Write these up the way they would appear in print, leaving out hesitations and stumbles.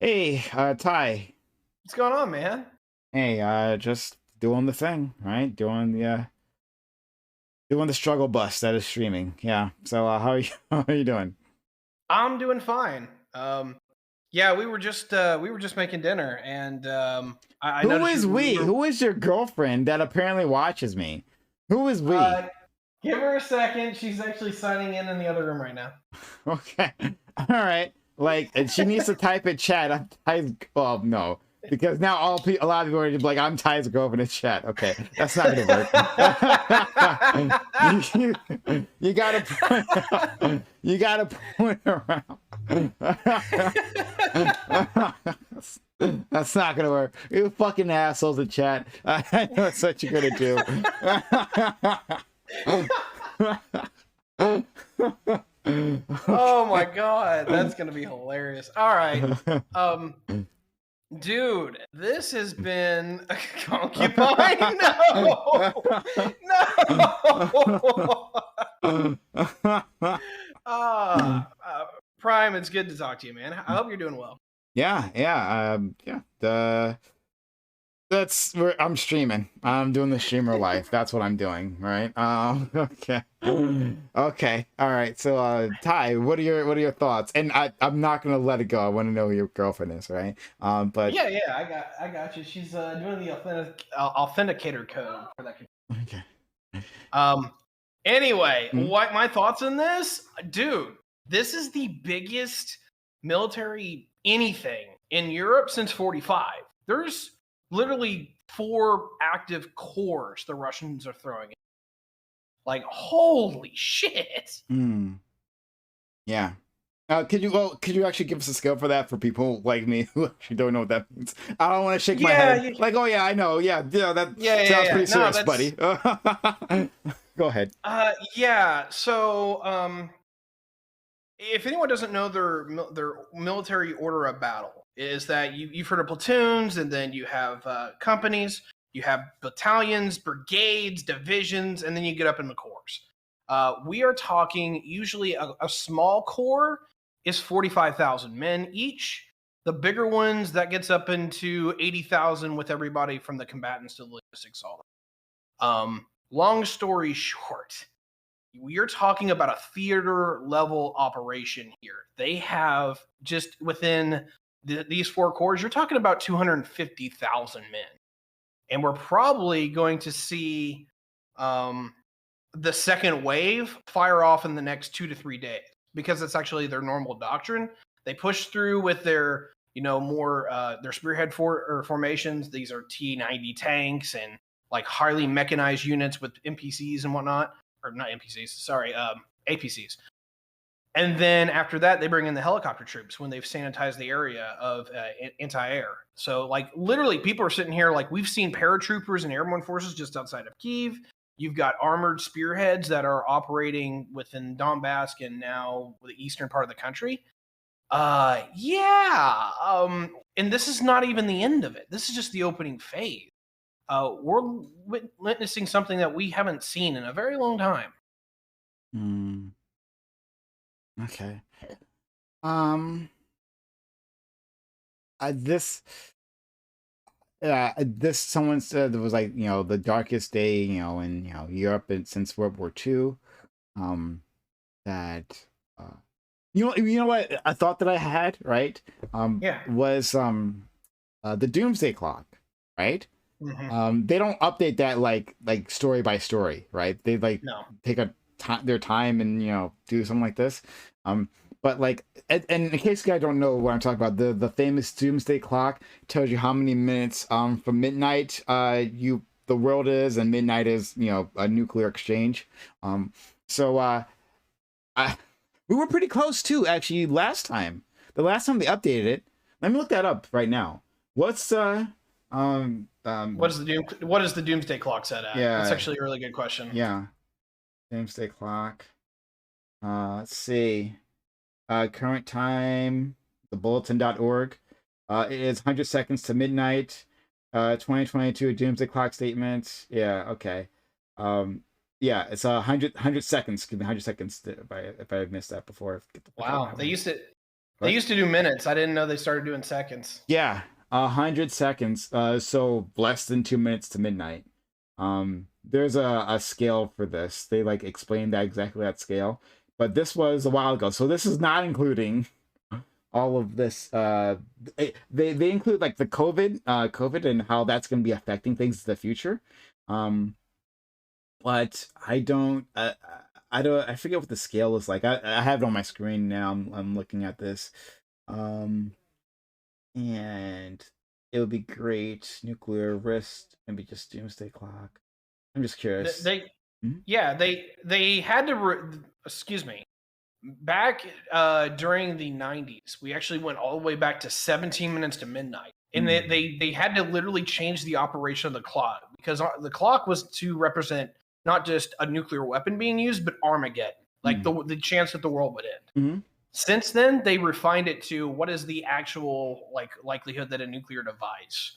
Hey, Ty. What's going on, man? Hey, just doing the thing, right? Doing the struggle bus that is streaming. Yeah. So, how are you? How are you doing? I'm doing fine. Yeah, we were just making dinner, and I Who noticed is we? we're. Who is your girlfriend that apparently watches me? Who is we? Uh, Give her a second. She's actually signing in the other room right now. Okay. All right. Like, and she needs to type in chat. I'm Ty's. Well, no, because now a lot of people are gonna be like, "I'm Ty's girlfriend in chat." Okay, that's not gonna work. You gotta point. You gotta point around. That's not gonna work. You fucking assholes in chat. I know it's what you're gonna do. Oh my Okay. god, that's gonna be hilarious. All right, um, dude, this has been a concubine. No, no. Prime, it's good to talk to you, man. I hope you're doing well. Yeah. I'm streaming. I'm doing the streamer life. That's what I'm doing, right? Okay. Okay. All right. So, Ty, what are your thoughts? And I'm not gonna let it go. I want to know who your girlfriend is, right? But Yeah, I got you. She's doing the authenticator code for that. okay. Um. Anyway, Mhm. what my thoughts on this, dude? This is the biggest military anything in Europe since '45. There's literally 4 active cores the Russians are throwing in. Like, holy shit! Mm, yeah. Could you actually give us a scale for that for people like me who actually don't know what that means? I don't want to shake my Yeah, head like, oh yeah, I know, yeah, that sounds yeah. pretty No, serious, that's buddy. Go ahead. yeah. So, if anyone doesn't know their military order of battle is that you've heard of platoons, and then you have companies, you have battalions, brigades, divisions, and then you get up in the corps. We are talking usually a small corps is 45,000 men each. The bigger ones that gets up into 80,000 with everybody from the combatants to the logistics, all that. Long story short, you're talking about a theater level operation here. They have just within these 4 corps, you're talking about 250,000 men. And we're probably going to see um, the second wave fire off in the next 2 to 3 days because it's actually their normal doctrine. They push through with their, more their spearhead formations. These are T-90 tanks and like highly mechanized units with NPCs and whatnot, or not NPCs, sorry, APCs. And then after that, they bring in the helicopter troops when they've sanitized the area of anti-air. So, like, literally, people are sitting here like we've seen paratroopers and airborne forces just outside of Kyiv. You've got armored spearheads that are operating within Donbass and now the eastern part of the country. Yeah. And this is not even the end of it. This is just the opening phase. We're witnessing something that we haven't seen in a very long time. Mm, okay. Um, this this someone said it was like the darkest day in Europe since World War II. Um, that uh, you know what I thought that I had, right? Yeah. Was the Doomsday Clock, right? Hmm. They don't update that like story by story, right? They like No. take their time and do something like this. Um, but like, and in case you guys don't know what I'm talking about, the famous Doomsday Clock tells you how many minutes from midnight the world is, and midnight is a nuclear exchange. So I we were pretty close too, actually, last time. The last time they updated it. Let me look that up right now. What's What is the doomsday clock set at? That's yeah, actually a really good question. yeah. Doomsday Clock. Let's see. Current time, thebulletin.org. It is 100 seconds to midnight. 2022 Doomsday Clock statement. Yeah, okay. Um, yeah, it's 100 seconds. Give me 100 seconds if I missed that before. Get the fuck out of my Wow, they way. used to They What? used to do minutes. I didn't know they started doing seconds. Yeah, 100 seconds. So less than 2 minutes to midnight. There's a scale for this. They like explained that exactly that scale, but this was a while ago. So this is not including all of this. They include like the COVID and how that's going to be affecting things in the future. Um, but I forget what the scale is like. I have it on my screen now. I'm looking at this. Um, and it would be great. Nuclear risk, maybe just doomsday clock. I'm just curious. They Mhm. yeah, they had to excuse me. Back during the 90s, we actually went all the way back to 17 minutes to midnight. And they had to literally change the operation of the clock because the clock was to represent not just a nuclear weapon being used, but Armageddon, like the chance that the world would end. Mm-hmm. Since then, they refined it to what is the actual like likelihood that a nuclear device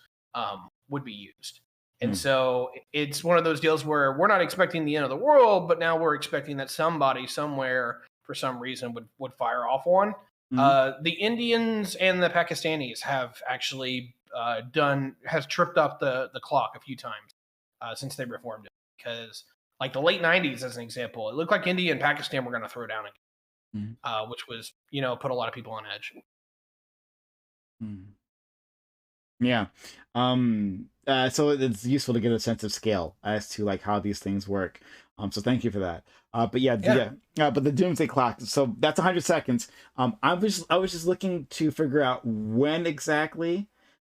would be used. And so it's one of those deals where we're not expecting the end of the world, but now we're expecting that somebody somewhere for some reason would fire off one. The Indians and the Pakistanis have actually has tripped up the clock a few times since they reformed it. Because like the late 90s, as an example, it looked like India and Pakistan were going to throw down again, which was put a lot of people on edge. Yeah. So it's useful to get a sense of scale as to like how these things work. So thank you for that. But but the doomsday clock. So that's 100 seconds. I was just looking to figure out when exactly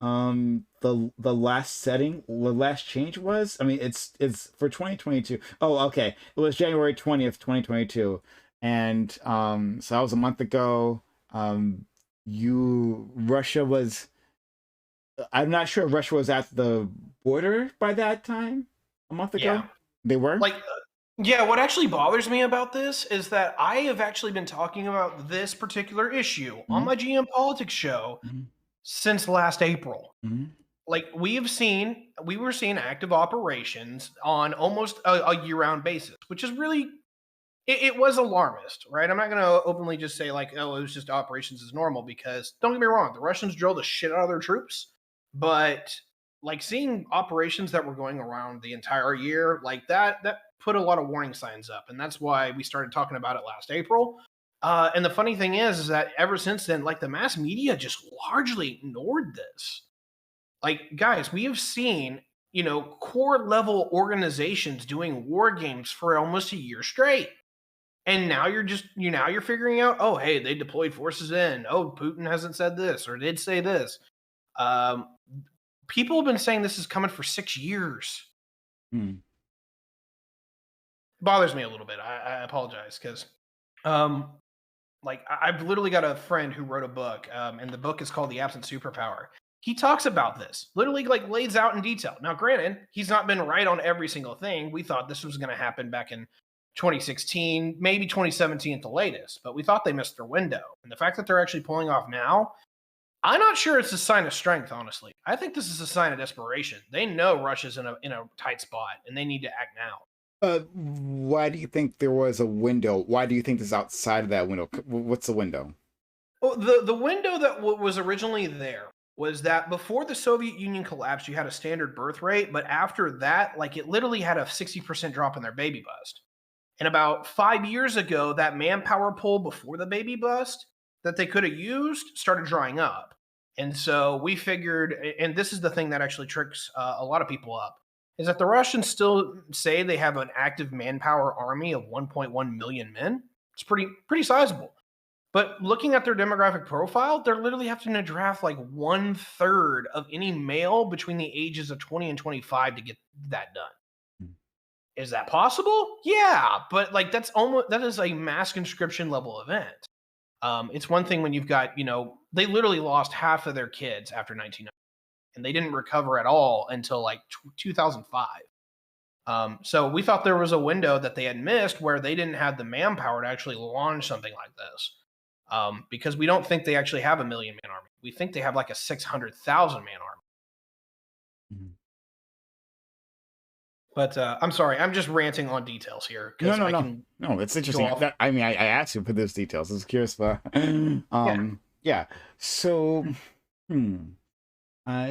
the last setting, the last change was. I mean, it's for 2022. Oh, okay. It was January 20th, 2022. And so that was a month ago. Russia was, I'm not sure if Russia was at the border by that time. A month ago, Yeah. they were. Like, yeah, what actually bothers me about this is that I have actually been talking about this particular issue on my GM Politics show since last April. Like we were seeing active operations on almost a year-round basis, which is really it was alarmist, right? I'm not going to openly just say like, oh, it was just operations as normal because don't get me wrong, the Russians drilled the shit out of their troops, but like seeing operations that were going around the entire year like that put a lot of warning signs up, and that's why we started talking about it last April. And the funny thing is that ever since then, like the mass media just largely ignored this. Like, guys, we have seen core level organizations doing war games for almost a year straight. And now you're figuring out, oh, hey, they deployed forces in. Oh, Putin hasn't said this or did say this. People have been saying this is coming for 6 years. It bothers me a little bit. I apologize because, like, I've literally got a friend who wrote a book, and the book is called The Absent Superpower. He talks about this, literally, like, lays out in detail. Now, granted, he's not been right on every single thing. We thought this was going to happen back in 2016, maybe 2017 at the latest, but we thought they missed their window. And the fact that they're actually pulling off now, I'm not sure it's a sign of strength, honestly. I think this is a sign of desperation. They know Russia's in a tight spot, and they need to act now. Why do you think there was a window? Why do you think this is outside of that window? What's the window? Well, the window that was originally there was that before the Soviet Union collapsed, you had a standard birth rate, but after that, like it literally had a 60% drop in their baby bust. And about 5 years ago, that manpower pool before the baby bust that they could have used started drying up. And so we figured, and this is the thing that actually tricks a lot of people up, is that the Russians still say they have an active manpower army of 1.1 million men. It's pretty sizable. But looking at their demographic profile, they're literally having to draft like 1/3 of any male between the ages of 20 and 25 to get that done. Is that possible? Yeah, but like that is a mass conscription level event. It's one thing when you've got, they literally lost half of their kids after 1990, and they didn't recover at all until like 2005. So we thought there was a window that they had missed where they didn't have the manpower to actually launch something like this. Because we don't think they actually have a 1,000,000-man army. We think they have like a 600,000-man army. But I'm sorry, I'm just ranting on details here. No. It's interesting. I asked you for those details. I was curious, but Yeah. Yeah. So, hmm.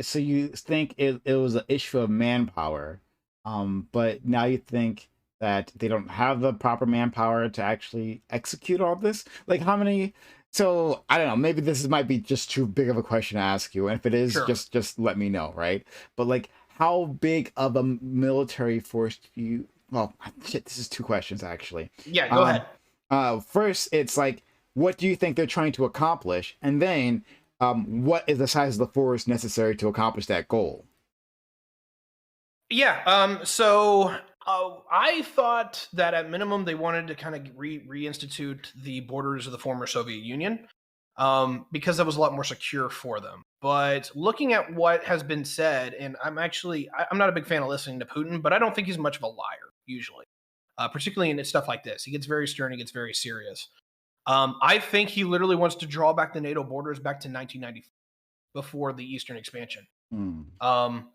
So you think it was an issue of manpower, but now you think that they don't have the proper manpower to actually execute all this? Like how many? So I don't know. Maybe might be just too big of a question to ask you, and if it is, Sure. just let me know, right? But like, how big of a military force do you? Well, shit. This is two questions actually. Yeah, go Um, ahead. First, it's like, what do you think they're trying to accomplish, and then what is the size of the force necessary to accomplish that goal? Yeah. I thought that at minimum they wanted to kind of reinstitute the borders of the former Soviet Union, because that was a lot more secure for them. But looking at what has been said, and I'm not a big fan of listening to Putin, but I don't think he's much of a liar usually, particularly in stuff like this. He gets very stern, he gets very serious. I think he literally wants to draw back the NATO borders back to 1994, before the Eastern expansion. Hmm. Um,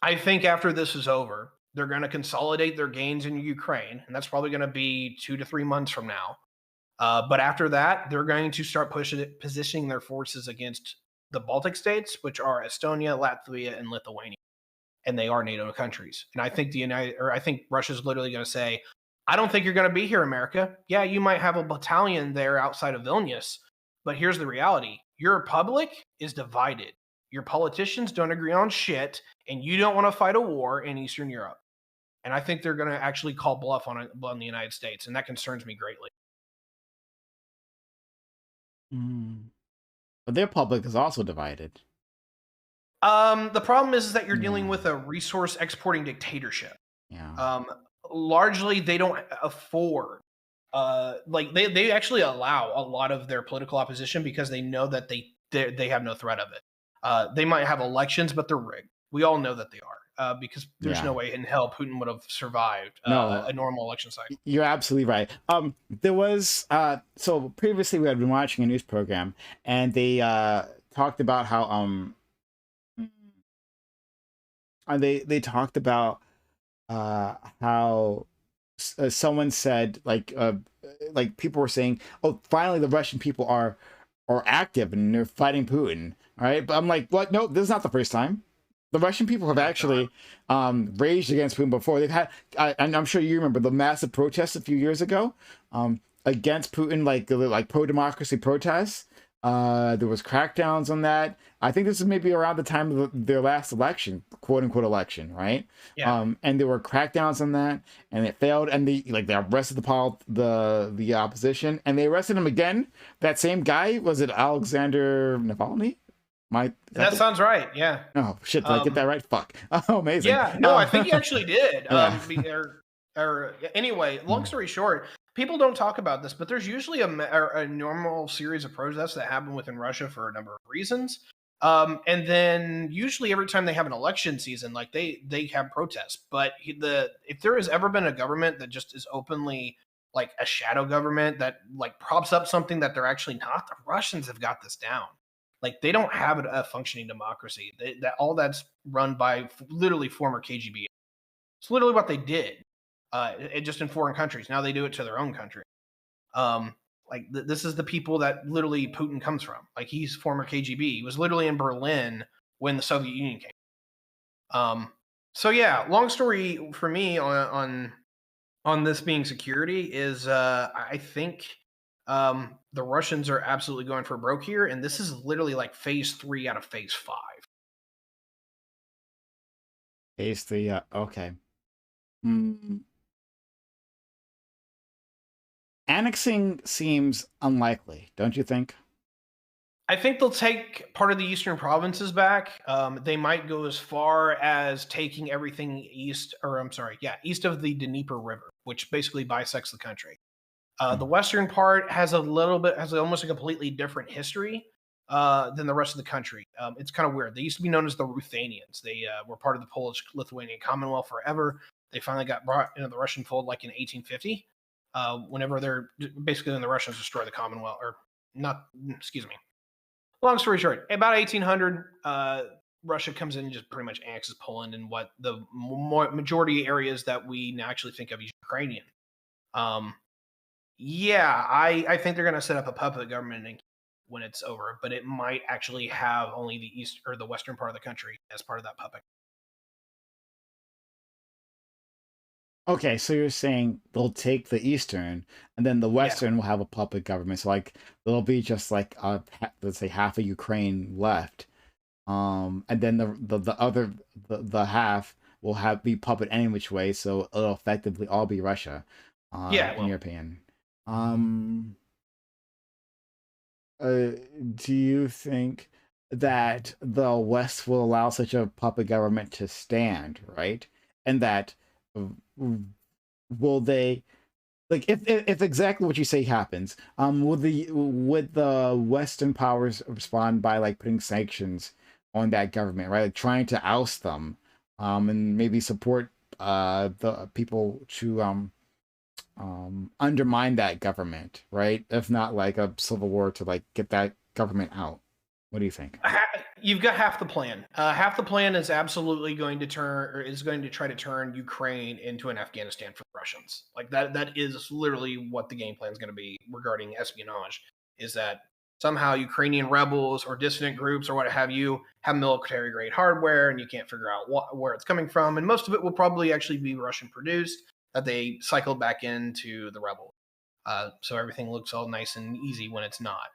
I think after this is over, they're going to consolidate their gains in Ukraine, and that's probably going to be 2 to 3 months from now. But after that, they're going to start positioning their forces against the Baltic states, which are Estonia, Latvia, and Lithuania, and they are NATO countries. And I think Russia's literally going to say, "I don't think you're going to be here, America. Yeah, you might have a battalion there outside of Vilnius, but here's the reality: your public is divided. Your politicians don't agree on shit, and you don't want to fight a war in Eastern Europe." And I think they're going to actually call bluff on the United States, and that concerns me greatly. Hmm. But their public is also divided. The problem is that you're dealing Yeah. with a resource exporting dictatorship. Yeah. Um, Largely, they don't afford. They actually allow a lot of their political opposition because they know that they have no threat of it. They might have elections, but they're rigged. We all know that they are, because there's Yeah. no way in hell Putin would have survived No, a normal election cycle. you're absolutely right. There was so previously we had been watching a news program, and they talked about how they talked about how someone said like people were saying, oh, finally the Russian people are active and they're fighting Putin. All right, but I'm like, what? No, this is not the first time. The Russian people have No, it's not. actually raged against Putin before. They've had, and I'm sure you remember the massive protests a few years ago against Putin, like pro democracy protests. There was crackdowns on that. I think this is maybe around the time of their last election, quote unquote election, right? Yeah. And there were crackdowns on that, and it failed. And they arrested the opposition, and they arrested him again. That same guy, was it Alexander Navalny? Is That sounds right. Yeah. Oh shit! Did I get Um, that right? Fuck! Oh, amazing. Yeah, no, I think he actually did. Yeah. Anyway, long story short, people don't talk about this, but there's usually a normal series of protests that happen within Russia for a number of reasons. And then usually every time they have an election season, like they have protests. But if there has ever been a government that just is openly like a shadow government that like props up something that they're actually not, the Russians have got this down. Like they don't have a functioning democracy. That all that's run by literally former KGB. It's literally what they did. Just in foreign countries. Now they do it to their own country. Um, this is the people that literally Putin comes from. Like he's former KGB. He was literally in Berlin when the Soviet Union came. So yeah, long story for me on this being security is I think the Russians are absolutely going for broke here, and this is literally like phase 3 out of phase 5. Phase three. Okay. Hmm. Annexing seems unlikely, don't you think? I think they'll take part of the eastern provinces back. They might go as far as taking everything east, or I'm sorry, yeah, east of the Dnieper River, which basically bisects the country. The Hmm. western part has almost a completely different history than the rest of the country. It's kind of weird. They used to be known as the Ruthenians. They were part of the Polish-Lithuanian Commonwealth forever. They finally got brought into the Russian fold like in 1850. Whenever they're basically when the Russians destroy the Commonwealth, or not, excuse me. Long story short, about 1800, Russia comes in and just pretty much annexes Poland and what the majority areas that we now actually think of as Ukrainian. Um, yeah, I think they're going to set up a puppet government and when it's over, but it might actually have only the east or the western part of the country as part of that puppet. Okay, so you're saying they'll take the Eastern, and then the Yeah, Western will have a puppet government. So like there'll be just like let's say half of Ukraine left, and then the other the half will have be puppet any which way. So it'll effectively all be Russia, yeah. in Well, your opinion. Um, uh, do you think that the West will allow such a puppet government to stand, right? And that will they like if exactly what you say happens, would the Western powers respond by like putting sanctions on that government, right? Like trying to oust them, and maybe support the people to undermine that government, right? If not like a civil war to like get that government out. What do you think? you've got half the plan. Half the plan is absolutely going to turn, or is going to try to turn Ukraine into an Afghanistan for the Russians. Like that. That is literally what the game plan is going to be regarding espionage. Is that somehow Ukrainian rebels or dissident groups or what have you have military grade hardware, and you can't figure out where it's coming from, and most of it will probably actually be Russian produced that they cycled back into the rebels. So everything looks all nice and easy when it's not.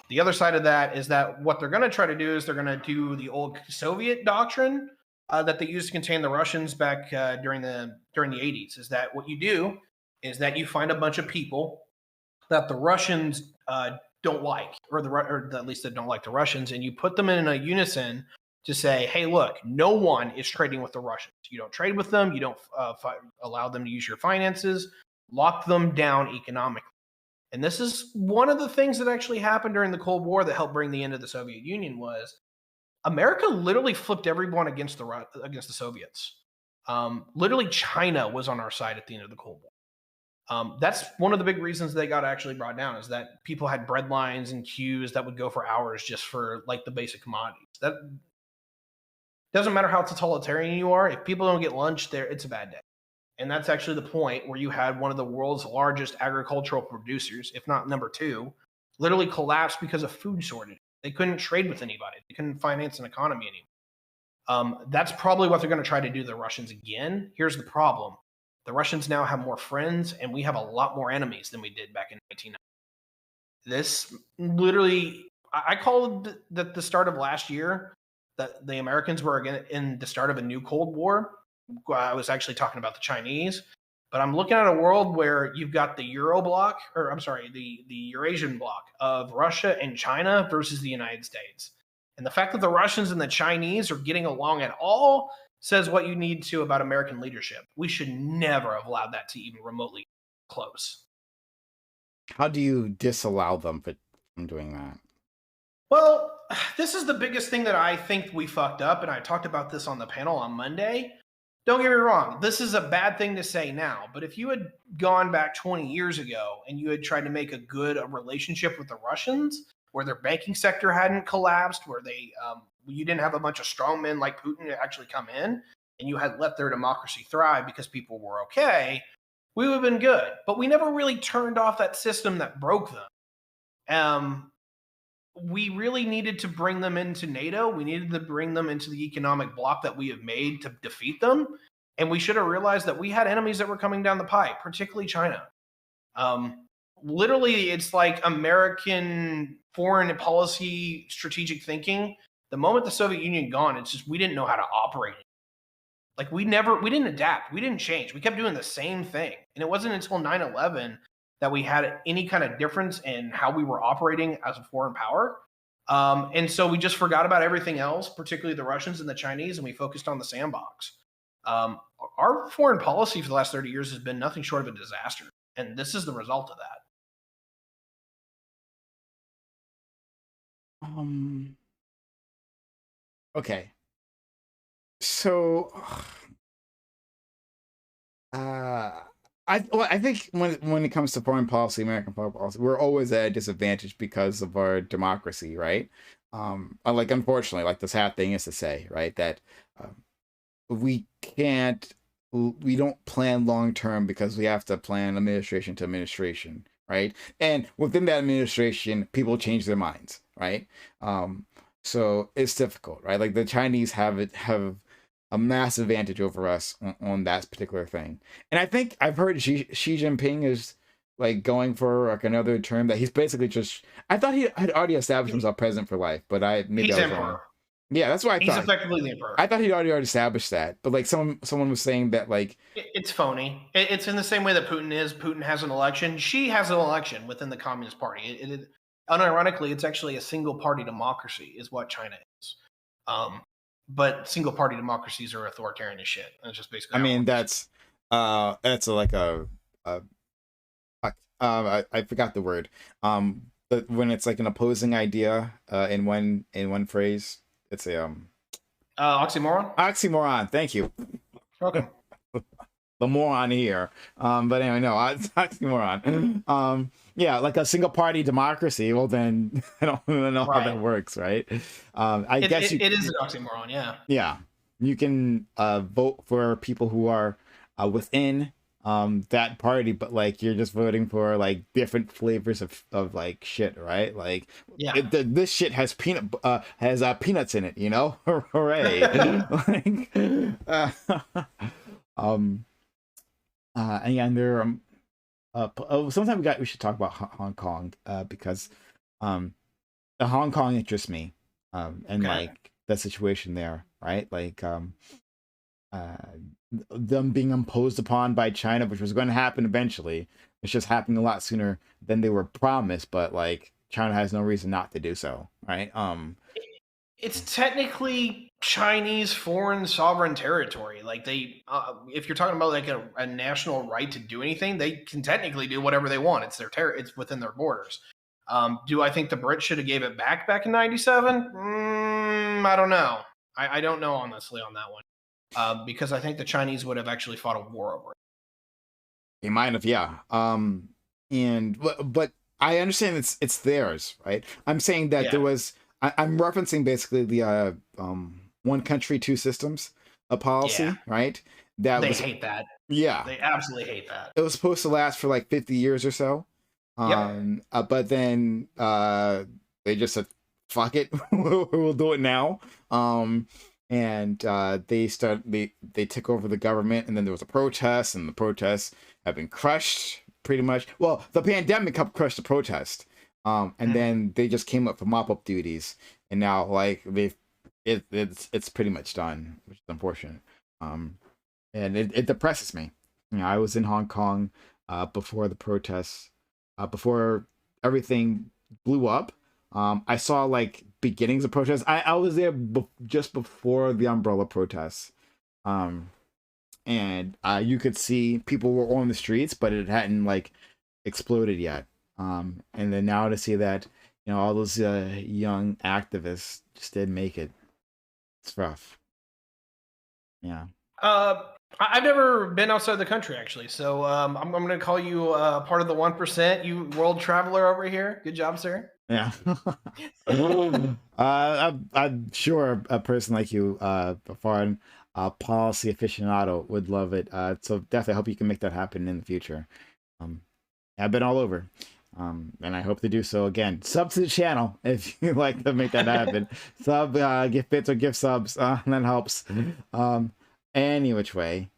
The other side of that is that what they're going to try to do is they're going to do the old Soviet doctrine that they used to contain the Russians back during the 80s. Is that what you do? Is that you find a bunch of people that the Russians don't like, or at least they don't like the Russians, and you put them in a unison to say, "Hey, look, no one is trading with the Russians. You don't trade with them. You don't allow them to use your finances. Lock them down economically." And this is one of the things that actually happened during the Cold War that helped bring the end of the Soviet Union was America literally flipped everyone against the Soviets. Literally, China was on our side at the end of the Cold War. That's one of the big reasons they got actually brought down is that people had bread lines and queues that would go for hours just for like the basic commodities. That doesn't matter how totalitarian you are. If people don't get lunch there, it's a bad day. And that's actually the point where you had one of the world's largest agricultural producers, if not number two, literally collapse because of food shortage. They couldn't trade with anybody. They couldn't finance an economy anymore. That's probably what they're going to try to do to the Russians again. Here's the problem. The Russians now have more friends, and we have a lot more enemies than we did back in 1990. This literally, I called that the start of last year that the Americans were again in the start of a new Cold War. I was actually talking about the Chinese, but I'm looking at a world where you've got the Euro bloc, or I'm sorry, the Eurasian bloc of Russia and China versus the United States. And the fact that the Russians and the Chinese are getting along at all says what you need to about American leadership. We should never have allowed that to even remotely close. How do you disallow them from doing that? Well, this is the biggest thing that I think we fucked up, and I talked about this on the panel on Monday. Don't get me wrong, this is a bad thing to say now, but if you had gone back 20 years ago and you had tried to make a good relationship with the Russians, where their banking sector hadn't collapsed, where you didn't have a bunch of strongmen like Putin to actually come in, and you had let their democracy thrive because people were okay, we would have been good. But we never really turned off that system that broke them. We really needed to bring them into NATO. We needed to bring them into the economic bloc that we have made to defeat them. And we should have realized that we had enemies that were coming down the pipe, particularly China. Literally, it's like American foreign policy strategic thinking. The moment the Soviet Union gone, it's just we didn't know how to operate. Like we didn't adapt. We didn't change. We kept doing the same thing. And it wasn't until 9/11 that we had any kind of difference in how we were operating as a foreign power. And so we just forgot about everything else, particularly the Russians and the Chinese, and we focused on the sandbox. Um, our foreign policy for the last 30 years has been nothing short of a disaster. And this is the result of that. Um. Okay. So, uh, I think when it comes to foreign policy, American foreign policy, we're always at a disadvantage because of our democracy, right? Like unfortunately, like the sad thing is to say, right, that um, we can't, we don't plan long term because we have to plan administration to administration, right? And within that administration, people change their minds, right? So it's difficult, right? Like the Chinese have a massive advantage over us on that particular thing. And I think I've heard Xi Jinping is like going for like another term that he's basically just. I thought he had already established himself president for life, but maybe He's I was wrong. emperor. Yeah, that's what I He's thought. effectively the emperor. I thought he'd already established that, but like someone was saying that like It's phony. It's in the same way that Putin is. Putin has an election. Xi has an election within the Communist Party. Unironically, it's actually a single party democracy, is what China is. But single party democracies are authoritarian as shit. That's just basically. I How it mean works. that's like a I forgot the word. But when it's like an opposing idea in one phrase, it's a Oxymoron. oxymoron. Thank you. Okay. The moron here. But anyway, no, it's oxymoron. Yeah, like a single party democracy. Well, then I don't even know how that Right. works, right? I guess It is an oxymoron. Yeah. yeah, you can vote for people who are within that party, but like you're just voting for like different flavors of like shit, right? Like Yeah. this shit has peanuts in it, you know? Hooray. Like, um and there sometime we should talk about Hong Kong because the Hong Kong interests me and Okay. like the situation there, right? Like uh them being imposed upon by China, which was going to happen eventually. It's just happening a lot sooner than they were promised, but like China has no reason not to do so, right? It's technically Chinese foreign sovereign territory. Like if you're talking about like a national right to do anything, they can technically do whatever they want. It's their it's within their borders. Do I think the Brits should have gave it back in '97? I don't know. I don't know honestly on that one. Because I think the Chinese would have actually fought a war over it. They might have, yeah. And but I understand it's theirs, right? I'm saying that Yeah, there was. I'm referencing basically the one country, two systems, a yeah. policy, right? That They was, hate that. yeah. They absolutely hate that. It was supposed to last for like 50 years or so. Yep. But then they just said, "Fuck it, we'll do it now." And they took over the government, and then there was a protest, and the protests have been crushed pretty much. Well, the pandemic helped crush the protest. And then they just came up for mop up duties, and now like it's pretty much done, which is unfortunate. And it depresses me. You know, I was in Hong Kong before the protests, before everything blew up. I saw like beginnings of protests. I was there just before the umbrella protests. And you could see people were on the streets, but it hadn't like exploded yet. And then now to see that, you know, all those young activists just didn't make it. It's rough. Yeah. I've never been outside the country actually, so I'm going to call you part of the 1%. You world traveler over here. Good job, sir. Yeah. I'm sure a person like you, a foreign policy aficionado, would love it. So definitely hope you can make that happen in the future. I've been all over. And I hope to do so again. Sub to the channel if you like to make that happen. Sub, gift bits or gift subs. That helps. Any which way.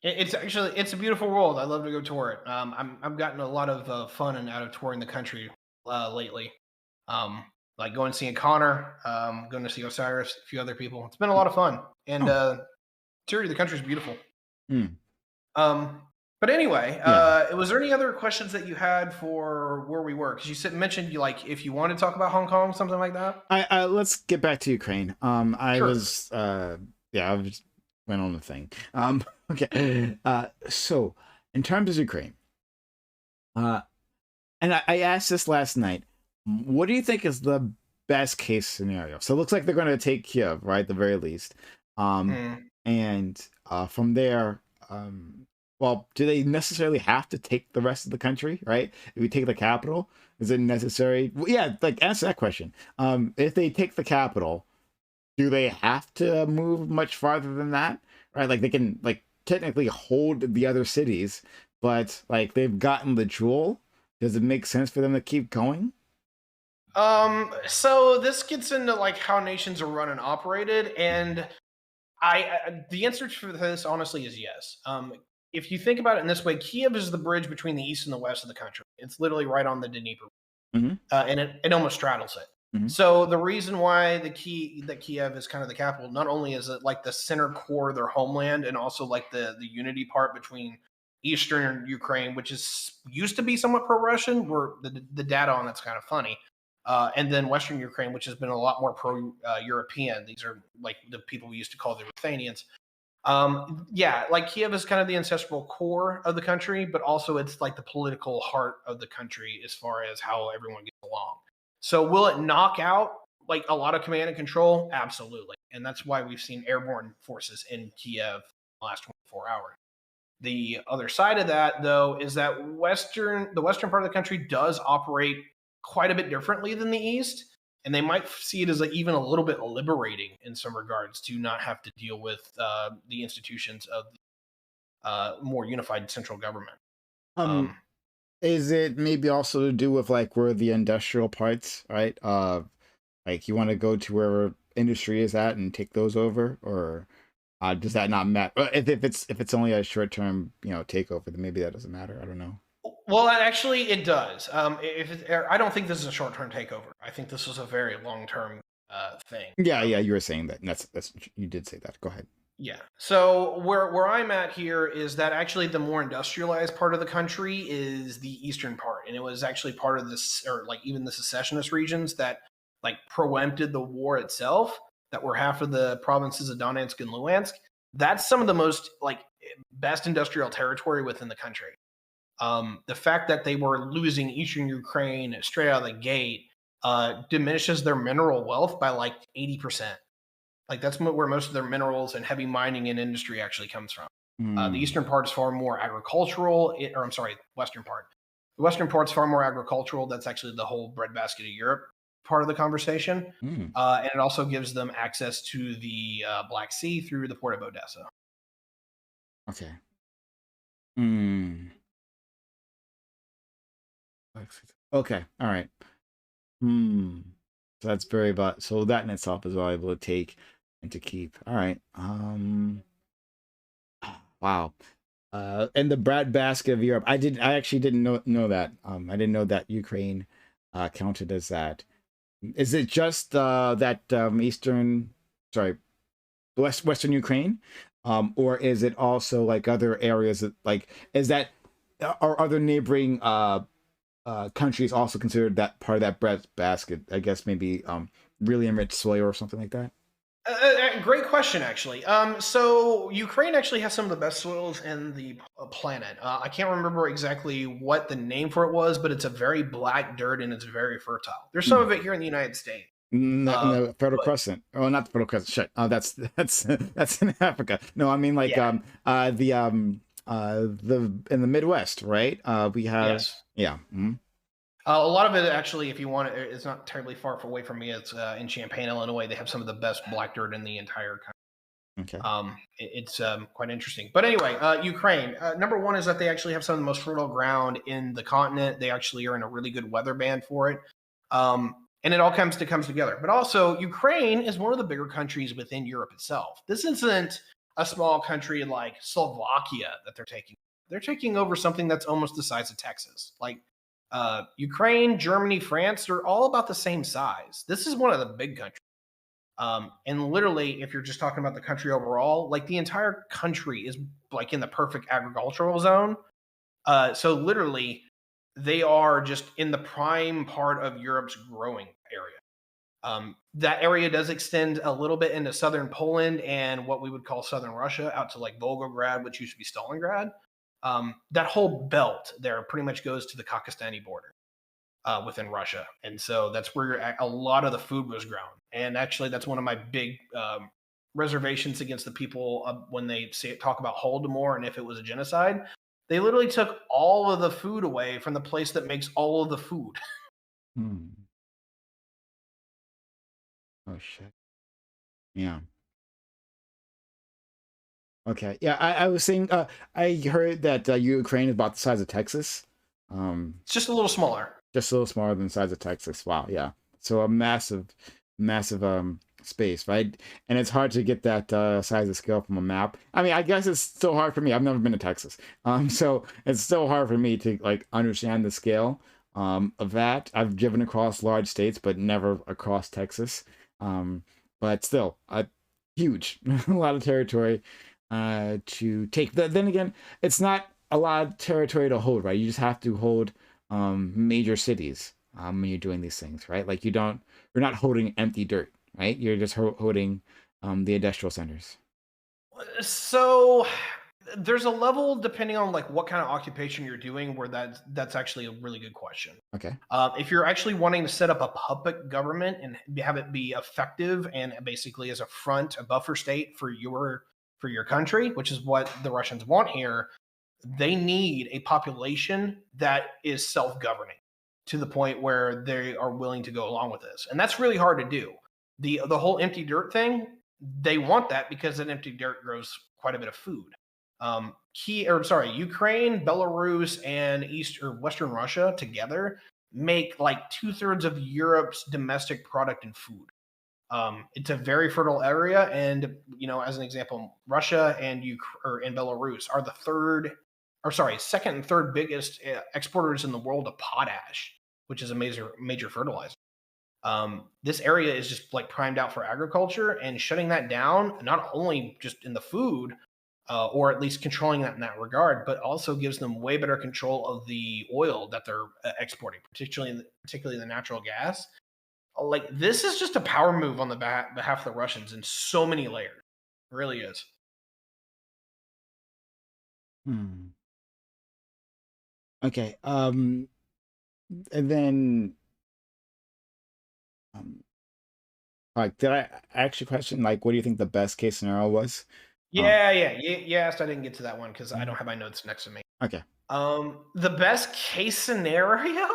It's a beautiful world. I love to go tour it. I've gotten a lot of fun and out of touring the country lately. Like going to see Connor, going to see Osiris, a few other people. It's been a lot of fun, and the country is beautiful. But anyway, was there any other questions that you had for where we were? Because you mentioned you like if you want to talk about Hong Kong, something like that. Let's get back to Ukraine. I Sure. was I just went on the thing. Okay. So in terms of Ukraine, and I asked this last night. What do you think is the best case scenario? So it looks like they're going to take Kiev, right? At the very least. And from there, well, do they necessarily have to take the rest of the country, right? If we take the capital, is it necessary? Well, yeah, like answer that question. If they take the capital, do they have to move much farther than that? Right? Like they can like technically hold the other cities, but like they've gotten the jewel. Does it make sense for them to keep going? So this gets into like how nations are run and operated, and the answer for this honestly is yes. If you think about it in this way, Kiev is the bridge between the east and the west of the country. It's literally right on the Dnieper, Hmm. and it almost straddles it. Hmm. So the reason why that Kiev is kind of the capital, not only is it like the center core of their homeland, and also like the unity part between eastern Ukraine, which is used to be somewhat pro-Russian, where the data on that's kind of funny, and then Western Ukraine, which has been a lot more pro-European. These are like the people we used to call the Ruthenians. Yeah, like Kiev is kind of the ancestral core of the country, but also it's like the political heart of the country as far as how everyone gets along. So will it knock out like a lot of command and control? Absolutely. And that's why we've seen airborne forces in Kiev the last 24 hours. The other side of that, though, is that the western part of the country does operate quite a bit differently than the east, and they might see it as like even a little bit liberating in some regards to not have to deal with the institutions of more unified central government. Um, Um, is it maybe also to do with like where the industrial parts, right? Like you want to go to wherever industry is at and take those over, or does that not matter? If it's only a short term, takeover, then maybe that doesn't matter. I don't know. well, actually, it does. I don't think this is a short-term takeover. I think this is a very long-term thing. Yeah, yeah, you were saying that. And that's you did say that. Go ahead. Yeah. So where I'm at here is that actually the more industrialized part of the country is the eastern part, and it was actually part of this, or like even the secessionist regions that like preempted the war itself, that were half of the provinces of Donetsk and Luhansk. That's some of the most like best industrial territory within the country. The fact that they were losing eastern Ukraine straight out of the gate diminishes their mineral wealth by like 80%. Like that's where most of their minerals and heavy mining and industry actually comes from. The Hmm. eastern part is far more agricultural, or I'm sorry, western part. The western part's far more agricultural. That's actually the whole breadbasket of Europe part of the conversation, Hmm. and it also gives them access to the Black Sea through the port of Odessa. Okay. Hmm. Okay. All right. Hmm. So that's very but so that in itself is valuable to take and to keep. All right. Wow. And the breadbasket of Europe. I actually didn't know that. I didn't know that Ukraine counted as that. Is it just that eastern, sorry, western Ukraine, or is it also like other areas that like is that are other neighboring countries also considered that part of that breadbasket? I guess maybe really enriched soil or something like that. Great question, actually. So Ukraine actually has some of the best soils in the planet. I can't remember exactly what the name for it was, but it's a very black dirt and it's very fertile. There's some Hmm. of it here in the United States. The Fertile But Crescent. Oh, not the Fertile Crescent. Shit. Oh, that's that's in Africa. No, I mean like yeah, the in the Midwest, right? We have yes. yeah. Mhm. A lot of it actually, if you want it, it's not terribly far away from me. It's in Champaign, Illinois. They have some of the best black dirt in the entire country. Okay. It's quite interesting. But anyway, Ukraine. Number one is that they actually have some of the most fertile ground in the continent. They actually are in a really good weather band for it. And it all comes together. But also, Ukraine is one of the bigger countries within Europe itself. This isn't a small country like Slovakia that they're taking. They're taking over something that's almost the size of Texas. Like Ukraine, Germany, France, they're all about the same size. This is one of the big countries. And literally, if you're just talking about the country overall, like the entire country is like in the perfect agricultural zone. So literally, they are just in the prime part of Europe's growing area. That area does extend a little bit into southern Poland and what we would call southern Russia, out to like Volgograd, which used to be Stalingrad. That whole belt there pretty much goes to the Kakistani border within Russia, and so that's where a lot of the food was grown. And actually, that's one of my big reservations against the people when they talk about Holodomor and if it was a genocide. They literally took all of the food away from the place that makes all of the food. Hmm. Oh shit. Yeah. Okay. Yeah, I was saying I heard that Ukraine is about the size of Texas. It's just a little smaller. Just a little smaller than the size of Texas. Wow, yeah. So a massive space, right? And it's hard to get that size of scale from a map. I mean, I guess it's still hard for me. I've never been to Texas. So it's still hard for me to like understand the scale of that. I've driven across large states, but never across Texas. Um, but still, huge, a lot of territory to take. Then again, it's not a lot of territory to hold, right? You just have to hold major cities when you're doing these things, right? Like you're not holding empty dirt, right? You're just holding the industrial centers. So there's a level depending on like what kind of occupation you're doing where that's actually a really good question. Okay. If you're actually wanting to set up a puppet government and have it be effective and basically as a front, a buffer state for your country, which is what the Russians want here, they need a population that is self-governing to the point where they are willing to go along with this. And that's really hard to do. The whole empty dirt thing, they want that because that empty dirt grows quite a bit of food. Ukraine, Belarus, and East or Western Russia together make like 2/3 of Europe's domestic product and food. It's a very fertile area, and as an example, Russia and Belarus are the second and third biggest exporters in the world of potash, which is a major fertilizer. This area is just like primed out for agriculture, and shutting that down, not only just in the food, or at least controlling that in that regard, but also gives them way better control of the oil that they're exporting, particularly the natural gas. Like this is just a power move on the behalf of the Russians in so many layers. It really is. Hmm. Okay. And then um, like, did I actually question like, what do you think the best case scenario was? Um. Yeah. You asked. I didn't get to that one because I don't Mhm. have my notes next to me. Okay. The best case scenario,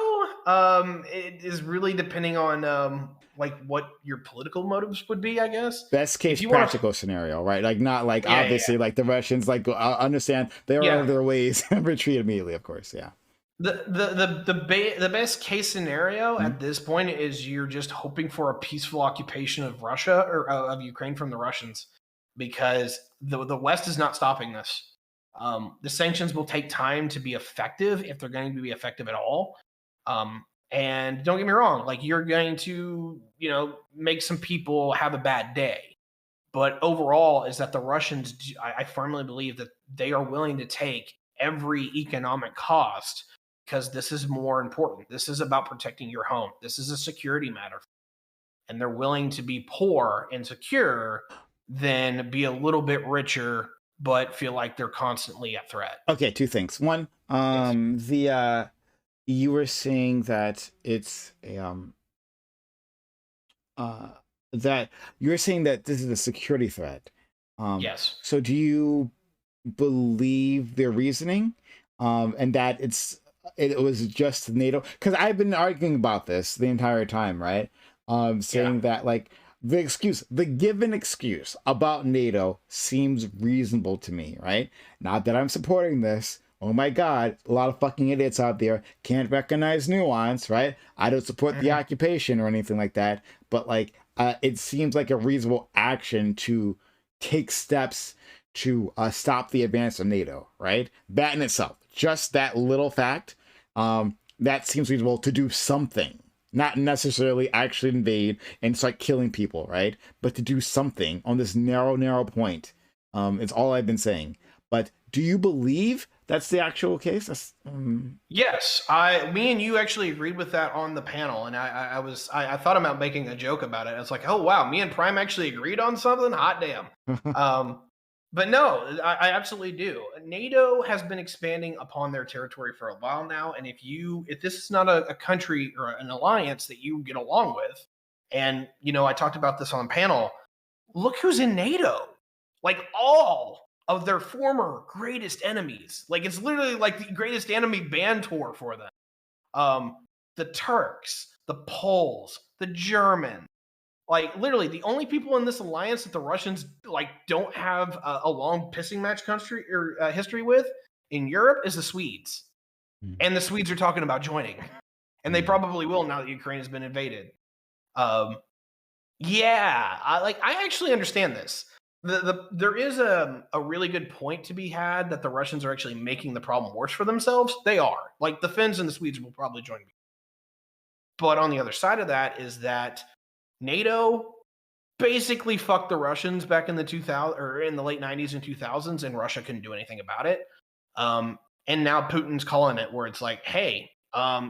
it is really depending on like what your political motives would be, I guess. Best If case you want to, practical scenario, right? Like not like yeah. obviously like the Russians like I understand they were out of Yeah. their ways and retreat immediately, of course. Yeah. The best case scenario Mhm. at this point is you're just hoping for a peaceful occupation of Russia or of Ukraine from the Russians, because the West is not stopping this. The sanctions will take time to be effective if they're going to be effective at all. And don't get me wrong, like you're going to make some people have a bad day, but overall is that the Russians, I firmly believe that they are willing to take every economic cost because this is more important. This is about protecting your home. This is a security matter. And they're willing to be poor and secure than be a little bit richer, but feel like they're constantly at threat. Okay, two things. One, Yes. the you were saying that it's a uh that you're saying that this is a security threat. Yes. So do you believe their reasoning? And that it was just NATO? Because I've been arguing about this the entire time, right? Yeah. Saying that like the given excuse about NATO seems reasonable to me, right? Not that I'm supporting this. Oh my God, a lot of fucking idiots out there can't recognize nuance, right? I don't support the Mhm. occupation or anything like that, but like, it seems like a reasonable action to take steps to stop the advance of NATO, right? That in itself, just that little fact, that seems reasonable to do something. Not necessarily actually invade and start killing people, right? But to do something on this narrow point. It's all I've been saying. But do you believe that's the actual case? Yes, me and you actually agreed with that on the panel, and I thought about making a joke about it. I was like, oh wow, me and Prime actually agreed on something. Hot damn. Um, but no, I absolutely do. NATO has been expanding upon their territory for a while now, and if this is not a country or an alliance that you get along with, and I talked about this on panel. Look who's in NATO. Like all of their former greatest enemies. Like it's literally like the greatest enemy band tour for them. Um, the Turks, the Poles, the Germans, Like literally, the only people in this alliance that the Russians like don't have a long pissing match country or history with in Europe is the Swedes, and the Swedes are talking about joining, and they probably will now that Ukraine has been invaded. Yeah, I actually understand this. There is a really good point to be had that the Russians are actually making the problem worse for themselves. They are. Like the Finns and the Swedes will probably join. But on the other side of that is that NATO basically fucked the Russians back in the 2000 or in the late 90s and 2000s, and Russia couldn't do anything about it. And now Putin's calling it where it's like, hey,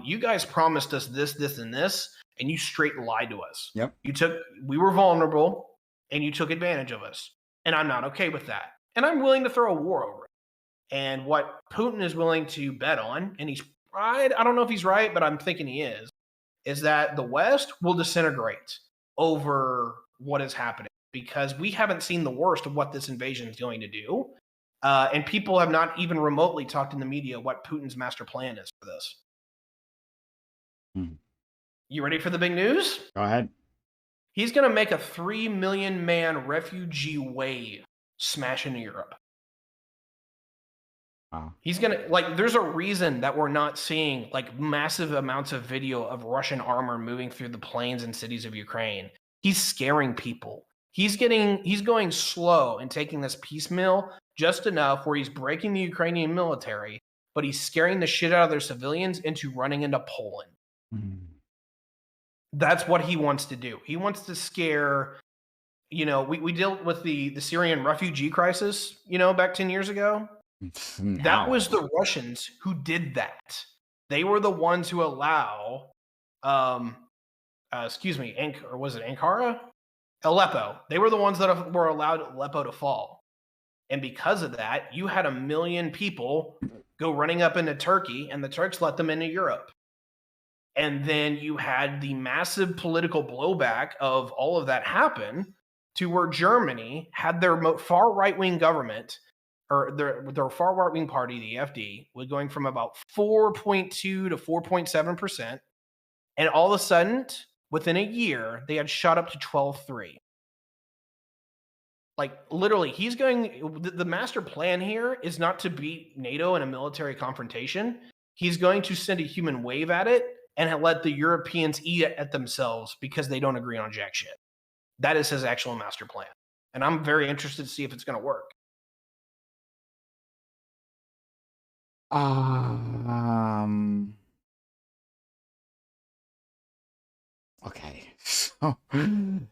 you guys promised us this, this, and this, and you straight lied to us. Yep. We were vulnerable, and you took advantage of us, and I'm not okay with that. And I'm willing to throw a war over it. And what Putin is willing to bet on, and he's right, I don't know if he's right, but I'm thinking he is that the West will disintegrate over what is happening because we haven't seen the worst of what this invasion is going to do. And people have not even remotely talked in the media what Putin's master plan is for this. You ready for the big news? Go ahead. He's going to make a 3 million man refugee wave smash into Europe. Wow. He's going to, like, there's a reason that we're not seeing, like, massive amounts of video of Russian armor moving through the plains and cities of Ukraine. He's scaring people. He's going slow and taking this piecemeal just enough where he's breaking the Ukrainian military, but he's scaring the shit out of their civilians into running into Poland. That's what he wants to do. He wants to scare, we dealt with the Syrian refugee crisis, back 10 years ago. That was the Russians who did that. They were the ones who allow, or was it Ankara? Aleppo. They were the ones that were allowed Aleppo to fall. And because of that, you had 1 million people go running up into Turkey, and the Turks let them into Europe. And then you had the massive political blowback of all of that happen to where Germany had their far right-wing government, or their far right-wing party, the AfD, was going from about 4.2 to 4.7%. And all of a sudden, within a year, they had shot up to 12.3. Like, literally, the master plan here is not to beat NATO in a military confrontation. He's going to send a human wave at it and let the Europeans eat it at themselves because they don't agree on jack shit. That is his actual master plan. And I'm very interested to see if it's going to work. Okay. So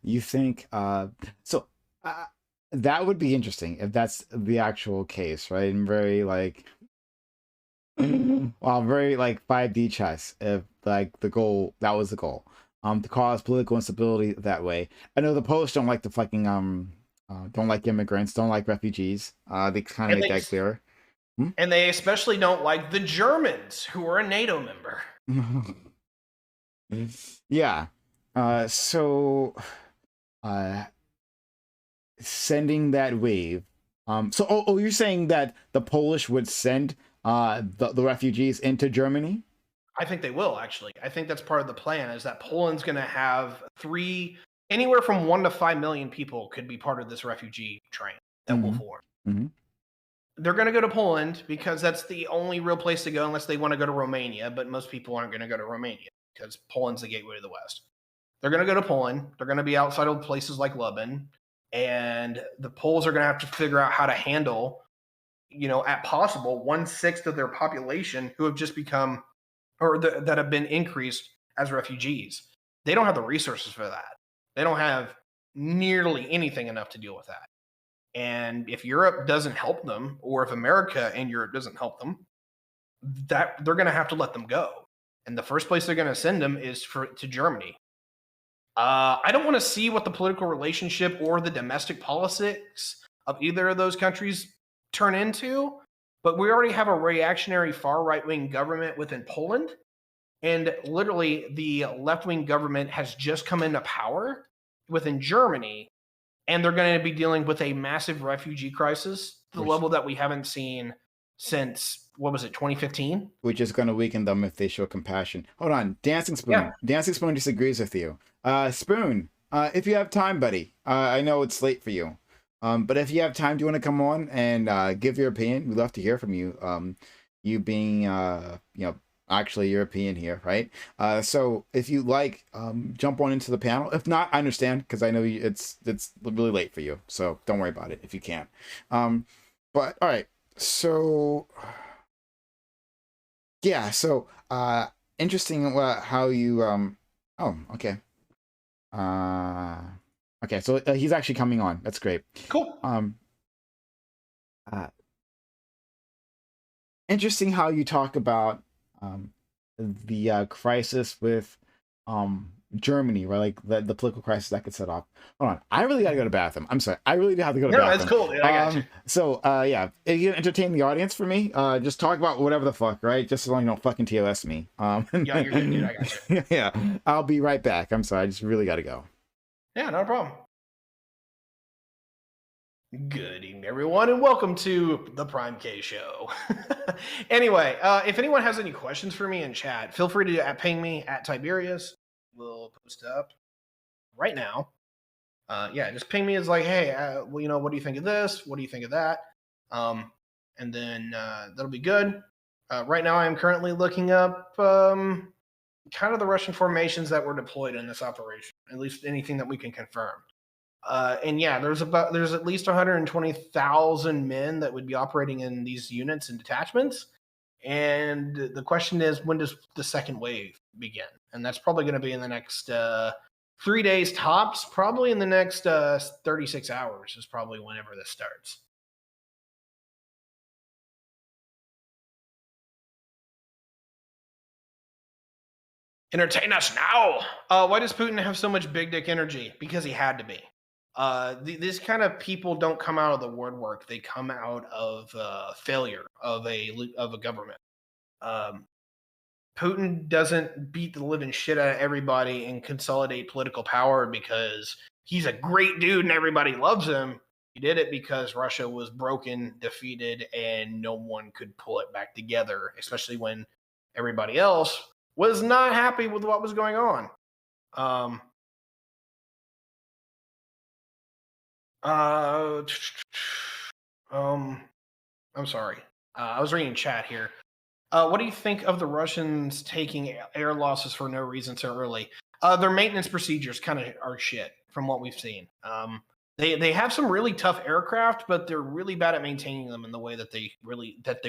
you think that would be interesting if that's the actual case, right? And very like very like 5D chess if like that was the goal. To cause political instability that way. I know the Polish don't like the fucking don't like immigrants, don't like refugees. They kind of make that clear. And they especially don't like the Germans, who are a NATO member. Yeah. Sending that wave. You're saying that the Polish would send the refugees into Germany? I think they will, actually. I think that's part of the plan, is that Poland's going to have anywhere from 1 to 5 million people could be part of this refugee train that will form. They're going to go to Poland because that's the only real place to go unless they want to go to Romania, but most people aren't going to go to Romania because Poland's the gateway to the West. They're going to go to Poland. They're going to be outside of places like Lublin, and the Poles are going to have to figure out how to handle, at possible 1/6 of their population who have just become, or that have been increased as refugees. They don't have the resources for that. They don't have nearly anything enough to deal with that. And if Europe doesn't help them, or if America and Europe doesn't help them, that they're going to have to let them go. And the first place they're going to send them is to Germany. I don't want to see what the political relationship or the domestic politics of either of those countries turn into, but we already have a reactionary far right-wing government within Poland, and literally the left-wing government has just come into power within Germany, and they're going to be dealing with a massive refugee crisis, the level that we haven't seen since, 2015? Which is going to weaken them if they show compassion. Hold on, Dancing Spoon. Yeah. Dancing Spoon disagrees with you. Spoon, If you have time, buddy, I know it's late for you, but if you have time, do you want to come on and give your opinion? We'd love to hear from you. You being, actually European here, right? So if you like, jump on into the panel. If not, I understand because I know it's really late for you. So don't worry about it if you can't. But all right, so yeah, so interesting how you Oh, okay. Uh, okay, so he's actually coming on. That's great. Cool. Uh, Interesting how you talk about the crisis with Germany, right? Like the political crisis that could set off. Hold on, I really gotta go to the bathroom. I'm sorry, I really do have to go to the No, bathroom. that's cool, dude. I got you. So yeah, if you entertain the audience for me, just talk about whatever the fuck, right? Just as long as you don't fucking TOS me. Yeah, you're good, dude. I got you. Yeah, I'll be right back. I'm sorry, I just really gotta go. Yeah, no problem. Good evening, everyone, and welcome to the PrimeCayes show. Anyway, if anyone has any questions for me in chat, feel free to ping me at Tyberious. We'll post up right now. Yeah, just ping me as like, hey, well, what do you think of this? What do you think of that? And then that'll be good. Right now, I am currently looking up kind of the Russian formations that were deployed in this operation, at least anything that we can confirm. And yeah, there's at least 120,000 men that would be operating in these units and detachments. And the question is, when does the second wave begin? And that's probably going to be in the next 3 days tops. Probably in the next 36 hours is probably whenever this starts. Entertain us now. Why does Putin have so much big dick energy? Because he had to be. These kind of people don't come out of the woodwork. They come out of failure of a government. Putin doesn't beat the living shit out of everybody and consolidate political power because he's a great dude and everybody loves him. He did it because Russia was broken, defeated, and no one could pull it back together, especially when everybody else was not happy with what was going on. I'm sorry. I was reading chat here. What do you think of the Russians taking air losses for no reason so early? Their maintenance procedures kind of are shit from what we've seen. They have some really tough aircraft, but they're really bad at maintaining them in the way that they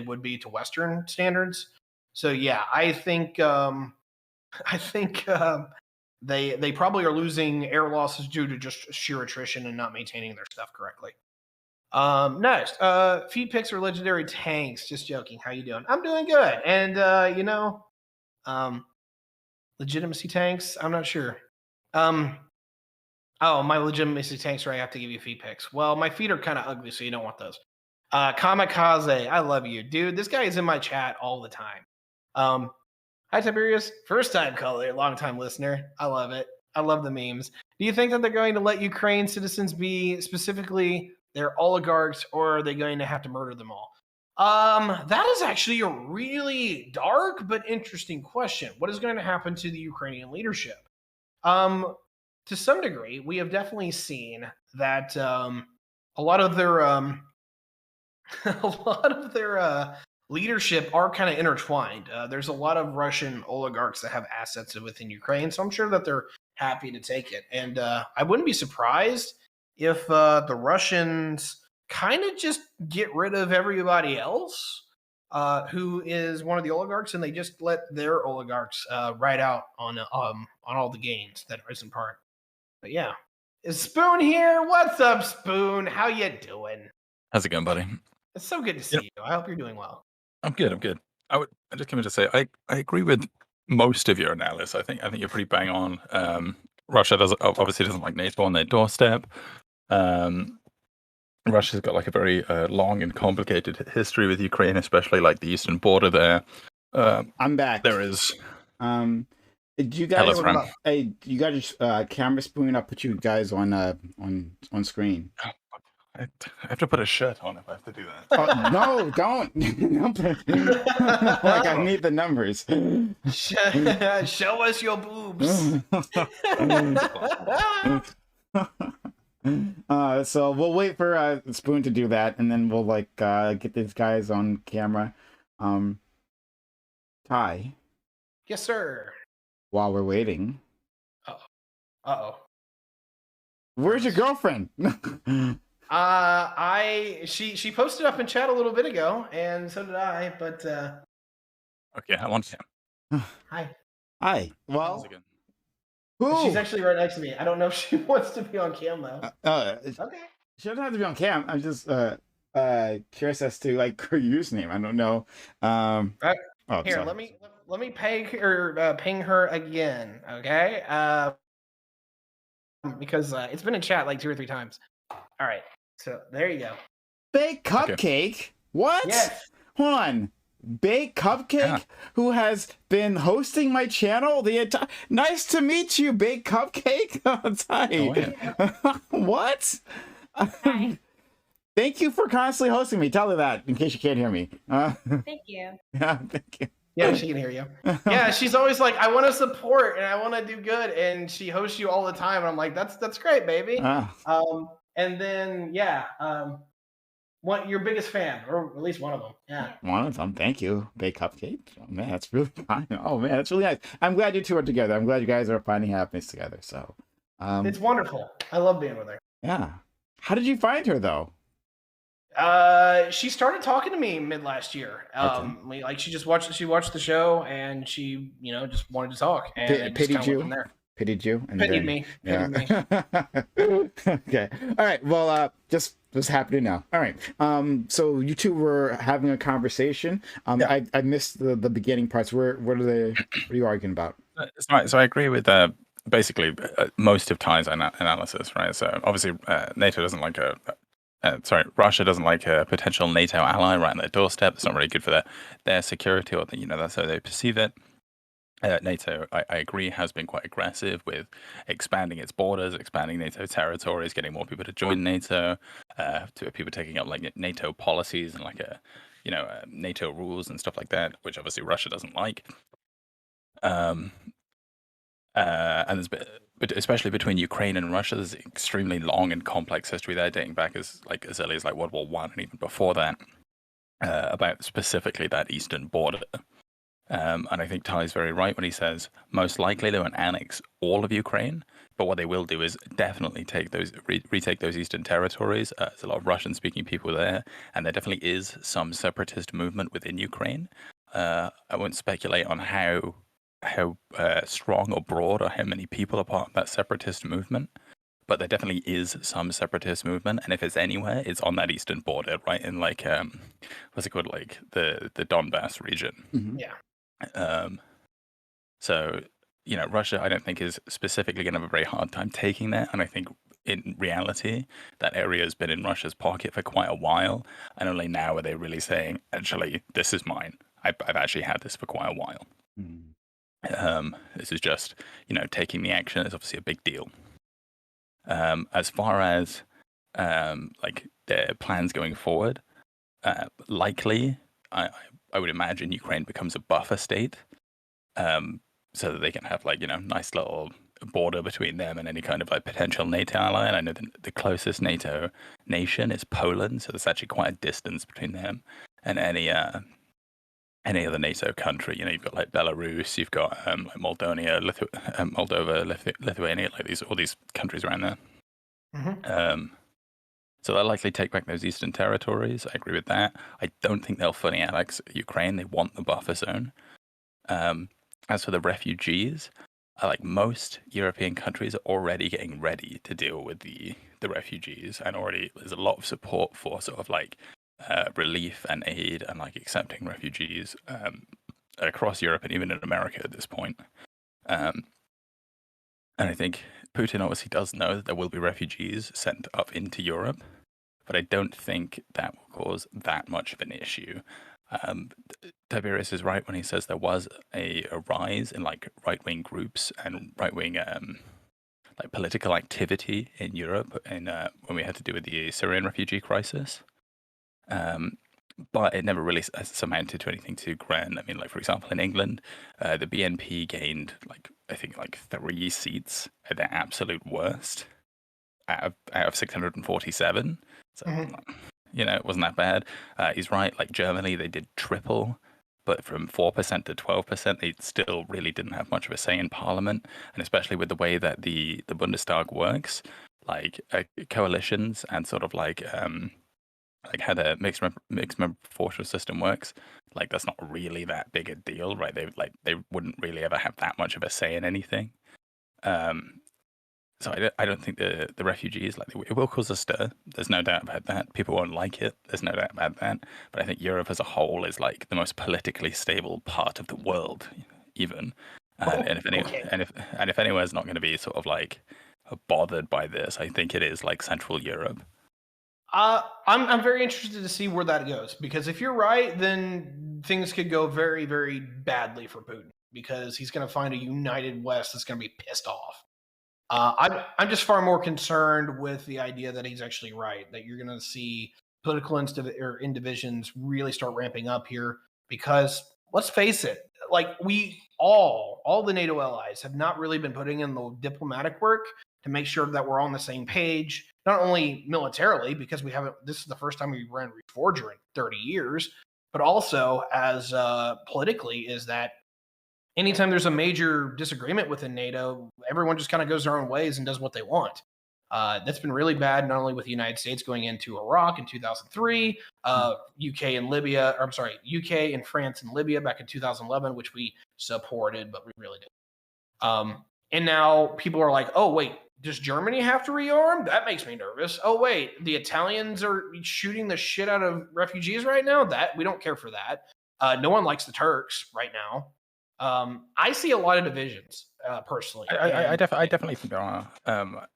would be to Western standards. So yeah, I think they probably are losing air losses due to just sheer attrition and not maintaining their stuff correctly. Next, feed pics are legendary tanks. Just joking. How you doing? I'm doing good. And legitimacy tanks. I'm not sure. Oh, my legitimacy tanks where I have to give you feed pics. Well, my feet are kind of ugly, so you don't want those. Kamikaze, I love you, dude. This guy is in my chat all the time. Hi, Tiberius. First time caller, long time listener. I love it. I love the memes. Do you think that they're going to let Ukraine citizens be specifically their oligarchs, or are they going to have to murder them all? That is actually a really dark but interesting question. What is going to happen to the Ukrainian leadership? To some degree, we have definitely seen that a lot of their leadership are kind of intertwined. There's a lot of Russian oligarchs that have assets within Ukraine, so I'm sure that they're happy to take it. And I wouldn't be surprised if the Russians kind of just get rid of everybody else who is one of the oligarchs, and they just let their oligarchs ride out on all the gains that isn't part. But yeah, is Spoon here? What's up, Spoon? How you doing? How's it going, buddy? It's so good to see you. I hope you're doing well. I'm good. I just came in to say I agree with most of your analysis. I think you're pretty bang on. Russia obviously doesn't like NATO on their doorstep. Russia's got like a very long and complicated history with Ukraine, especially like the eastern border there. I'm back. There is. Do you guys? Hello, hey, you got your camera Spoon? I'll put you guys on screen. I have to put a shirt on if I have to do that. Oh, no, don't. Like, I need the numbers. Show us your boobs. So we'll wait for Spoon to do that, and then we'll like get these guys on camera. Ty, Yes, sir. while we're waiting, Uh-oh. where's your girlfriend? She posted up in chat a little bit ago, and so did I, but Okay, I want him. hi. Hi. Once Well, again. who? She's actually right next to me. I don't know if she wants to be on cam though. Okay. She doesn't have to be on cam. I'm just curious as to like her username. I don't know. Here, sorry. let me ping her again, okay? Because it's been in chat like 2 or 3 times. All right, so there you go. Baked Cupcake? Okay. What? Yes. Hold on. Baked Cupcake, Yeah. who has been hosting my channel the entire. Nice to meet you, Baked Cupcake. Hi. What? Hi. Thank you for constantly hosting me. Tell her that in case you can't hear me. Thank you. Yeah, thank you. Yeah, she can hear you. Yeah, she's always like, I want to support and I want to do good, and she hosts you all the time. And I'm like, that's great, baby. And then what your biggest fan, or at least one of them? Yeah. One of them. Thank you, Baked Cupcake. Oh man, that's really fine. Oh man, that's really nice. I'm glad you two are together. I'm glad you guys are finding happiness together. So, It's wonderful. I love being with her. yeah. How did you find her though? She started talking to me mid last year. She watched the show and she, just wanted to talk, and it just Pitied kinda went you. from there. Pitied you. And Pitied then- me. Yeah. Pitied me. Okay. All right. Well, just happy to know. All right. So you two were having a conversation. Yeah. I missed the beginning parts. What are you arguing about? So I agree with basically most of Ty's analysis, right? So obviously NATO doesn't like Russia doesn't like a potential NATO ally right on their doorstep. It's not really good for their security, or that's how they perceive it. NATO, I agree, has been quite aggressive with expanding its borders, expanding NATO territories, getting more people to join NATO, to people taking up like NATO policies and like NATO rules and stuff like that, which obviously Russia doesn't like. And there's especially between Ukraine and Russia, there's an extremely long and complex history there, dating back as early as like World War I and even before that, about specifically that eastern border. And I think Ty's very right when he says most likely they won't annex all of Ukraine, but what they will do is definitely retake those eastern territories. There's a lot of Russian-speaking people there, and there definitely is some separatist movement within Ukraine. I won't speculate on how strong or broad or how many people are part of that separatist movement, but there definitely is some separatist movement, and if it's anywhere, it's on that eastern border, right in like what's it called, like the Donbass region. Mm-hmm. Yeah. So Russia, I don't think is specifically going to have a very hard time taking that, and I think in reality that area has been in Russia's pocket for quite a while, and only now are they really saying, actually, this is mine. I've actually had this for quite a while. Mm-hmm. This is just taking the action is obviously a big deal. As far as like their plans going forward, likely I would imagine Ukraine becomes a buffer state, so that they can have like nice little border between them and any kind of like potential NATO ally. And I know the closest NATO nation is Poland, so there's actually quite a distance between them and any other NATO country. You've got like Belarus, you've got like Moldova, Lithuania, like all these countries around there. Mm-hmm. So they'll likely take back those eastern territories. I agree with that. I don't think they'll fully annex Ukraine. They want the buffer zone. As for the refugees, like most European countries are already getting ready to deal with the refugees, and already there's a lot of support for sort of like relief and aid and like accepting refugees across Europe and even in America at this point. And I think Putin obviously does know that there will be refugees sent up into Europe, but I don't think that will cause that much of an issue. Tyberious is right when he says there was a rise in like right-wing groups and right-wing like political activity in Europe in when we had to do with the Syrian refugee crisis. Um, but it never really amounted to anything too grand. I mean, like for example, in England, the BNP gained like I think like 3 seats at their absolute worst out of 647. So Mhm. it wasn't that bad. He's right. Like Germany, they did triple, but from 4% to 12%, they still really didn't have much of a say in parliament, and especially with the way that the Bundestag works, like coalitions and sort of like how the mixed member proportional system works, like that's not really that big a deal, right? They wouldn't really ever have that much of a say in anything. Um, so I don't think the refugees it will cause a stir. There's no doubt about that. People won't like it. There's no doubt about that. But I think Europe as a whole is like the most politically stable part of the world, even. And if any Okay. and if anywhere's not going to be sort of like bothered by this, I think it is like Central Europe. I'm very interested to see where that goes, because if you're right, then things could go very, very badly for Putin, because he's going to find a united West that's going to be pissed off. I'm just far more concerned with the idea that he's actually right, that you're going to see political indivisions really start ramping up here, because let's face it, like we all the NATO allies have not really been putting in the diplomatic work to make sure that we're on the same page, not only militarily, because we haven't, this is the first time we ran Reforger in 30 years, but also as politically, is that anytime there's a major disagreement within NATO, everyone just kind of goes their own ways and does what they want. That's been really bad, not only with the United States going into Iraq in 2003, UK and Libya, or I'm sorry, UK and France and Libya back in 2011, which we supported, but we really didn't. And now people are like, oh, wait, does Germany have to rearm? That makes me nervous. Oh, wait, the Italians are shooting the shit out of refugees right now? That we don't care for that. No one likes the Turks right now. I see a lot of divisions personally. I definitely think there are. I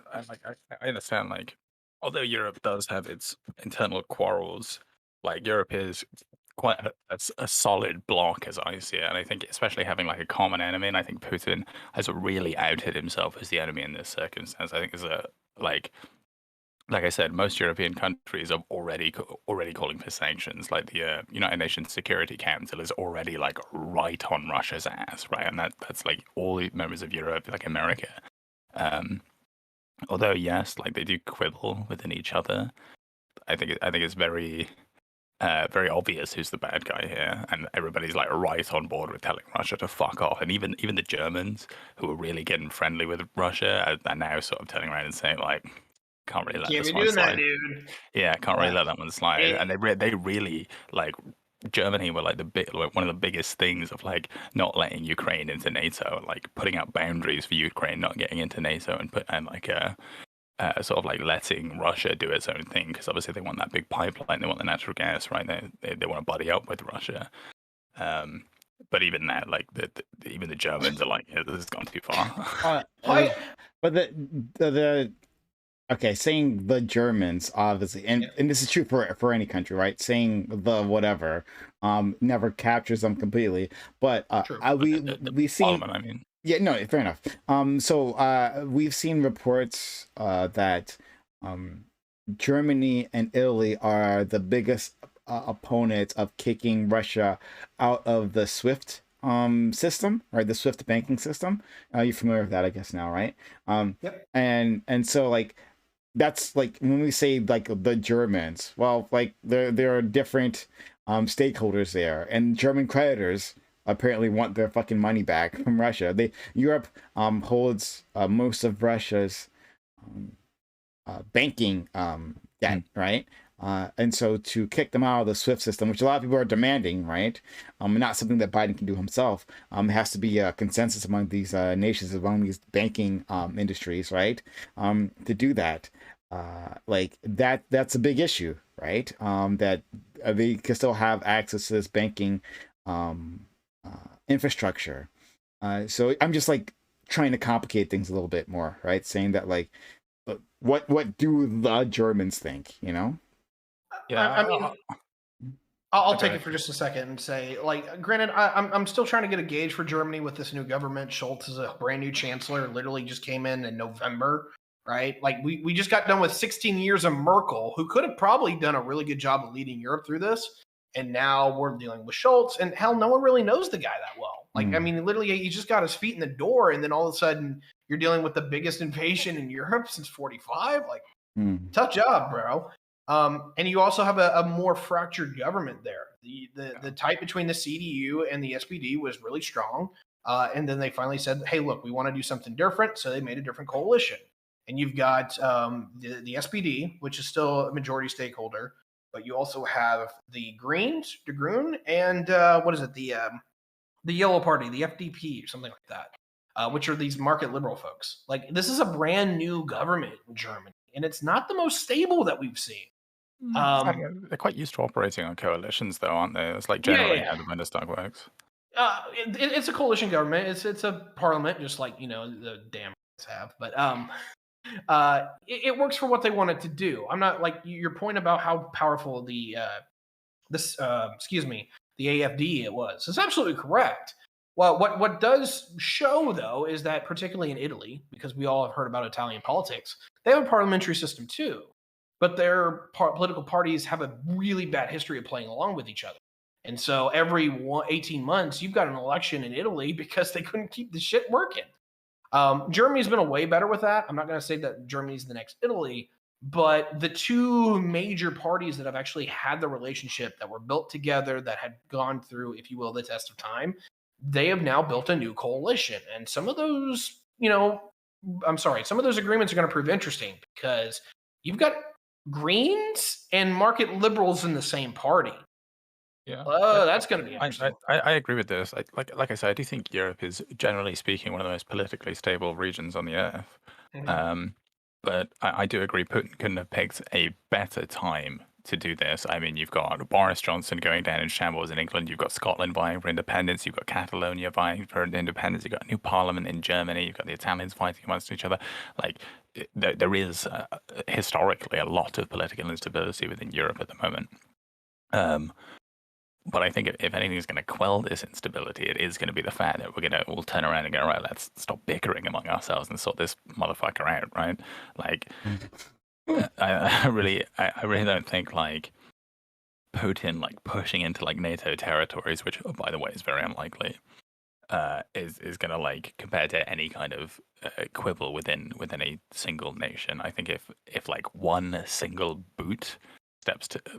understand, like, although Europe does have its internal quarrels, like Europe is quite a solid block as I see it, and I think especially having like a common enemy, and I think Putin has really outed himself as the enemy in this circumstance. I think there's a like I said, most European countries are already calling for sanctions. Like the United Nations Security Council is already like right on Russia's ass, right? And that's like all the members of Europe, like America. Um, Although yes, like they do quibble within each other. I think it's very obvious who's the bad guy here, and everybody's like right on board with telling Russia to fuck off. And even the Germans, who are really getting friendly with Russia, are now sort of turning around and saying like, can't really let Can't this be one doing that, slide. dude. Yeah, can't really Yeah. let that one slide. And they really like Germany were like one of the biggest things of like not letting Ukraine into NATO, like putting out boundaries for Ukraine not getting into NATO, and like sort of like letting Russia do its own thing, because obviously they want that big pipeline, they want the natural gas, right? They want to buddy up with Russia. But even that, like even the Germans are like, yeah, this has gone too far. But the okay, saying the Germans, obviously, and this is true for any country, right? Saying the whatever, never captures them completely. But True. we've seen, Parliament, I mean. yeah, no, fair enough. So we've seen reports that Germany and Italy are the biggest opponents of kicking Russia out of the SWIFT system, or the SWIFT banking system. You're familiar with that, I guess now, right? Yep. And so like that's like when we say like the Germans, well, like there are different stakeholders there, and German creditors apparently want their fucking money back from Russia. Europe holds most of Russia's banking debt, right? And so to kick them out of the SWIFT system, which a lot of people are demanding, right? Not something that Biden can do himself. It has to be a consensus among these nations, among these banking industries, right? To do that, like that's a big issue, right? That they can still have access to this banking infrastructure. So I'm just like trying to complicate things a little bit more, right? Saying that like, what do the Germans think, you know? Yeah, I mean, I'll take it for just a second and say, like, granted, I'm still trying to get a gauge for Germany with this new government. Scholz is a brand new chancellor, literally just came in November, right? Like, we just got done with 16 years of Merkel, who could have probably done a really good job of leading Europe through this. And now we're dealing with Scholz, and hell, no one really knows the guy that well. Like, I mean, literally, he just got his feet in the door, and then all of a sudden, you're dealing with the biggest invasion in Europe since '45. Like, tough job, bro. And you also have a more fractured government there. The type between the CDU and the SPD was really strong. And then they finally said, hey, look, we want to do something different. So they made a different coalition. And you've got the SPD, which is still a majority stakeholder. But you also have the Greens, De Groen, and what is it? The Yellow Party, the FDP, or something like that, which are these market liberal folks. Like, this is a brand new government in Germany. And it's not the most stable that we've seen. They're quite used to operating on coalitions, though, aren't they? It's like generally how the Bundestag works. It's a coalition government. It's a parliament, just like the damn have. But it works for what they want it to do. I'm not like your point about how powerful the AFD it was. It's absolutely correct. Well, what does show though is that particularly in Italy, because we all have heard about Italian politics, they have a parliamentary system too. But their political parties have a really bad history of playing along with each other. And so every 18 months, you've got an election in Italy because they couldn't keep the shit working. Germany's been way better with that. I'm not going to say that Germany's the next Italy, but the two major parties that have actually had the relationship that were built together, that had gone through, if you will, the test of time, they have now built a new coalition. And some of those, some of those agreements are going to prove interesting because you've got Greens and market liberals in the same party. Yeah. That's going to be interesting. I agree with this. Like I said, I do think Europe is, generally speaking, one of the most politically stable regions on the earth. But I do agree Putin couldn't have picked a better time to do this. I mean, you've got Boris Johnson going down in shambles in England. You've got Scotland vying for independence. You've got Catalonia vying for independence. You've got a new parliament in Germany. You've got the Italians fighting amongst each other. Like, there is historically a lot of political instability within Europe at the moment. But I think if anything is going to quell this instability, it is going to be the fact that we're going to all turn around and go, right, let's stop bickering among ourselves and sort this motherfucker out, right? Like, I really don't think like Putin like pushing into like NATO territories, which by the way is very unlikely, is going to like compare to any kind of quibble within a single nation. I think if like one single boot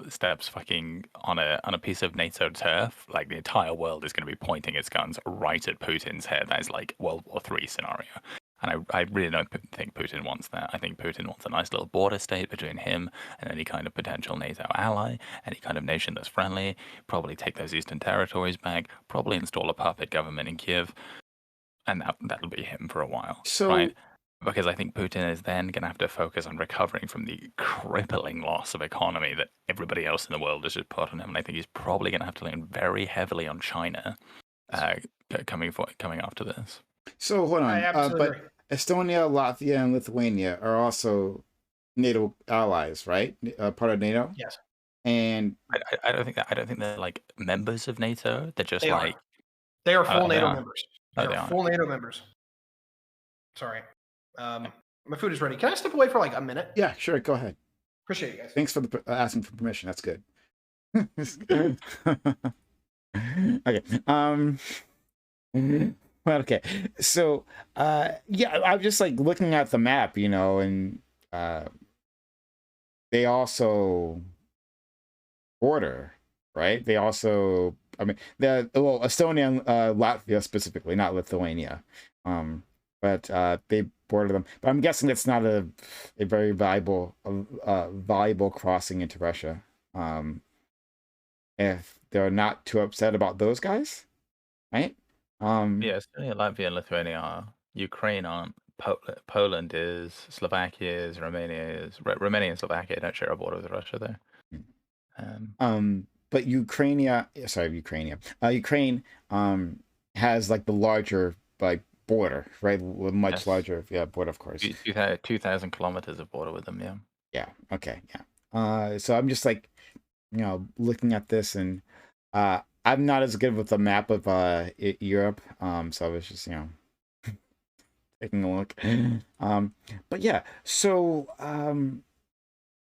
steps fucking on a piece of NATO turf, like the entire world is going to be pointing its guns right at Putin's head. That is like World War III scenario. And I really don't think Putin wants that. I think Putin wants a nice little border state between him and any kind of potential NATO ally, any kind of nation that's friendly, probably take those eastern territories back, probably install a puppet government in Kiev, and that'll be him for a while. So, right? Because I think Putin is then going to have to focus on recovering from the crippling loss of economy that everybody else in the world has just put on him. And I think he's probably going to have to lean very heavily on China coming after this. So hold on, absolutely but Estonia, Latvia, and Lithuania are also NATO allies, right? Part of NATO. Yes. And I don't think they're like members of NATO. They're just they are full NATO members. They are full NATO members. Sorry. My food is ready. Can I step away for like a minute? Yeah, sure. Go ahead. Appreciate you guys. Thanks for asking for permission. That's good. Okay. Well, okay. So, yeah, I'm just like looking at the map, and they also border, right? They also, I mean, Estonia and Latvia specifically, not Lithuania. But they border them. But I'm guessing it's not a very valuable crossing into Russia. If they're not too upset about those guys, right? Yeah, Estonia, Latvia, and Lithuania are. Ukraine aren't. Poland is. Slovakia is. Romania is. Romania and Slovakia don't share a border with Russia, though. But Ukraine has like the larger like border, right? Much larger, border, of course. 2,000 kilometers of border with them, yeah. Yeah. Okay. Yeah. So I'm just like, looking at this, and I'm not as good with the map of Europe, so I was just taking a look. But yeah, so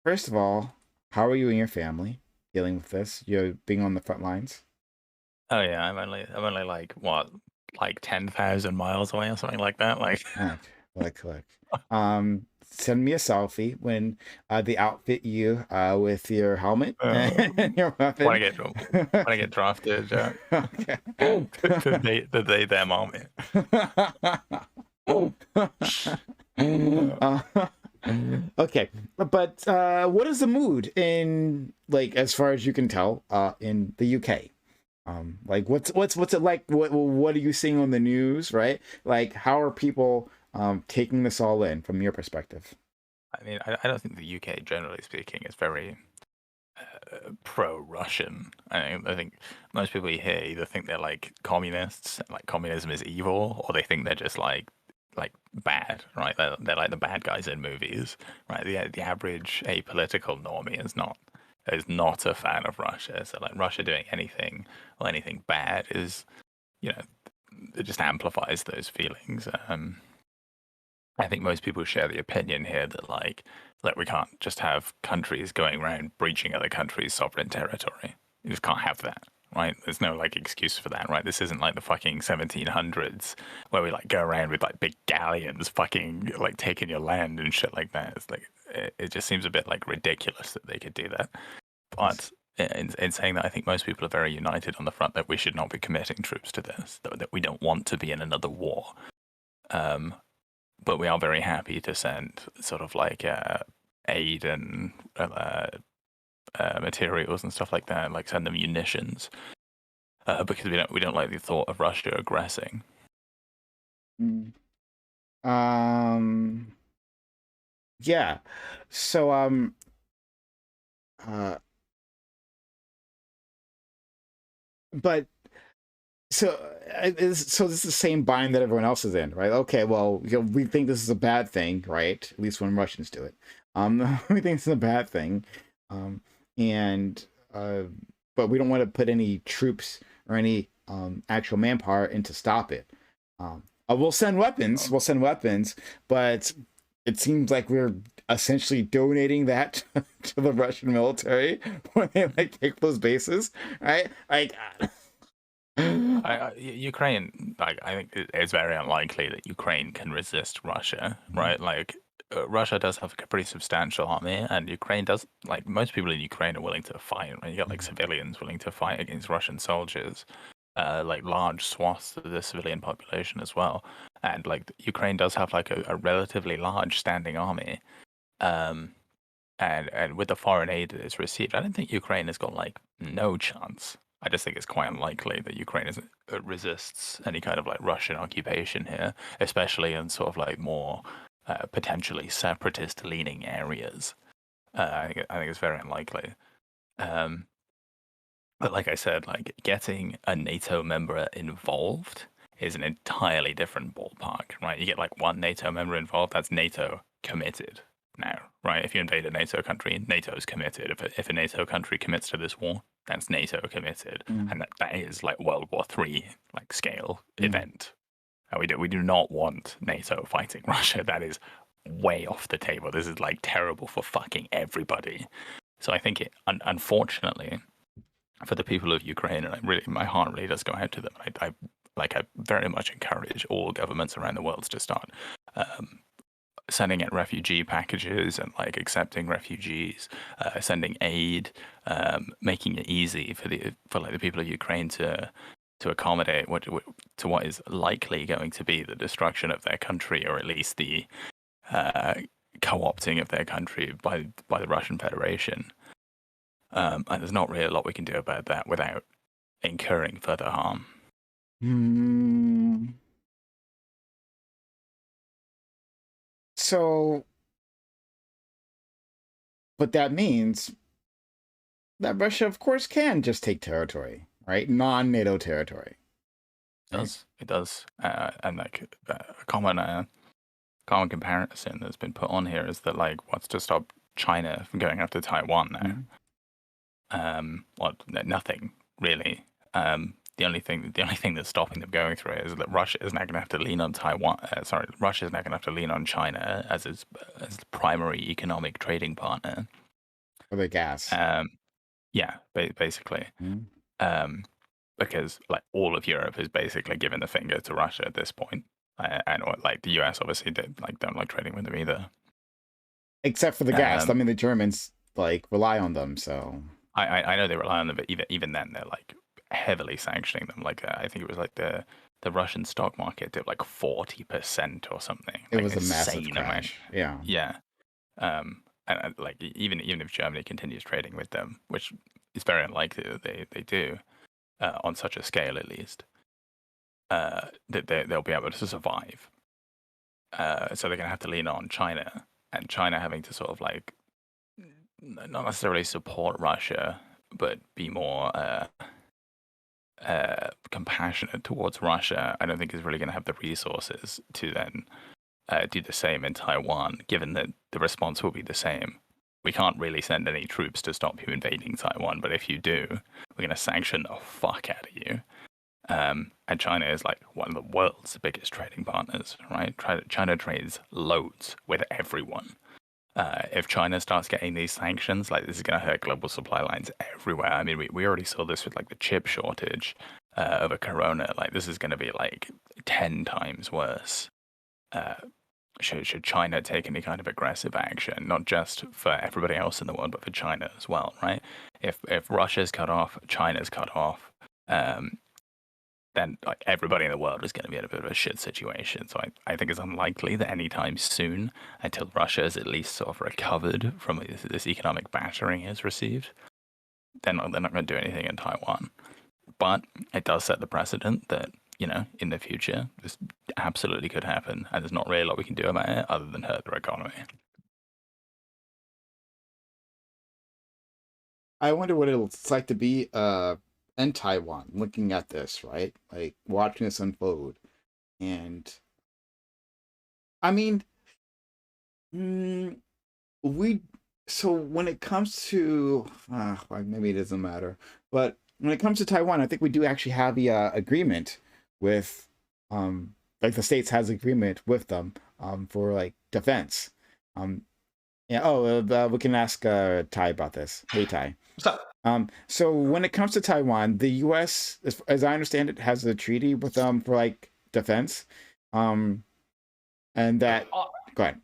first of all, how are you and your family dealing with this? You're being on the front lines. Oh yeah, I'm only like what, like 10,000 miles away or something like that. Like, All right, look. Send me a selfie when they outfit you with your helmet and your when I weapon. get when I get drafted, Okay. the them army. Uh, okay, but what is the mood in, like, as far as you can tell, in the UK? Like, what's it like? What are you seeing on the news, right? Like, how are people taking this all in from your perspective? I mean, I don't think the UK, generally speaking, is very pro-Russian. I think most people here either think they're like communists, like communism is evil, or they think they're just like bad, right? They're like the bad guys in movies, right? The average apolitical normie is not a fan of Russia. So like Russia doing anything or anything bad is, you know, it just amplifies those feelings. I think most people share the opinion here that like we can't just have countries going around breaching other countries' sovereign territory. You just can't have that, right? There's no like excuse for that, right? This isn't like the fucking 1700s where we like go around with like big galleons fucking like taking your land and shit like that. It's like it just seems a bit like ridiculous that they could do that. But in saying that, I think most people are very united on the front that we should not be committing troops to this, that we don't want to be in another war. Um, but we are very happy to send sort of like aid and materials and stuff like that, like send them munitions, because we don't like the thought of Russia aggressing. Mm. Um, yeah. So uh, but so this is the same bind that everyone else is in, right? Okay, well, we think this is a bad thing, right? At least when Russians do it, we think it's a bad thing, and but we don't want to put any troops or any actual manpower in to stop it. We'll send weapons. We'll send weapons, but it seems like we're essentially donating that to the Russian military when they like take those bases, right? Like. Ukraine, like I think it's very unlikely that Ukraine can resist Russia, right? Like Russia does have a pretty substantial army, and Ukraine does, like most people in Ukraine are willing to fight, right? You got like civilians willing to fight against Russian soldiers, like large swaths of the civilian population as well, and like Ukraine does have like a relatively large standing army, um, and with the foreign aid that it's received, I don't think Ukraine has got like no chance. I just think it's quite unlikely that Ukraine resists any kind of like Russian occupation here, especially in sort of like more potentially separatist leaning areas. I think it's very unlikely. Um, but like I said, like getting a NATO member involved is an entirely different ballpark, right? You get like one NATO member involved, that's NATO committed now, right? If you invade a NATO country, NATO's committed. If a NATO country commits to this war, that's NATO committed, and that is like World War III like scale event. And we do not want NATO fighting Russia. That is way off the table. This is like terrible for fucking everybody. So I think unfortunately, for the people of Ukraine, and my heart really does go out to them. I very much encourage all governments around the world to start sending out refugee packages and like accepting refugees, sending aid, making it easy for like the people of Ukraine to accommodate what is likely going to be the destruction of their country, or at least the co-opting of their country by the Russian Federation. And there's not really a lot we can do about that without incurring further harm. So, but that means that Russia, of course, can just take territory, right? Non-NATO territory. It does. And like a common comparison that's been put on here is that like what's to stop China from going after Taiwan now? Well, nothing really. The only thing that's stopping them going through it is that Russia is now going to have to lean on Taiwan. Russia is now going to have to lean on China as its primary economic trading partner. For the gas. Yeah, basically. Mhm. Because like all of Europe is basically giving the finger to Russia at this point, and like the US obviously don't like trading with them either. Except for the gas. I Um, mean, the Germans like rely on them, so I know they rely on them, but even then they're like heavily sanctioning them. Like I think it was like the Russian stock market dipped like 40% or something. it Like was a massive insane amount. crash. Yeah. Yeah. And like even if Germany continues trading with them, which is very unlikely that they do, on such a scale at least, that they'll be able to survive. So they're going to have to lean on China, and China having to sort of like not necessarily support Russia, but be more compassionate towards Russia. I don't think is really going to have the resources to then do the same in Taiwan, given that the response will be the same. We can't really send any troops to stop you invading Taiwan, but if you do, we're going to sanction the fuck out of you. And China is like one of the world's biggest trading partners, right? China trades loads with everyone. If China starts getting these sanctions, like this is going to hurt global supply lines everywhere. I mean, we already saw this with like the chip shortage over Corona. Like this is going to be like 10 times worse. Should China take any kind of aggressive action, not just for everybody else in the world, but for China as well, right? If Russia's cut off, China's cut off, then like everybody in the world is going to be in a bit of a shit situation. So I think it's unlikely that anytime soon, until Russia is at least sort of recovered from this economic battering it's received, they're not going to do anything in Taiwan. But it does set the precedent that, you know, in the future, this absolutely could happen, and there's not really a lot we can do about it other than hurt their economy. I wonder what it's like to be in Taiwan, looking at this, right? Like watching this unfold. And I mean, we so when it comes to well, maybe it doesn't matter, but when it comes to Taiwan, I think we do actually have the agreement with like the states has agreement with them for like defense. Yeah. Oh, we can ask Ty about this. Hey, Ty. So, So when it comes to Taiwan, the U.S., as I understand it, has a treaty with them for like defense, and that. Go ahead.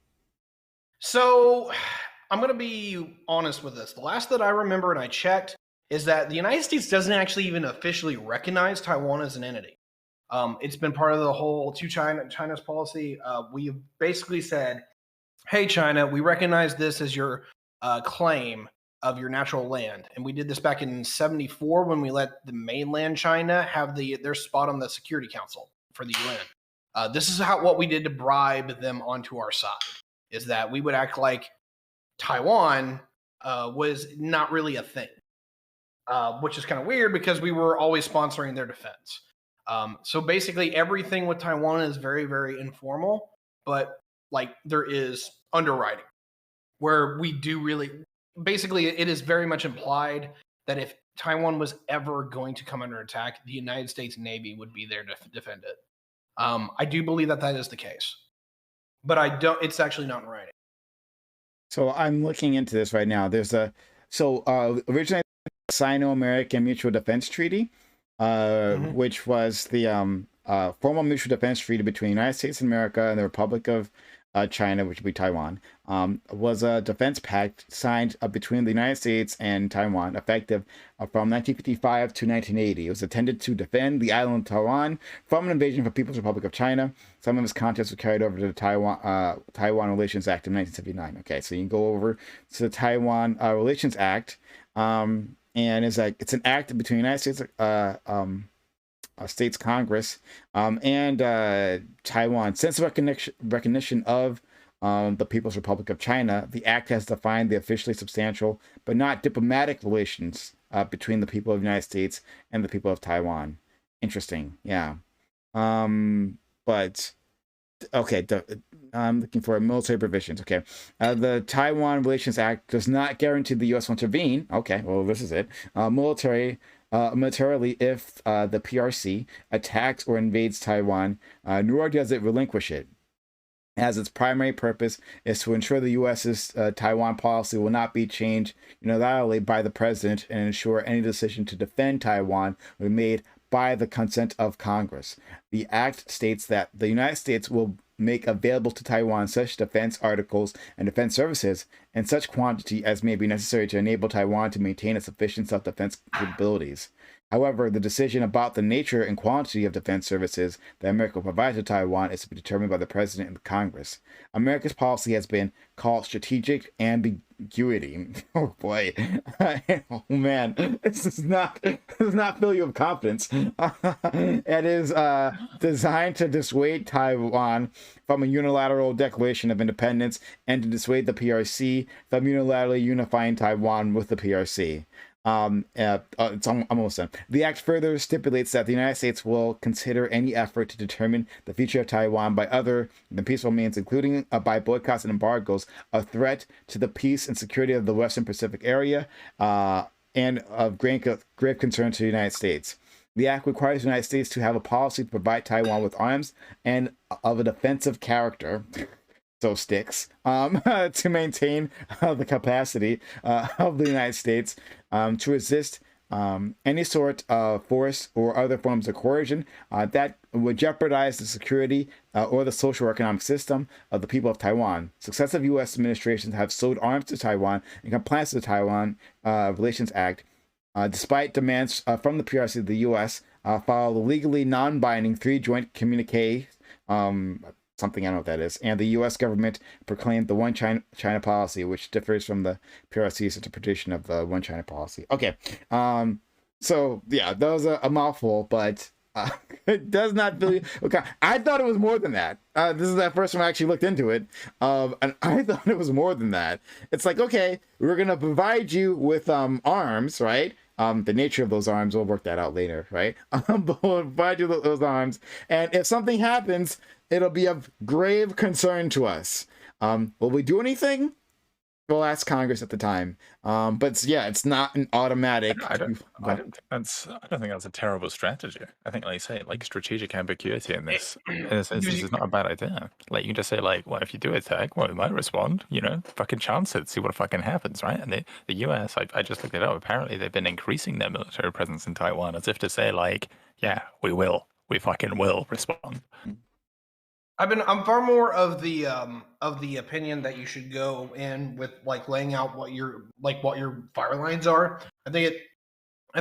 so I'm going to be honest with this. The last that I remember and I checked is that the United States doesn't actually even officially recognize Taiwan as an entity. It's been part of the whole China's policy. We basically said, hey, China, we recognize this as your claim of your natural land. And we did this back in 1974 when we let the mainland China have their spot on the Security Council for the UN. This is what we did to bribe them onto our side, is that we would act like Taiwan was not really a thing, which is kind of weird because we were always sponsoring their defense. So basically everything with Taiwan is very, very informal, but like there is underwriting where we do really, basically it is very much implied that if Taiwan was ever going to come under attack, the United States Navy would be there to defend it. I do believe that is the case, but it's actually not in writing. So I'm looking into this right now. There's originally Sino-American Mutual Defense Treaty, which was the formal mutual defense treaty between the United States of America and the Republic of China, which would be Taiwan, was a defense pact signed between the United States and Taiwan, effective from 1955 to 1980. It was intended to defend the island of Taiwan from an invasion from the People's Republic of China. Some of its contents were carried over to the Taiwan Relations Act of 1979. Okay, so you can go over to the Taiwan Relations Act, and it's an act between the United States States Congress and Taiwan. Since recognition of the People's Republic of China, the act has defined the officially substantial but not diplomatic relations between the people of the United States and the people of Taiwan. Interesting, yeah. But Okay, I'm looking for military provisions. Okay, the Taiwan Relations Act does not guarantee the U.S. will intervene. Okay, well, this is it. Militarily, if the PRC attacks or invades Taiwan, nor does it relinquish it, as its primary purpose is to ensure the U.S.'s Taiwan policy will not be changed unilaterally by the president and ensure any decision to defend Taiwan will be made by the consent of Congress. The act states that the United States will make available to Taiwan such defense articles and defense services in such quantity as may be necessary to enable Taiwan to maintain a sufficient self-defense capabilities. However, the decision about the nature and quantity of defense services that America will provide to Taiwan is to be determined by the President and the Congress. America's policy has been called strategic ambiguity. Oh boy. Oh man. This does not fill you with confidence. It is designed to dissuade Taiwan from a unilateral declaration of independence and to dissuade the PRC from unilaterally unifying Taiwan with the PRC. It's almost done. The act further stipulates that the United States will consider any effort to determine the future of Taiwan by other than peaceful means, including by boycotts and embargoes, a threat to the peace and security of the Western Pacific area, and of grave concern to the United States. The act requires the United States to have a policy to provide Taiwan with arms and of a defensive character. So sticks to maintain the capacity of the United States to resist any sort of force or other forms of coercion that would jeopardize the security or the social or economic system of the people of Taiwan. Successive U.S. administrations have sold arms to Taiwan in compliance with the Taiwan Relations Act. Despite demands from the PRC, the U.S. Filed the legally non-binding 3 joint communiques, something I don't know what that is, and the U.S. government proclaimed the One China policy, which differs from the PRC's interpretation of the One China policy. Okay, so yeah, that was a mouthful, but it does not really. Okay, I thought it was more than that. This is the first time I actually looked into it, and I thought it was more than that. It's like, okay, we're gonna provide you with arms, right? The nature of those arms, we'll work that out later, right? But we'll provide you those arms, and if something happens, it'll be of grave concern to us. Will we do anything? We'll ask Congress at the time. But yeah, it's not an automatic. I don't think that's a terrible strategy. I think, like you say, like strategic ambiguity in this instance is not a bad idea. Like you can just say, like, well, if you do attack, well, it might respond. Fucking chance it, see what fucking happens, right? And the U.S. I just looked it up. Apparently, they've been increasing their military presence in Taiwan, as if to say, like, yeah, we fucking will respond. I'm far more of the opinion that you should go in with like laying out what your fire lines are. I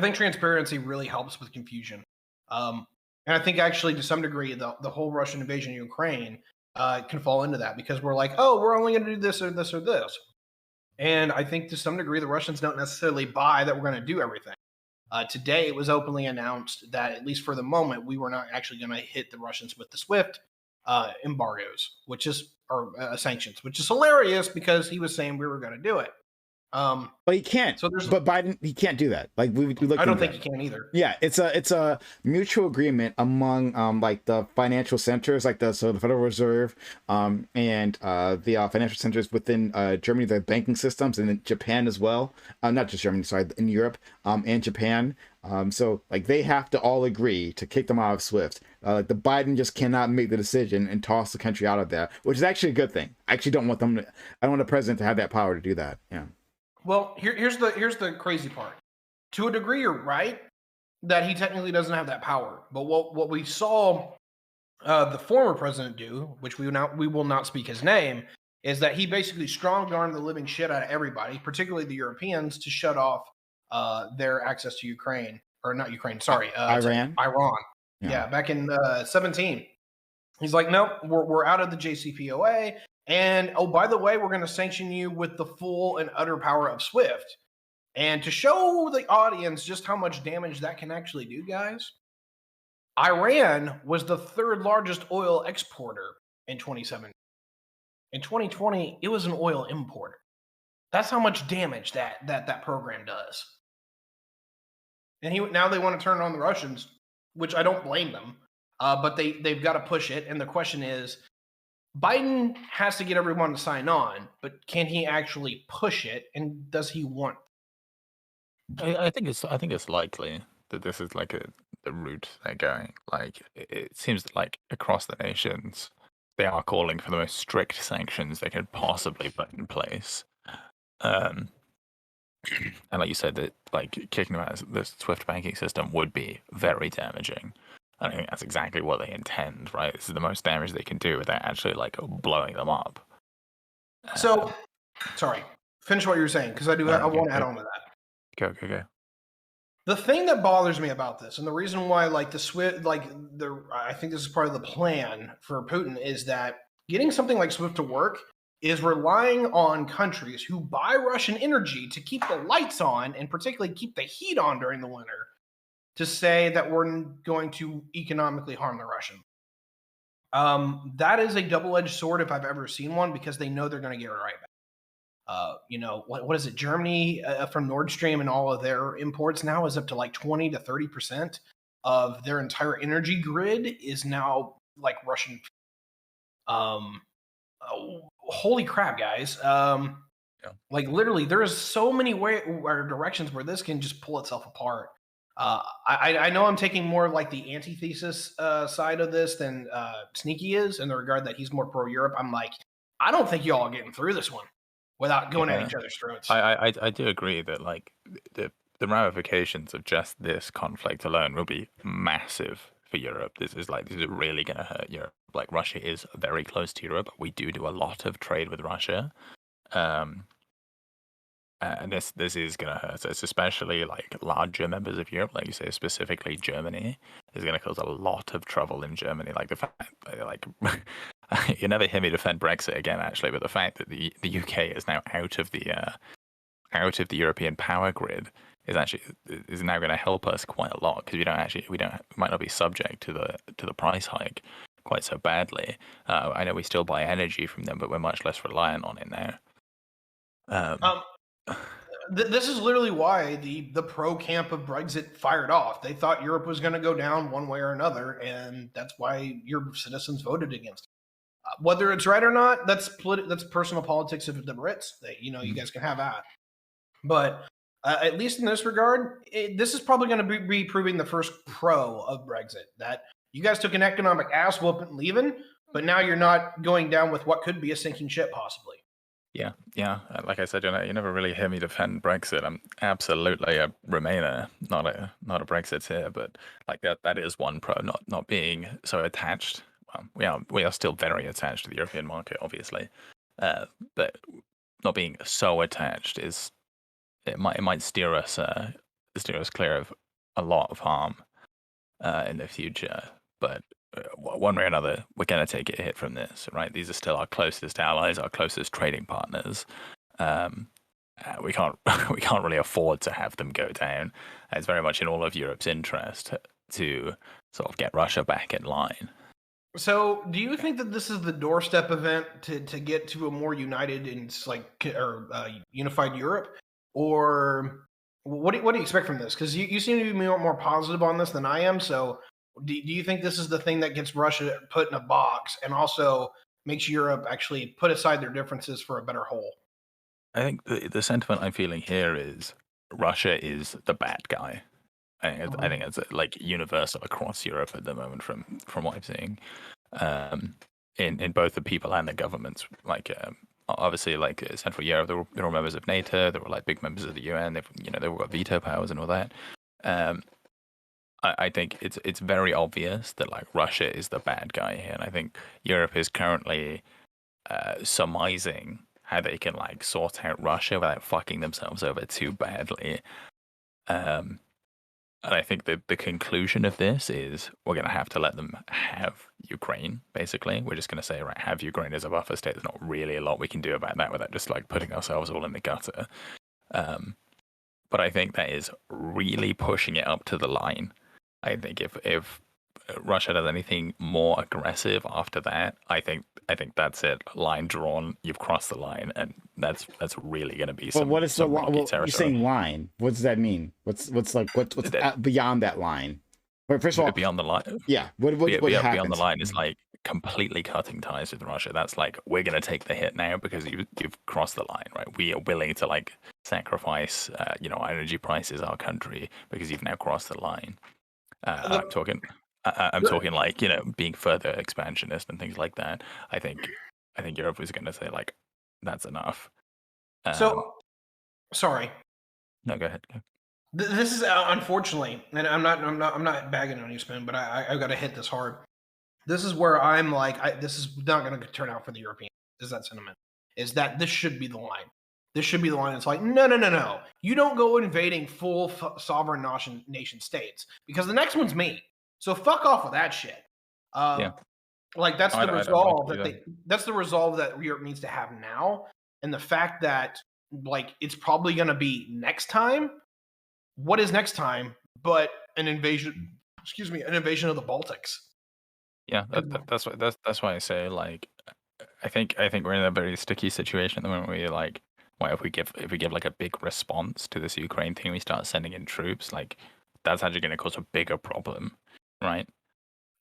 think transparency really helps with confusion. And I think actually to some degree the whole Russian invasion of Ukraine can fall into that, because we're like, oh, we're only going to do this or this or this. And I think to some degree the Russians don't necessarily buy that we're going to do everything. Today it was openly announced that at least for the moment we were not actually going to hit the Russians with the SWIFT embargoes, or sanctions, which is hilarious because he was saying we were going to do it. But he can't. But Biden, he can't do that. Like we looked. I don't think he can either. Yeah, it's a mutual agreement among like the financial centers, like the Federal Reserve, and the financial centers within Germany, the banking systems, and in Japan as well. Not just Germany, sorry, in Europe, and Japan. So like they have to all agree to kick them out of SWIFT. The Biden just cannot make the decision and toss the country out of there, which is actually a good thing. I actually don't want I don't want the president to have that power to do that. Yeah. Well, here's the crazy part. To a degree, you're right that he technically doesn't have that power. But what we saw the former president do, which we will not speak his name, is that he basically strong-armed the living shit out of everybody, particularly the Europeans, to shut off their access to Ukraine, or not Ukraine, sorry, Iran. Yeah, back in 17. He's like, nope, we're out of the JCPOA. And, oh, by the way, we're going to sanction you with the full and utter power of SWIFT. And to show the audience just how much damage that can actually do, guys, Iran was the 3rd largest oil exporter in 2017. In 2020, it was an oil importer. That's how much damage that program does. And now they want to turn it on the Russians, which I don't blame them. But they've got to push it. And the question is, Biden has to get everyone to sign on, but can he actually push it? And does he want? I think it's likely that this is like the route they're going. Like it seems like across the nations, they are calling for the most strict sanctions they could possibly put in place. Um, and like you said, that like kicking them out of the SWIFT banking system would be very damaging. I think that's exactly what they intend, right? This is the most damage they can do without actually like blowing them up. So, sorry, finish what you were saying because I want to add on to that. Go. The thing that bothers me about this, and the reason why, like the SWIFT, I think this is part of the plan for Putin, is that getting something like SWIFT to work is relying on countries who buy Russian energy to keep the lights on and particularly keep the heat on during the winter to say that we're going to economically harm the Russians. That is a double-edged sword if I've ever seen one, because they know they're going to get it right back. What is it? Germany from Nord Stream and all of their imports now is up to like 20 to 30% of their entire energy grid is now like Russian. Holy crap, guys. Like literally there's so many directions where this can just pull itself apart. I know I'm taking more of like the antithesis side of this than Sneaky is, in the regard that he's more pro-Europe. I'm like, I don't think y'all are getting through this one without going at each other's throats. I do agree that like the ramifications of just this conflict alone will be massive for Europe. This is really going to hurt Europe. Like Russia is very close to Europe. We do a lot of trade with Russia. And this is going to hurt us, especially like larger members of Europe, like you say, specifically Germany, is going to cause a lot of trouble in Germany. Like the fact, like you never hear me defend Brexit again, actually, but the fact that the UK is now out of the European power grid is now going to help us quite a lot, because we might not be subject to the price hike quite so badly. I know we still buy energy from them, but we're much less reliant on it now. This is literally why the pro camp of Brexit fired off. They thought Europe was going to go down one way or another, and that's why your citizens voted against it. Whether it's right or not, that's personal politics of the Brits. That you guys can have that. But at least in this regard, this is probably going to be proving the first pro of Brexit. That you guys took an economic ass whooping leaving, but now you're not going down with what could be a sinking ship possibly. Yeah. Like I said, you never really hear me defend Brexit. I'm absolutely a Remainer, not a Brexiteer. But like that is one pro, not being so attached. Well, we are still very attached to the European market, obviously, but not being so attached it might steer us clear of a lot of harm in the future. But one way or another, we're going to take a hit from this, right? These are still our closest allies, our closest trading partners. We can't really afford to have them go down. It's very much in all of Europe's interest to sort of get Russia back in line. So, do you think that this is the doorstep event to get to a more united and unified Europe, or what do you expect from this? Because you seem to be more positive on this than I am. So, do you think this is the thing that gets Russia put in a box and also makes Europe actually put aside their differences for a better whole? I think the sentiment I'm feeling here is Russia is the bad guy. I think it's like universal across Europe at the moment from what I'm seeing, in both the people and the governments. Like obviously, like Central Europe, they're all members of NATO. They were like big members of the UN. They've all got veto powers and all that. I think it's very obvious that like Russia is the bad guy here, and I think Europe is currently surmising how they can like sort out Russia without fucking themselves over too badly. And I think the conclusion of this is we're going to have to let them have Ukraine, basically. We're just going to say, right, have Ukraine as a buffer state. There's not really a lot we can do about that without just like putting ourselves all in the gutter. But I think that is really pushing it up to the line. I think if Russia does anything more aggressive after that, I think that's it. Line drawn. You've crossed the line, and that's really going to be some. But what is the line? Well, territory. You're saying line. What does that mean? What's beyond that line? But first of all, beyond the line. Yeah. What beyond happens? the line is like completely cutting ties with Russia. That's like, we're going to take the hit now because you've crossed the line, right? We are willing to like sacrifice, our energy prices, our country, because you've now crossed the line. I'm talking. I'm talking like, being further expansionist and things like that. I think Europe was going to say like, that's enough. So, sorry. No, go ahead. This is unfortunately, and I'm not bagging on you, Spin, but I've got to hit this hard. This is where I'm like, this is not going to turn out for the Europeans. Is that sentiment? Is that this should be the line? This should be the line. It's like, no. You don't go invading full sovereign nation states because the next one's me. So fuck off with that shit. Yeah. Like that's the resolve that's the resolve that Europe needs to have now, and the fact that like it's probably going to be next time. What is next time but an invasion? Excuse me, an invasion of the Baltics. Yeah, that's why I say like, I think we're in a very sticky situation at the moment where you're like, well, if we give like a big response to this Ukraine thing, we start sending in troops, like that's actually going to cause a bigger problem, right?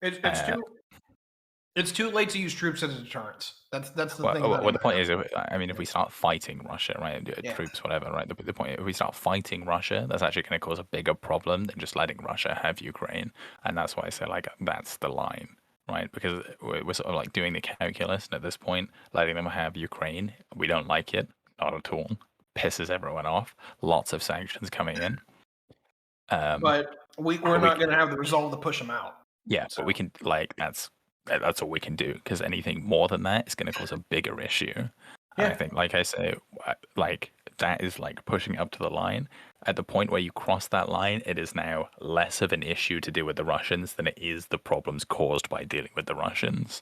It's too late to use troops as a deterrence. That's the thing. Well, the point is, if we start fighting Russia, right, troops, whatever, right. The point, if we start fighting Russia, that's actually going to cause a bigger problem than just letting Russia have Ukraine, and that's why I say like that's the line, right? Because we're sort of like doing the calculus, and at this point, letting them have Ukraine, we don't like it, not at all. Pisses everyone off. Lots of sanctions coming in. But we're not going to have the resolve to push them out. Yeah, so. But we can like that's all we can do, because anything more than that is going to cause a bigger issue. Yeah. And I think, like I say, like that is like pushing up to the line. At the point where you cross that line, it is now less of an issue to deal with the Russians than it is the problems caused by dealing with the Russians.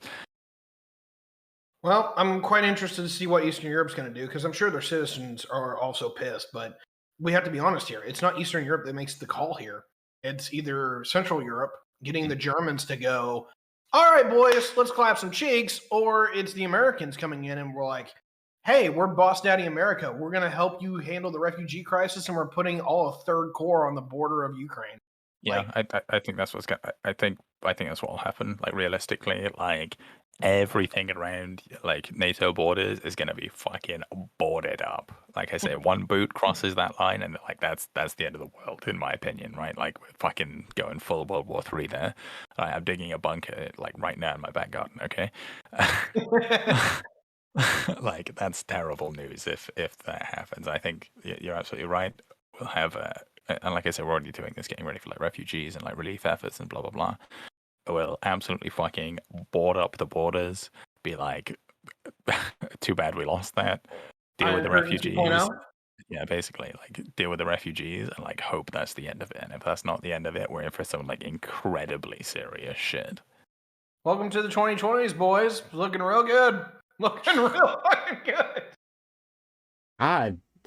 Well, I'm quite interested to see what Eastern Europe's going to do, because I'm sure their citizens are also pissed. But we have to be honest here. It's not Eastern Europe that makes the call here. It's either Central Europe getting the Germans to go, all right, boys, let's clap some cheeks, or it's the Americans coming in and we're like, hey, we're Boss Daddy America. We're going to help you handle the refugee crisis, and we're putting all of Third Corps on the border of Ukraine. Yeah, I think that's what's going. I think that's what will happen. Like realistically, like everything around like NATO borders is going to be fucking boarded up. Like I say, one boot crosses that line, and like that's the end of the world, in my opinion. Right? Like we're fucking going full World War III there. I'm digging a bunker like right now in my back garden. Okay. Like that's terrible news if that happens. I think you're absolutely right. We'll have and like I said, we're already doing this, getting ready for like refugees and like relief efforts and blah blah blah. We'll absolutely fucking board up the borders. Be like, too bad we lost that. Deal with the refugees. Yeah, basically, like deal with the refugees and like hope that's the end of it. And if that's not the end of it, we're in for some like incredibly serious shit. Welcome to the 2020s, boys. Looking real good. Looking real fucking good.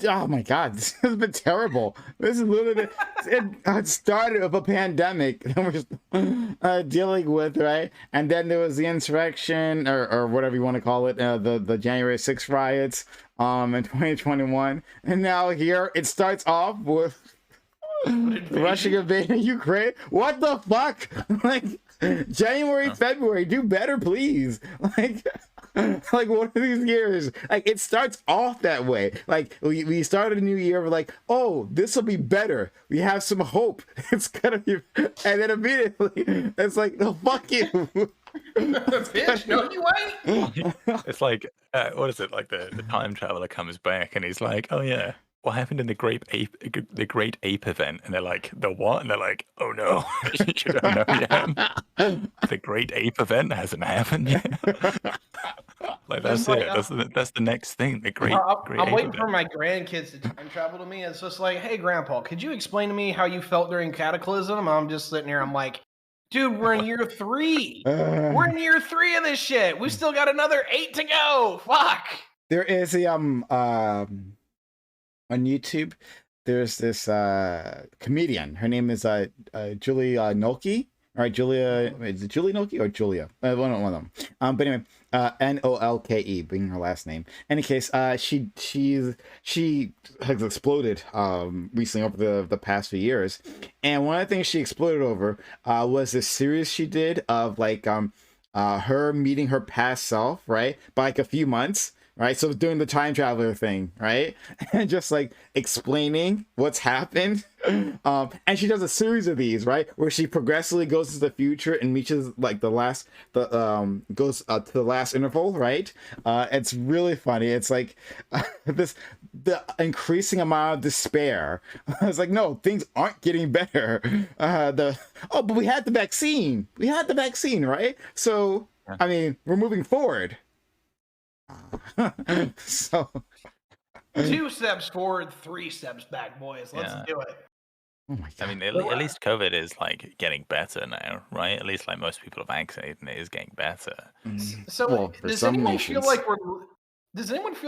Oh my God, this has been terrible. This is literally it started of a pandemic that we're dealing with, right? And then there was the insurrection or whatever you want to call it, the January 6th riots in 2021, and now here it starts off with Russia invading Ukraine. What the fuck? Like January, February, do better, please. Like one of these years, like it starts off that way. Like we started a new year, we're like, oh, this will be better. We have some hope. It's gonna be, and then immediately it's like, no, fuck you. Bitch, no, you ain't. It's like, what is it? Like the time traveler comes back and he's like, oh yeah, what happened in the Great Ape event? And they're like, the what? And they're like, oh no, you don't know yet. The Great Ape event hasn't happened yet. Like that's it. That's the next thing. The great. I'm waiting for my grandkids to time travel to me. It's just like, hey, Grandpa, could you explain to me how you felt during Cataclysm? I'm just sitting here. I'm like, dude, we're in year 3. We're in year 3 of this shit. We still got another 8 to go. Fuck. There is a on YouTube. There's this comedian. Her name is Julia Nolke. All right, Julia. Is it Julie Nolke or Julia? One of them. But anyway, Nolke being her last name. In any case, she has exploded recently over the past few years, and one of the things she exploded over was this series she did of like her meeting her past self, right, by like a few months, right? So doing the time traveler thing, right, and just like explaining what's happened. And she does a series of these, right, where she progressively goes to the future and reaches like the goes to the last interval, right? It's really funny. It's like the increasing amount of despair. It's like, no, things aren't getting better. But we had the vaccine. We had the vaccine, right? So Yeah. I mean, we're moving forward. So 2 steps forward, 3 steps back, boys. Let's Yeah. do it. oh my I god. mean, at least COVID is like getting better now, right? At least like most people are vaccinated and it is getting better. So Well, for does some anyone feel nations.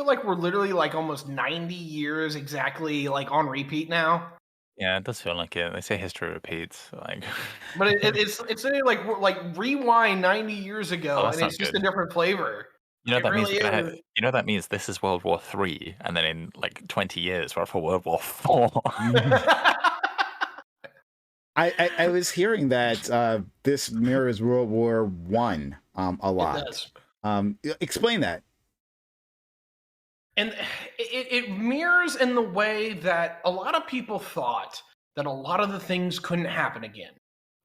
like we're literally like almost 90 years exactly like on repeat now? Yeah, it does feel like it. They say history repeats. Like, But it's really like we're like rewind 90 years oh, ago that's and it's not just good. a different flavor. You know It that means really we're gonna is. have, you know that means this is World War III, and then in like 20 years we're for World War IV. I was hearing that this mirrors World War One a It lot. does. Explain that. And it mirrors in the way that a lot of people thought that a lot of the things couldn't happen again.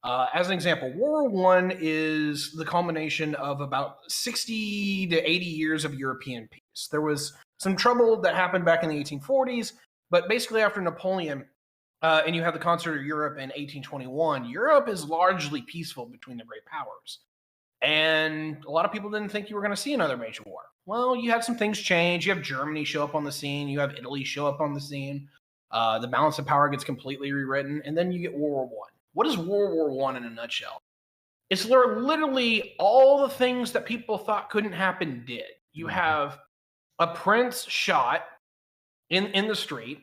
As an example, World War One is the culmination of about 60 to 80 years of European peace. There was some trouble that happened back in the 1840s, but basically after Napoleon, and you have the Concert of Europe in 1821, Europe is largely peaceful between the great powers. And a lot of people didn't think you were going to see another major war. Well, you had some things change. You have Germany show up on the scene. You have Italy show up on the scene. The balance of power gets completely rewritten, and then you get World War One. What is World War One in a nutshell? It's literally all the things that people thought couldn't happen did. You have a prince shot in the street.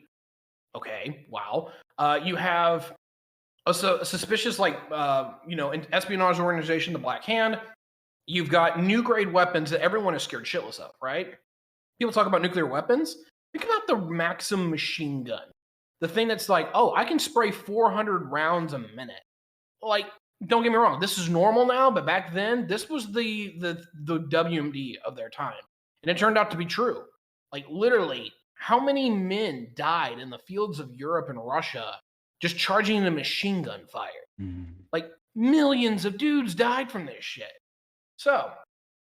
Okay, wow. You have a suspicious, like, an espionage organization, the Black Hand. You've got new grade weapons that everyone is scared shitless of, right? People talk about nuclear weapons. Think about the Maxim machine gun. The thing that's like, oh, I can spray 400 rounds a minute. Like, don't get me wrong, this is normal now, but back then, this was the WMD of their time. And it turned out to be true. Like, literally, how many men died in the fields of Europe and Russia just charging the machine gun fire? Like, millions of dudes died from this shit. So,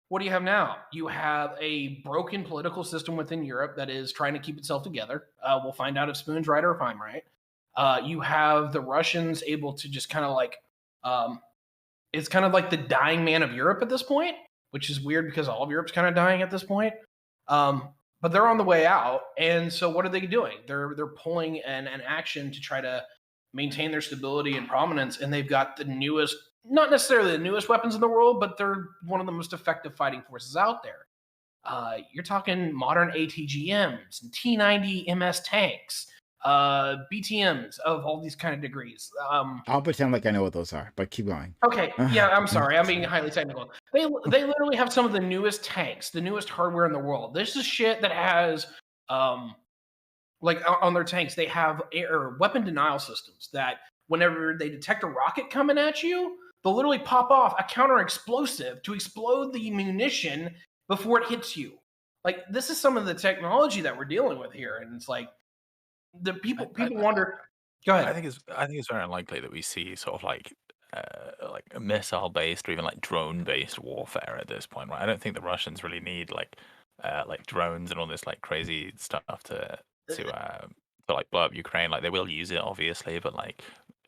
what do you have now? You have a broken political system within Europe that is trying to keep itself together. We'll find out if Spoon's right or if I'm right. You have the Russians able to just kind of like, it's kind of like the dying man of Europe at this point, which is weird because all of Europe's kind of dying at this point. But they're on the way out, and so what are they doing? They're pulling an action to try to maintain their stability and prominence, and they've got the newest, not necessarily the newest weapons in the world, but they're one of the most effective fighting forces out there. You're talking modern ATGMs and T-90 MS tanks, BTMs of all these kind of degrees. I'll pretend like I know what those are, but keep going. Okay, yeah, I'm sorry. I'm being highly technical. They literally have some of the newest tanks, the newest hardware in the world. This is shit that has, like on their tanks, they have weapon denial systems that whenever they detect a rocket coming at you, they'll literally pop off a counter explosive to explode the munition before it hits you. Like, this is some of the technology that we're dealing with here, and it's like the people wonder. Go ahead. I think it's very unlikely that we see sort of like a missile based or even like drone based warfare at this point, right? I don't think the Russians really need like drones and all this like crazy stuff to like blow up Ukraine. Like, they will use it obviously, but like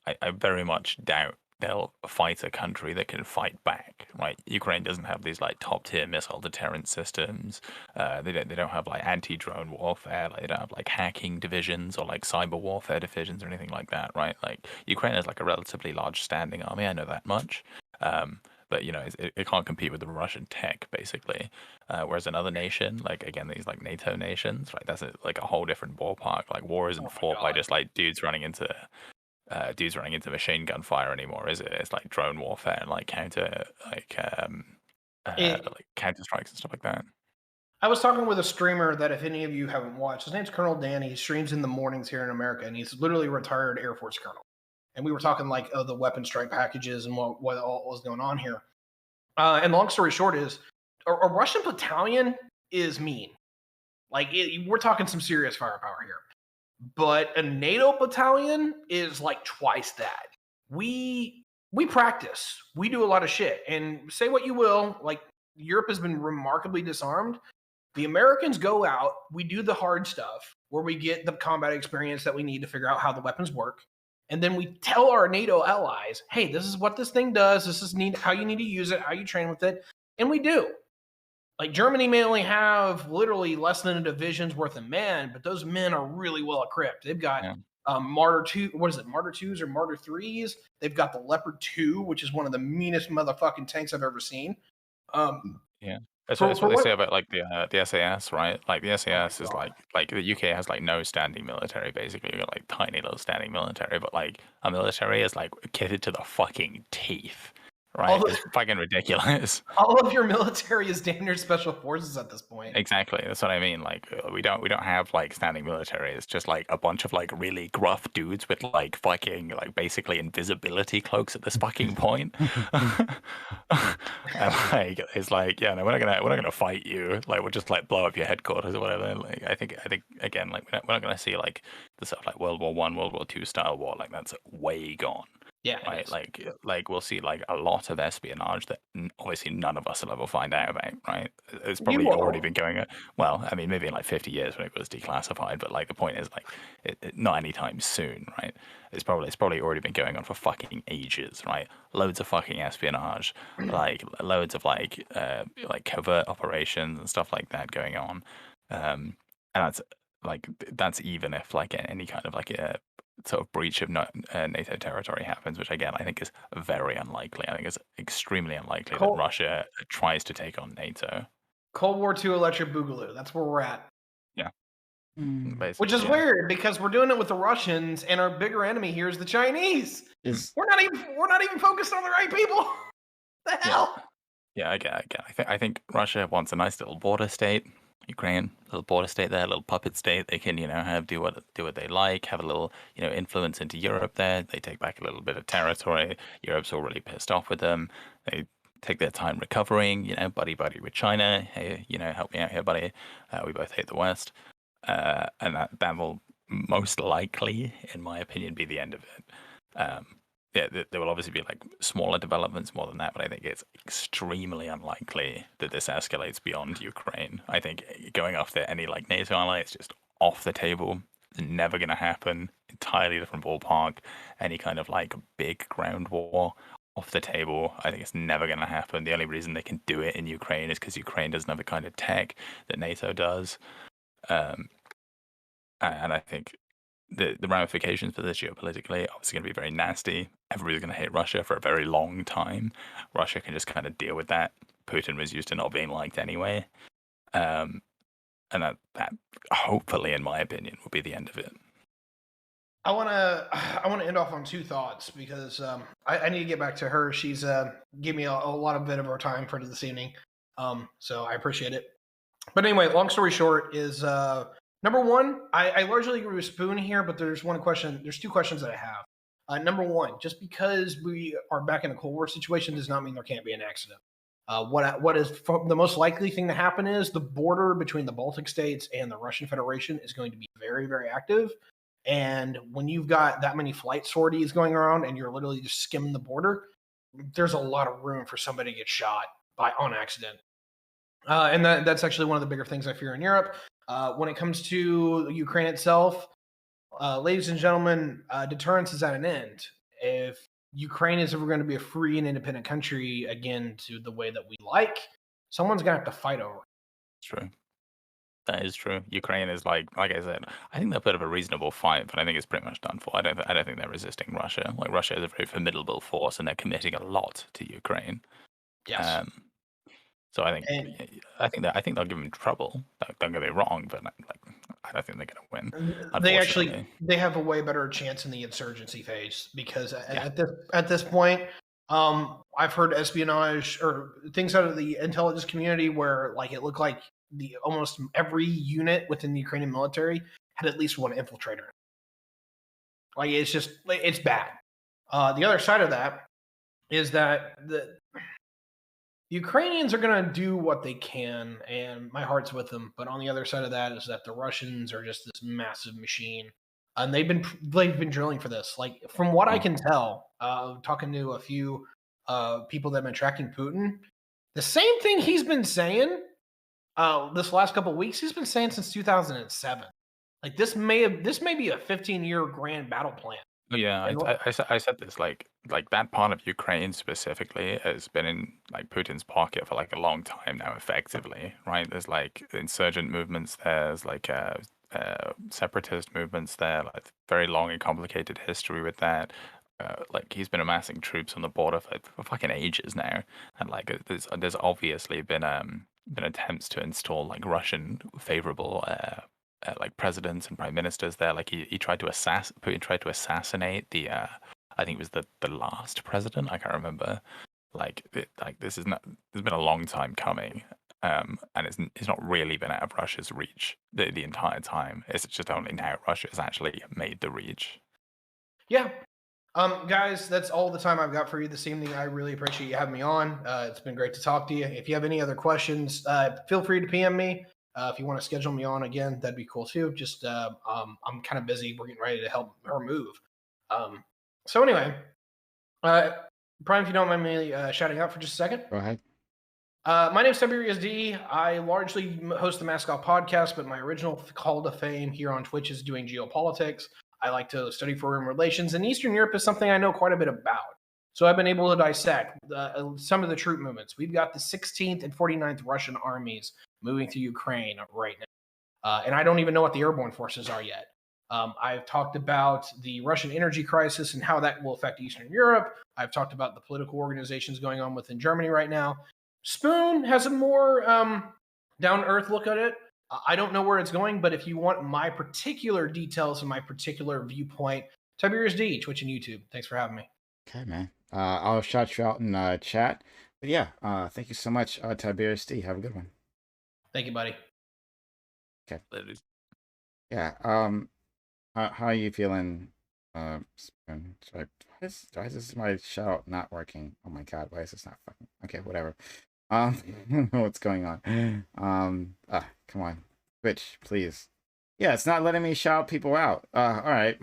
I very much doubt they'll fight a country that can fight back, right? Ukraine doesn't have these like top tier missile deterrent systems. They don't have like anti-drone warfare. Like, they don't have like hacking divisions or like cyber warfare divisions or anything like that, right? Like, Ukraine is like a relatively large standing army. I know that much. But you know, it can't compete with the Russian tech, basically. Whereas another nation, like again these like NATO nations, right? That's like a whole different ballpark. Like, war isn't fought by just like dudes running into machine gun fire anymore, is it? It's like drone warfare and like counter strikes and stuff like that. I was talking with a streamer that, if any of you haven't watched, his name's Colonel Dan. He streams in the mornings here in America, and he's literally a retired Air Force colonel. And we were talking like the weapon strike packages and what all was going on here. And long story short is a Russian battalion is mean. Like we're talking some serious firepower here. But a NATO battalion is like twice that. We practice. We do a lot of shit. And say what you will, like Europe has been remarkably disarmed. The Americans go out, we do the hard stuff where we get the combat experience that we need to figure out how the weapons work. And then we tell our NATO allies, hey, this is what this thing does. This is how you need to use it, how you train with it. And we do. Like Germany may only have literally less than a division's worth of men, but those men are really well equipped. They've got Martyr 2, what is it, Martyr 2s or Martyr 3s? They've got the Leopard 2, which is one of the meanest motherfucking tanks I've ever seen. That's what they say about like the SAS, right? Like the SAS is like the UK has like no standing military. Basically, you got like tiny little standing military, but like a military is like kitted to the fucking teeth, right? It's fucking ridiculous. All of your military is damn near special forces at this point. Exactly, that's what I mean. Like we don't have like standing military. It's just like a bunch of like really gruff dudes with like fucking like basically invisibility cloaks at this fucking point. And like it's like, yeah, no, we're not gonna fight you. Like we'll just like blow up your headquarters or whatever. Like I think again, like we're not gonna see like the stuff like World War I, World War II style war. Like that's way gone. Yeah, right. Like we'll see like a lot of espionage that obviously none of us will ever find out about. Right? It's probably already been going. Well, I mean, maybe in like 50 years when it was declassified. But like the point is, like, not anytime soon. Right? It's probably already been going on for fucking ages. Right? Loads of fucking espionage, like loads of like covert operations and stuff like that going on. And that's even if like any kind of like a sort of breach of NATO territory happens, which again I think is very unlikely. I think it's extremely unlikely that Russia tries to take on NATO. Cold War II electric boogaloo. That's where we're at. Yeah. Which is weird because we're doing it with the Russians, and our bigger enemy here is the Chinese. We're not even focused on the right people. The hell? Yeah, again, I think Russia wants a nice little border state. Ukraine, little border state there, little puppet state. They can, do what they like, have a little, influence into Europe there. They take back a little bit of territory. Europe's already pissed off with them. They take their time recovering, buddy with China. Hey, help me out here, buddy. We both hate the West. And that will most likely, in my opinion, be the end of it. There will obviously be like smaller developments more than that, but I think it's extremely unlikely that this escalates beyond Ukraine. I think going after any like NATO ally is just off the table. It's never going to happen. Entirely different ballpark. Any kind of like big ground war off the table. I think it's never going to happen. The only reason they can do it in Ukraine is because Ukraine doesn't have the kind of tech that NATO does. And I think the ramifications for this geopolitically are obviously going to be very nasty. Everybody's going to hate Russia for a very long time. Russia can just kind of deal with that. Putin was used to not being liked anyway. And that hopefully, in my opinion, will be the end of it. I want to end off on two thoughts because I need to get back to her. She's gave me a lot of bit of her time for this evening. So I appreciate it. But anyway, long story short is number one, I largely agree with Spoon here, but there's two questions that I have. Number one, just because we are back in a Cold War situation does not mean there can't be an accident. What is the most likely thing to happen is the border between the Baltic states and the Russian Federation is going to be very, very active. And when you've got that many flight sorties going around and you're literally just skimming the border, there's a lot of room for somebody to get shot on accident. And that's actually one of the bigger things I fear in Europe. When it comes to Ukraine itself, ladies and gentlemen, deterrence is at an end. If Ukraine is ever going to be a free and independent country again to the way that we like, someone's going to have to fight over it. True. That is true. Ukraine is like I said, I think they'll put up a reasonable fight, but I think it's pretty much done for. I don't think they're resisting Russia. Like Russia is a very formidable force, and they're committing a lot to Ukraine. Yes. So I think they'll give them trouble. Don't get me wrong, but I don't think they're going to win. They have a way better chance in the insurgency phase because at this point, I've heard espionage or things out of the intelligence community where like it looked like almost every unit within the Ukrainian military had at least one infiltrator. Like it's bad. The other side of that is that Ukrainians are going to do what they can, and my heart's with them. But on the other side of that is that the Russians are just this massive machine, and they've been drilling for this. Like from what I can tell, talking to a few people that have been tracking Putin, the same thing he's been saying this last couple of weeks. He's been saying since 2007. Like this may be a 15-year grand battle plan. Oh, yeah, And I said this like that part of Ukraine specifically has been in like Putin's pocket for like a long time now, effectively, right? There's like insurgent movements there, there's like separatist movements there, like very long and complicated history with that. Like he's been amassing troops on the border for fucking ages now, and like there's obviously been attempts to install like Russian favorable like presidents and prime ministers there. Like he tried to Putin tried to assassinate the I think it was the last president. I can't remember. Like this is not. There's been a long time coming, and it's not really been out of Russia's reach the entire time. It's just only now Russia has actually made the reach. yeah, guys, that's all the time I've got for you this evening. I really appreciate you having me on. It's been great to talk to you. If you have any other questions, feel free to PM me. If you want to schedule me on again, that'd be cool too. Just I'm kind of busy. We're getting ready to help her move. So anyway, Prime, if you don't mind me shouting out for just a second. Go ahead. My name's Tyberious D. I largely host the Mascot podcast, but my original call to fame here on Twitch is doing geopolitics. I like to study foreign relations, and Eastern Europe is something I know quite a bit about. So I've been able to dissect some of the troop movements. We've got the 16th and 49th Russian armies moving through Ukraine right now. And I don't even know what the airborne forces are yet. I've talked about the Russian energy crisis and how that will affect Eastern Europe. I've talked about the political organizations going on within Germany right now. Spoon has a more down-to-earth look at it. I don't know where it's going, but if you want my particular details and my particular viewpoint, Tiberius D, Twitch and YouTube. Thanks for having me. Okay, man. I'll shout you out in chat. But yeah, thank you so much, Tiberius D. Have a good one. Thank you, buddy. Okay. Yeah. How are you feeling? Spoon? Why is this my shout not working? Oh my god, why is this not fucking? Okay, whatever. I don't know what's going on. Come on, Twitch, please. Yeah, it's not letting me shout people out. All right.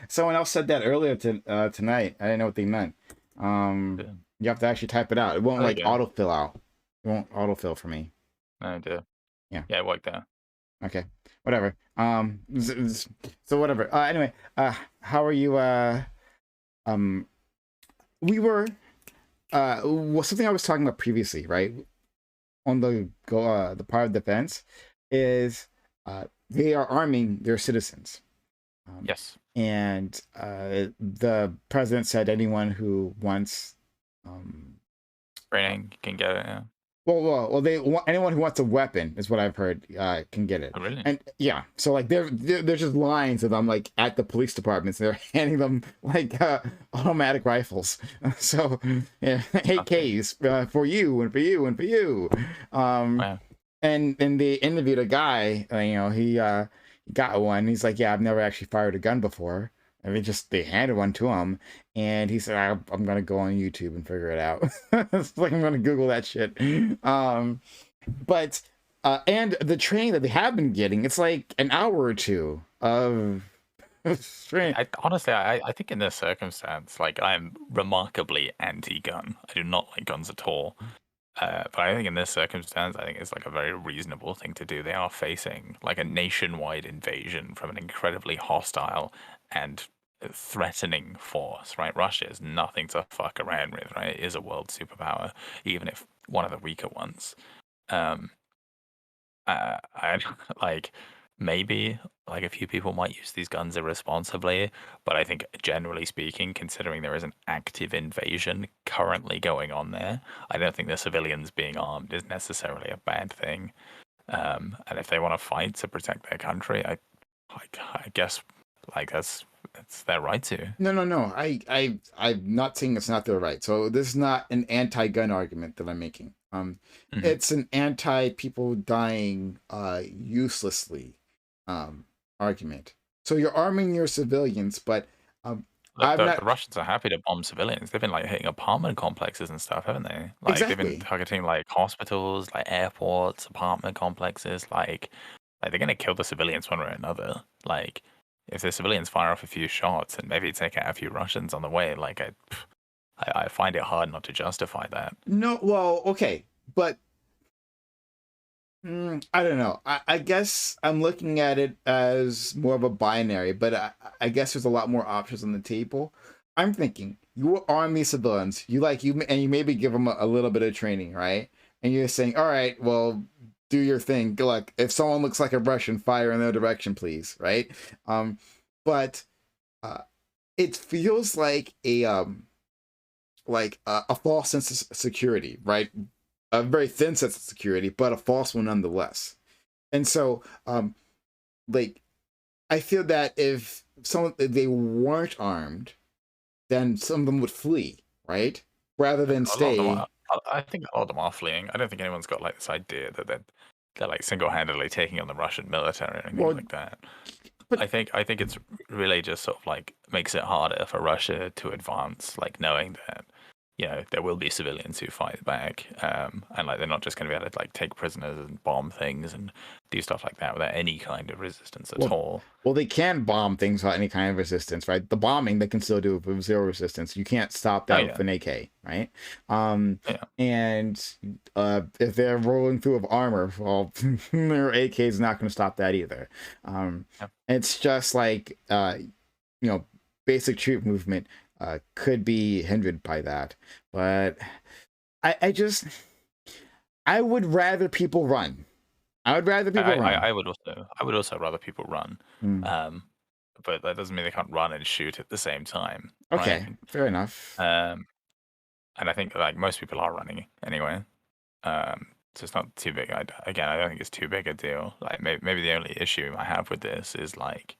Someone else said that earlier tonight. I didn't know what they meant. You have to actually type it out. It won't like autofill out. It won't autofill for me. I do. Yeah. Yeah, it worked there. Okay. Whatever. So whatever. Anyway, how are you? We were something I was talking about previously, right? On the part of defense is they are arming their citizens. Yes. And the president said anyone who wants training can get it. Yeah. Well, they want anyone who wants a weapon is what I've heard can get it. Oh, really? And yeah, so like there's just lines of them like at the police departments. They're handing them like automatic rifles. So yeah, AKs for you and for you and for you. Wow. And they interviewed a guy. He got one. He's like, yeah, I've never actually fired a gun before. And they handed one to him, and he said, I'm gonna go on YouTube and figure it out. It's like I'm gonna Google that shit. But and the training that they have been getting, it's like an hour or two of training. I think in this circumstance, like I'm remarkably anti-gun. I do not like guns at all. But I think in this circumstance, I think it's like a very reasonable thing to do. They are facing like a nationwide invasion from an incredibly hostile and threatening force, right? Russia is nothing to fuck around with, right? It is a world superpower, even if one of the weaker ones. I like maybe like a few people might use these guns irresponsibly, but I think generally speaking, considering there is an active invasion currently going on there, I don't think the civilians being armed is necessarily a bad thing. And if they want to fight to protect their country, I guess like that's their right to. No. I'm not saying it's not their right. So this is not an anti-gun argument that I'm making. It's an anti-people dying uselessly argument. So you're arming your civilians, but I'm the not Russians are happy to bomb civilians. They've been like hitting apartment complexes and stuff, haven't they? Like they've been exactly. targeting like hospitals, like airports, apartment complexes. Like they're gonna kill the civilians one way or another. Like if the civilians fire off a few shots and maybe take out a few Russians on the way, like I find it hard not to justify that. No, well, okay, but I don't know. I guess I'm looking at it as more of a binary, but I guess there's a lot more options on the table. I'm thinking you arm these civilians, and you maybe give them a little bit of training, right? And you're saying, all right, well, do your thing. Good luck. If someone looks like a Russian, fire in their direction, please, right? But uh, it feels like a false sense of security, right? A very thin sense of security, but a false one nonetheless. And so, like, I feel that if they weren't armed, then some of them would flee, right? Rather than A lot of them stay. are. I think a lot of them are fleeing. I don't think anyone's got like this idea that they're like single-handedly taking on the Russian military or anything Well, like that. but I think it's really just sort of like makes it harder for Russia to advance, like knowing that there will be civilians who fight back, and like they're not just going to be able to like take prisoners and bomb things and do stuff like that without any kind of resistance at all. well, they can bomb things without any kind of resistance, right? The bombing they can still do with zero resistance. You can't stop Oh that yeah, with an AK, right? yeah. And if they're rolling through with armor, well, their AK is not going to stop that either. Yeah. It's just like basic troop movement could be hindered by that. But I would rather people run. I would rather people run. I would also rather people run. Mm. But that doesn't mean they can't run and shoot at the same time, Okay, right? fair enough. And I think like most people are running anyway. So it's not too big. Again, I don't think it's too big a deal. Like maybe the only issue I have with this is like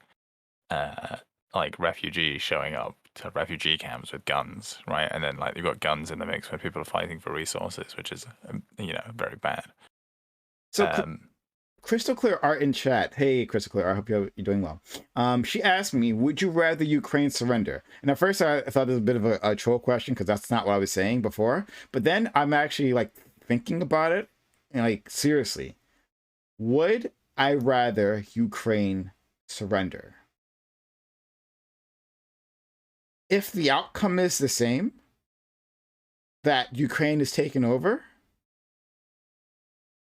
refugees showing up to refugee camps with guns, right? And then like you've got guns in the mix when people are fighting for resources, which is very bad. So Crystal Clear Art in chat. Hey, Crystal Clear Art, I hope you're doing well. She asked me, would you rather Ukraine surrender? And at first I thought it was a bit of a troll question because that's not what I was saying before. But then I'm actually like thinking about it and like seriously, would I rather Ukraine surrender? If the outcome is the same, that Ukraine is taken over,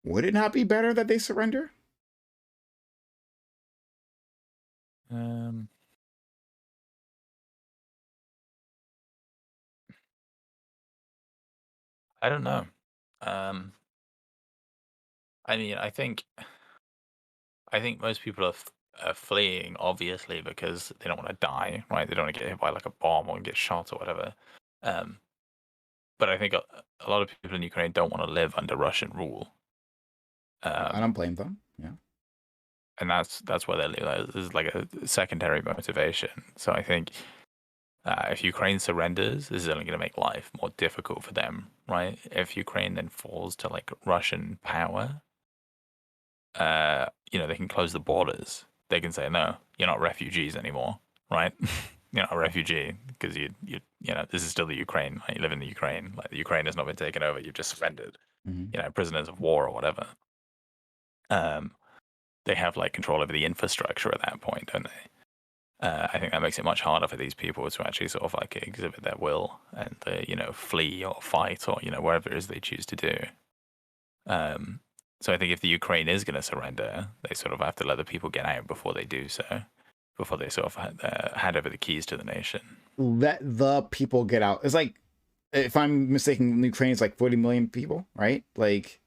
would it not be better that they surrender? I don't know. I mean, I think most people are fleeing obviously because they don't want to die, right? They don't want to get hit by like a bomb or get shot or whatever. But I think a lot of people in Ukraine don't want to live under Russian rule. I don't blame them. Yeah. And that's where they're living. This is like a secondary motivation. So I think if Ukraine surrenders, this is only going to make life more difficult for them, right? If Ukraine then falls to like Russian power, they can close the borders. They can say, no, you're not refugees anymore, right? You're not a refugee because this is still the Ukraine. Like, you live in the Ukraine. Like the Ukraine has not been taken over. You've just surrendered. Mm-hmm. Prisoners of war or whatever. They have like control over the infrastructure at that point, don't they? I think that makes it much harder for these people to actually sort of like exhibit their will and flee or fight or whatever it is they choose to do. So I think if the Ukraine is going to surrender, they sort of have to let the people get out before they do so, before they sort of hand over the keys to the nation. Let the people get out. It's like, if I'm mistaken, Ukraine is like 40 million people, right? Like,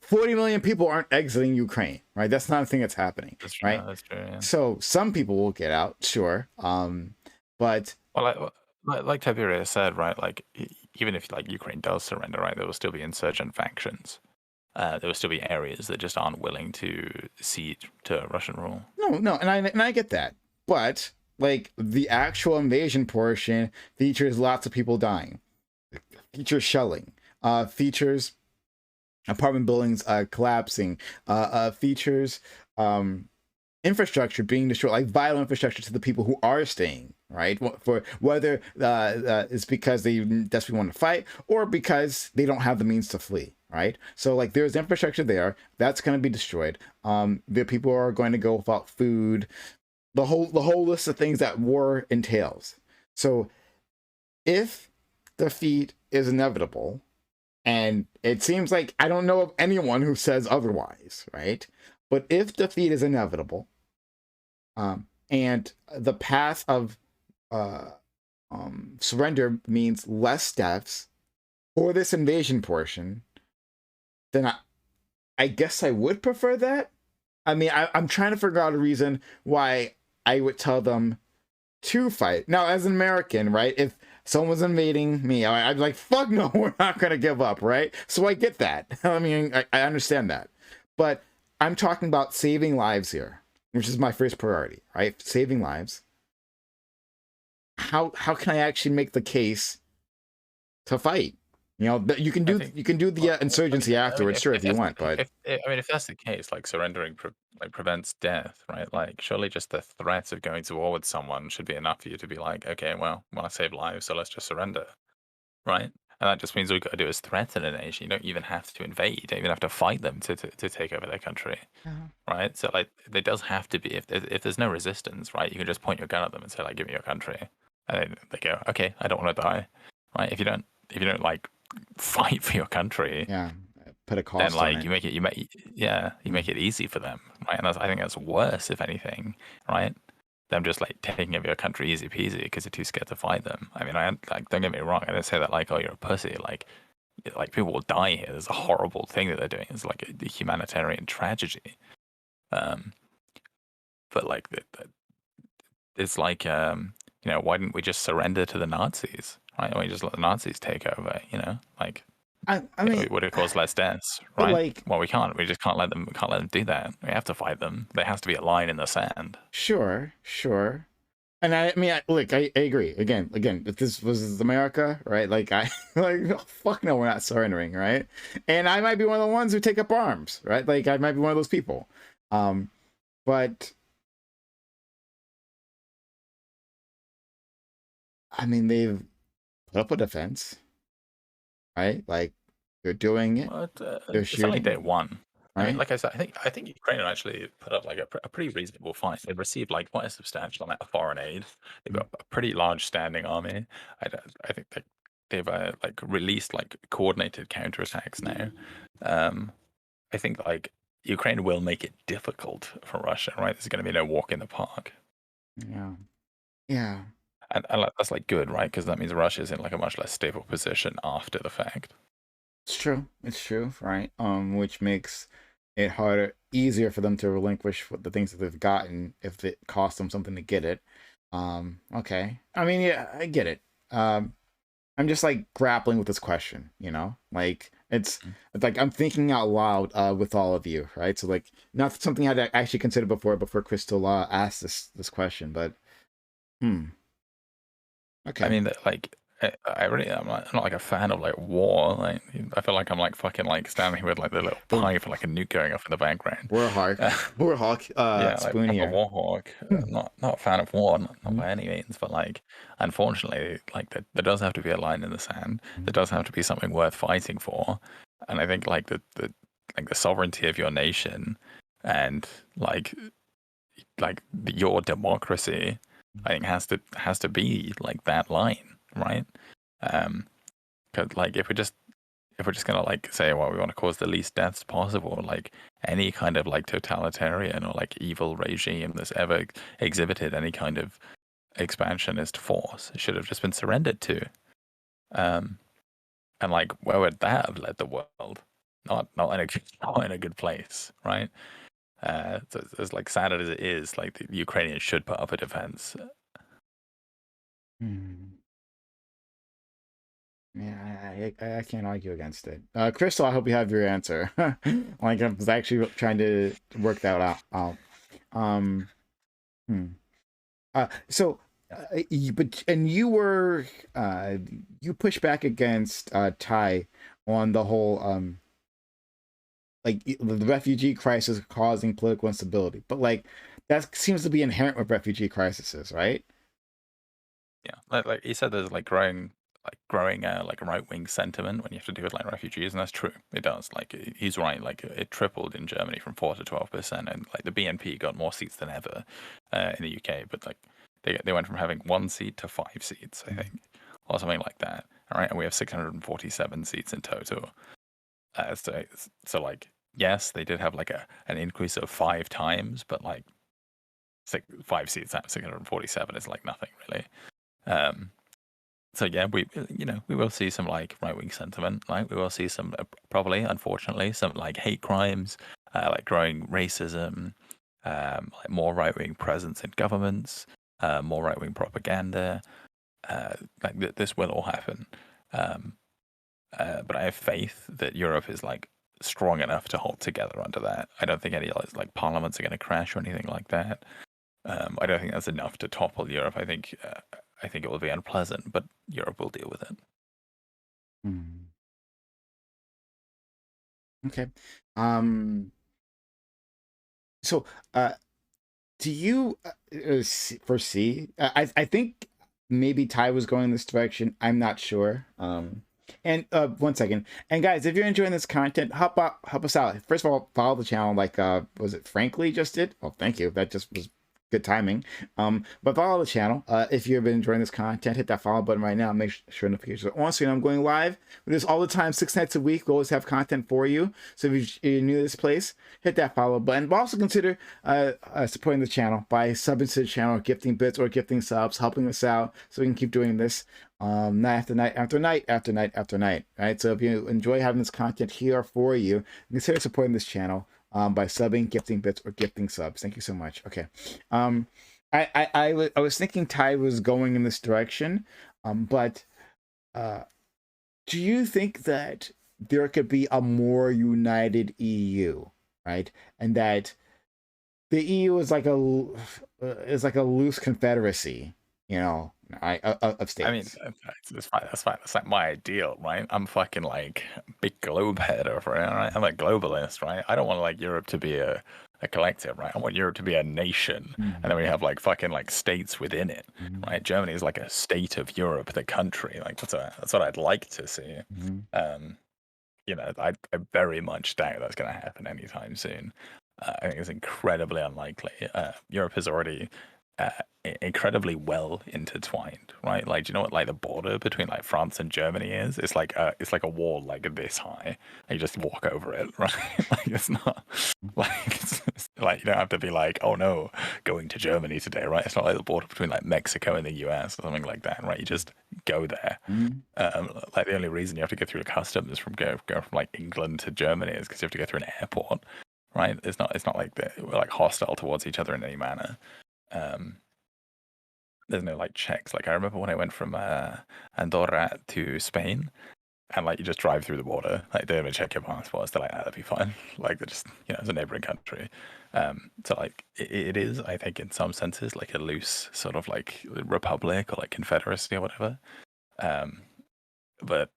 40 million people aren't exiting Ukraine, right? That's not a thing that's happening, that's true, right? That's true. Yeah. So some people will get out, sure, but like Tiberious said, right? Like even if like Ukraine does surrender, right, there will still be insurgent factions. There will still be areas that just aren't willing to cede to Russian rule. No, and I get that, but like the actual invasion portion features lots of people dying, features shelling, features apartment buildings collapsing, features infrastructure being destroyed, like vital infrastructure to the people who are staying, right? For whether it's because they desperately want to fight or because they don't have the means to flee, right? So like there's infrastructure there that's going to be destroyed. The people are going to go without food. The whole list of things that war entails. So if defeat is inevitable, and it seems like I don't know of anyone who says otherwise, right? But if defeat is inevitable, and the path of surrender means less deaths for this invasion portion, then I guess I would prefer that. I mean, I'm trying to figure out a reason why I would tell them to fight. Now, as an American, right? If someone's invading me, I'd be like, fuck no, we're not going to give up, right? So I get that. I mean, I understand that. But I'm talking about saving lives here, which is my first priority, right? Saving lives. How can I actually make the case to fight? You know, you can do the insurgency afterwards, sure, if you want, but if that's the case, like surrendering prevents death, right? Like surely just the threat of going to war with someone should be enough for you to be like, okay, well, I want to save lives, so let's just surrender, right? And that just means all you got to do is threaten a nation. You don't even have to invade. You don't even have to fight them to take over their country, right? So like, there does have to be if there's no resistance, right? You can just point your gun at them and say like, give me your country, and they go, okay, I don't want to die, right? If you don't like fight for your country, put a cost then like on it. you make it easy for them, right? And I think that's worse, if anything, right? Them just like taking over your country easy peasy because you're too scared to fight them. I mean, don't get me wrong, I don't say that like, oh, you're a pussy, like people will die here. There's a horrible thing that they're doing. It's like a humanitarian tragedy. But like it's like why didn't we just surrender to the Nazis? Right? Why don't we just let the Nazis take over? Like I mean, it would have caused less deaths, right? Like, well, we can't. We just can't let them. Can't let them do that. We have to fight them. There has to be a line in the sand. Sure. And I mean, I agree. Again, if this was America, right? Like, oh, fuck no, we're not surrendering, right? And I might be one of the ones who take up arms, right? Like, I might be one of those people. But I mean, they've put up a defense, right? Like, they're doing it. Well, they're it's only shooting, day one. right? I mean, like I said, I think Ukraine actually put up like a pretty reasonable fight. They've received like quite a substantial amount of foreign aid. They've got a pretty large standing army. I think they've like released like coordinated counterattacks now. I think like Ukraine will make it difficult for Russia, right? There's going to be no walk in the park. Yeah. And that's like good, right? Because that means Russia's in like a much less stable position after the fact. It's true, right? Which makes it easier for them to relinquish the things that they've gotten if it costs them something to get it. Okay. I mean, yeah, I get it. I'm just like grappling with this question, like it's like I'm thinking out loud with all of you, right? So like not something I'd actually considered before Crystal asked this question, but okay. I mean, like I'm not like a fan of like war. Like I feel like I'm like fucking like standing here with like the little pipe and like a nuke going off in the background. Warhawk. Yeah, Spoon like here. a warhawk. Not a fan of war, not by any means. But like, unfortunately, like there does have to be a line in the sand. There does have to be something worth fighting for. And I think like the sovereignty of your nation and like your democracy, I think has to be like that line, right? Because like if we're just gonna like say, well, we want to cause the least deaths possible, like any kind of like totalitarian or like evil regime that's ever exhibited any kind of expansionist force should have just been surrendered to. And like where would that have led the world? Not in a good place, right? So as like sad as it is, like the Ukrainians should put up a defense. Yeah, I can't argue against it. Crystal, I hope you have your answer. Like I was actually trying to work that out. So, you were you pushed back against Ty on the whole like the refugee crisis causing political instability, but like that seems to be inherent with refugee crises, right? Yeah, like he said, there's like growing like a right wing sentiment when you have to do with like refugees, and that's true. It does. Like he's right. Like it tripled in Germany from 4 to 12%, and like the BNP got more seats than ever in the UK. But like they went from having 1 seat to 5 seats, I think, or something like that. All right, and we have 647 seats in total. So like yes, they did have like an increase of 5 times, but like 5 seats out of 647 is like nothing really. Um, so yeah, we will see some like right wing sentiment. Like we will see some probably, unfortunately, some like hate crimes, like growing racism, like more right wing presence in governments, more right wing propaganda. Like this will all happen. Um, but I have faith that Europe is like strong enough to hold together under that. I don't think any like parliaments are going to crash or anything like that. I don't think that's enough to topple Europe. I think it will be unpleasant, but Europe will deal with it. Hmm. Okay. Um. So, do you foresee? I think maybe Ty was going this direction. I'm not sure. And 1 second. And guys, if you're enjoying this content, help us out. First of all, follow the channel. Like, was it Frankly just did? Oh, thank you. That just was good timing. But follow the channel. If you've been enjoying this content, hit that follow button right now. Make sure notifications are on, so you know I'm going live. We do this all the time, 6 nights a week. We always have content for you. So if you're new to this place, hit that follow button. But also consider supporting the channel by subbing to the channel, gifting bits or gifting subs, helping us out so we can keep doing this night after night after night after night after night. Right. So if you enjoy having this content here for you, consider supporting this channel by subbing, gifting bits, or gifting subs. Thank you so much. Okay. I was thinking Ty was going in this direction, but do you think that there could be a more united EU, right? And that the EU is like a loose confederacy, you know, of states. I mean, that's fine. That's fine. That's like my ideal, right? I'm fucking like big globe head over it, right? I'm a globalist, right? I don't want like Europe to be a collective, right? I want Europe to be a nation, and then we have like fucking like states within it, right? Germany is like a state of Europe, the country. Like that's what I'd like to see. I very much doubt that's going to happen anytime soon. I think it's incredibly unlikely. Europe is already incredibly well intertwined, right? Like, do you know what like the border between like France and Germany is? It's like a wall like this high, and you just walk over it, right? Like it's not like it's like you don't have to be like, oh no, going to Germany today, right? It's not like the border between like Mexico and the US or something like that, right? You just go there. Like the only reason you have to go through customs from go from like England to Germany is because you have to go through an airport, right? It's not like we're like hostile towards each other in any manner. There's no like checks. Like I remember when I went from Andorra to Spain, and like you just drive through the border, like they don't even check your passports. They're like, that'd be fine. Like they're just it's a neighboring country. So like it is, I think, in some senses like a loose sort of like republic or like confederacy or whatever. But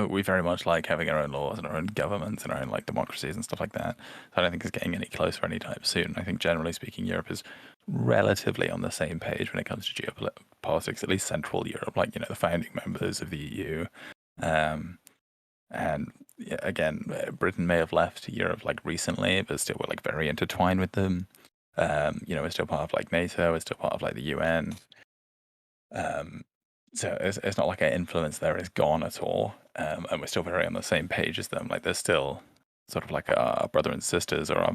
we very much like having our own laws and our own governments and our own like democracies and stuff like that. So I don't think it's getting any closer anytime soon. I think generally speaking, Europe is relatively on the same page when it comes to geopolitics, at least Central Europe, like the founding members of the EU. And again, Britain may have left Europe like recently, but still we're like very intertwined with them. We're still part of like NATO, we're still part of like the UN. So it's not like our influence there is gone at all, and we're still very on the same page as them. Like they're still sort of like our brother and sisters or our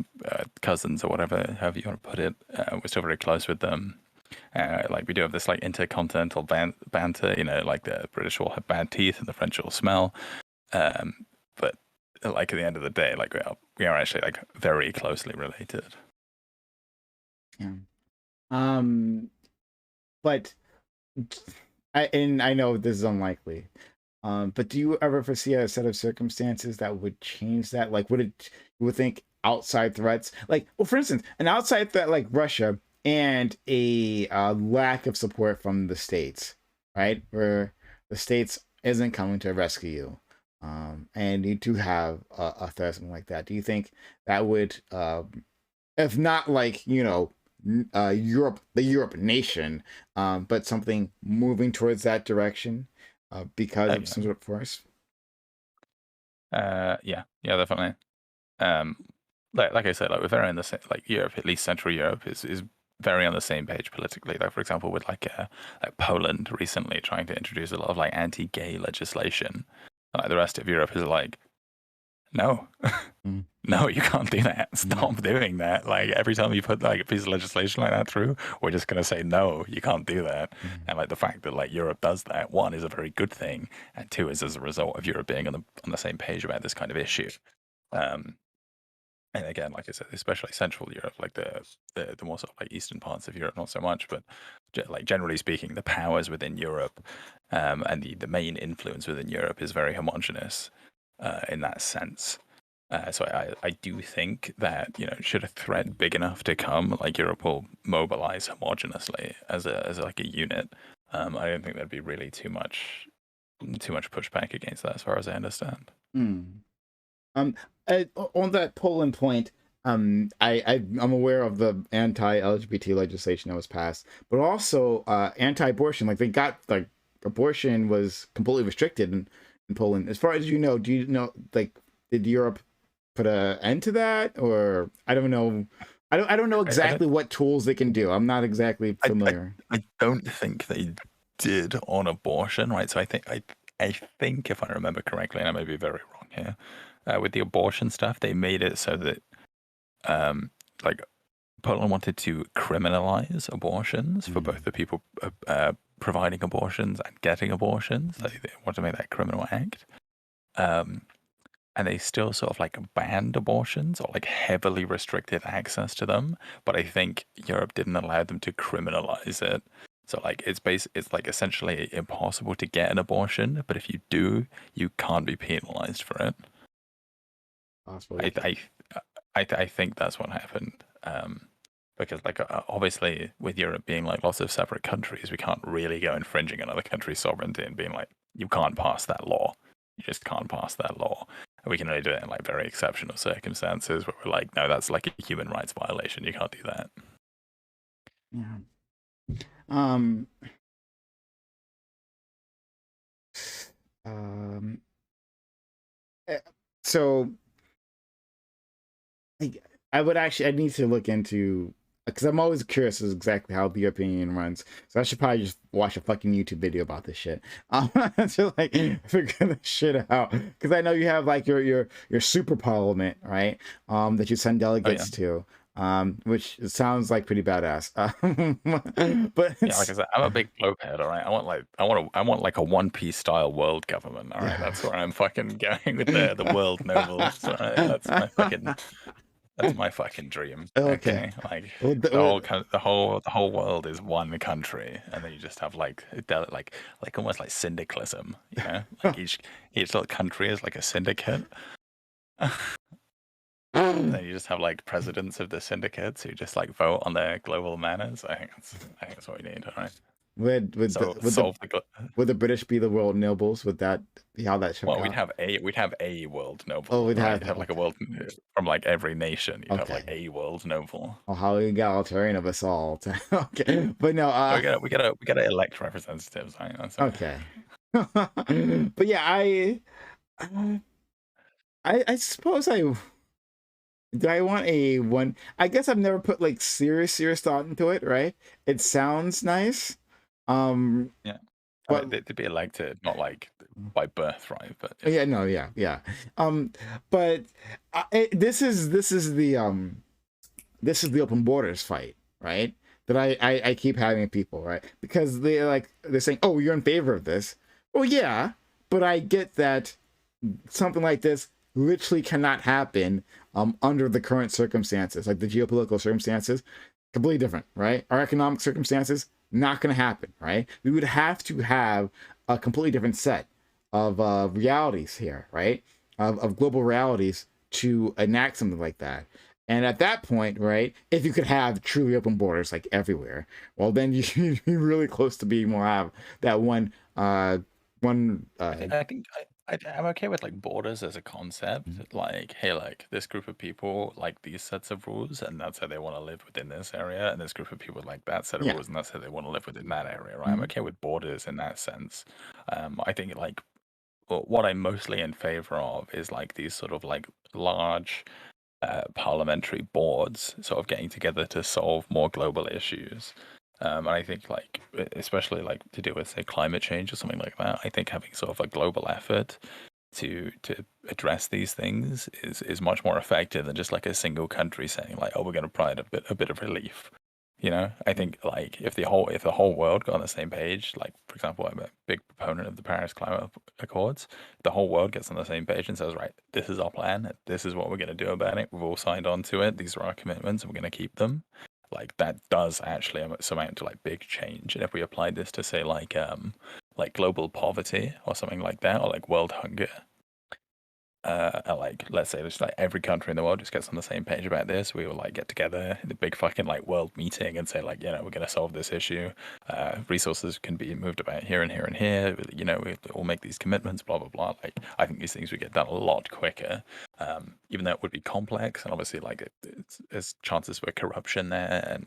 cousins or whatever, however you want to put it. We're still very close with them. Like we do have this like intercontinental banter. Like the British will have bad teeth and the French will smell. But like at the end of the day, like we are actually like very closely related. Yeah. But I know this is unlikely. But do you ever foresee a set of circumstances that would change that? Like, you would think outside threats, like, well, for instance, an outside threat like Russia and a lack of support from the states, right? Where the states isn't coming to rescue you, and you do have a threat, something like that. Do you think that would, if not like Europe, the Europe nation, but something moving towards that direction because of some sort of force. Yeah, definitely. Like I said, like we're very on the same. Like Europe, at least Central Europe, is very on the same page politically. Like for example, with like Poland recently trying to introduce a lot of like anti-gay legislation. Like the rest of Europe is like, no, Mm. no, you can't do that. Stop doing that. Like every time you put like a piece of legislation like that through, we're just gonna say no, you can't do that. And like the fact that like Europe does that, one is a very good thing, and two is as a result of Europe being on the same page about this kind of issue. And again, like I said, especially Central Europe, like the more sort of like eastern parts of Europe, not so much, but like generally speaking, the powers within Europe and the main influence within Europe is very homogenous in that sense. So I do think that should a threat big enough to come, like Europe will mobilize homogenously as like a unit. I don't think there'd be really too much pushback against that, as far as I understand. On that Poland point, I'm aware of the anti-LGBT legislation that was passed, but also anti-abortion. Like they got like abortion was completely restricted in Poland. As far as you know, do you know like did Europe put an end to that, or I don't know. I don't know exactly what tools they can do. I'm not exactly familiar. I don't think they did on abortion, right? So I think if I remember correctly, and I may be very wrong here, with the abortion stuff, they made it so that like Poland wanted to criminalize abortions for both the people providing abortions and getting abortions. Like they wanted to make that a criminal act. And they still sort of like banned abortions or like heavily restricted access to them. But I think Europe didn't allow them to criminalize it. So like it's like essentially impossible to get an abortion, but if you do, you can't be penalized for it. I think that's what happened. Because like obviously with Europe being like lots of separate countries, we can't really go infringing another country's sovereignty and being like, you can't pass that law. You just can't pass that law. And we can only do it in like very exceptional circumstances where we're like, no, that's like a human rights violation. You can't do that. Yeah. So I would actually I need to look into because I'm always curious as exactly how the European Union runs. So I should probably just watch a fucking YouTube video about this shit. To like figure this shit out. Because I know you have like your super parliament, right? That you send delegates to. Which sounds like pretty badass. But yeah, like I said, I'm a big globehead, all right. I want like a One Piece style world government, all right. That's where I'm fucking going with the world nobles. All right? That's my fucking dream. Okay, like the whole world is one country, and then you just have like almost like syndicalism, you know? Like each little country is like a syndicate. And then you just have like presidents of the syndicates who just like vote on their global manners. I think that's what we need, all right? Would the British be the world nobles? Would that be how that should? Well, we'd have a world noble. Oh, we'd have like a world from like every nation. You'd have like a world noble. Oh, how egalitarian of us all. Okay, but no, we gotta elect representatives. Right? Okay. But yeah, I suppose do I want a one? I guess I've never put like serious thought into it. Right? It sounds nice. Yeah. But they'd be elected, not like by birthright, but yeah. But this is the open borders fight, right? That I keep having people, right? Because they're saying, oh, you're in favor of this. Well, yeah, but I get that something like this literally cannot happen under the current circumstances, like the geopolitical circumstances, completely different, right? Our economic circumstances, not going to happen, right? We would have to have a completely different set of realities here, right? Of global realities to enact something like that. And at that point, right, if you could have truly open borders like everywhere, well, then you'd be really close to being more have that one. I I'm okay with like borders as a concept. Like, hey, like this group of people like these sets of rules, and that's how they want to live within this area, and this group of people like that set of Yeah. rules, and that's how they want to live within that area, right? I'm Mhm. okay with borders in that sense. I think like what I'm mostly in favor of is like these sort of like large parliamentary boards sort of getting together to solve more global issues. And I think like especially like to do with say climate change or something like that, I think having sort of a global effort to address these things is much more effective than just like a single country saying like, oh, we're going to provide a bit of relief. You know, I think like if the whole world got on the same page, like for example, I'm a big proponent of the Paris Climate Accords. If the whole world gets on the same page and says, right, this is our plan, this is what we're going to do about it. We've all signed on to it. These are our commitments, and we're going to keep them. Like that does actually amount to like big change. And if we applied this to say like global poverty or something like that, or like world hunger, like let's say just like every country in the world just gets on the same page about this, we will like get together in a big fucking like world meeting and say like, you know, we're going to solve this issue. Resources can be moved about here and here and here. You know, we all make these commitments, blah blah blah. Like I think these things would get done a lot quicker, even though it would be complex and obviously like there's chances for corruption there and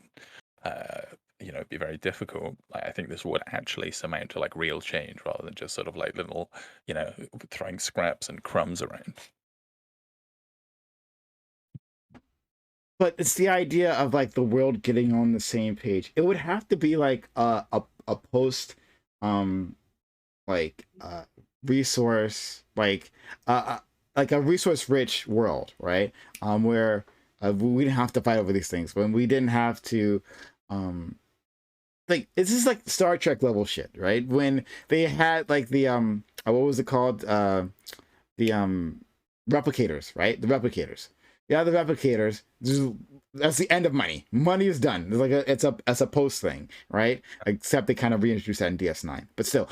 you know, it'd be very difficult. Like, I think this would actually amount to like real change rather than just sort of like little, you know, throwing scraps and crumbs around. But it's the idea of like the world getting on the same page. It would have to be like a post um like resource like a resource rich world, right? Where we didn't have to fight over these things, when we didn't have to like it's just like Star Trek level shit, right? When they had like the what was it called? The replicators, right? The replicators. Yeah, the replicators. That's the end of money. Money is done. It's like it's a post thing, right? Except they kind of reintroduced that in DS9, but still,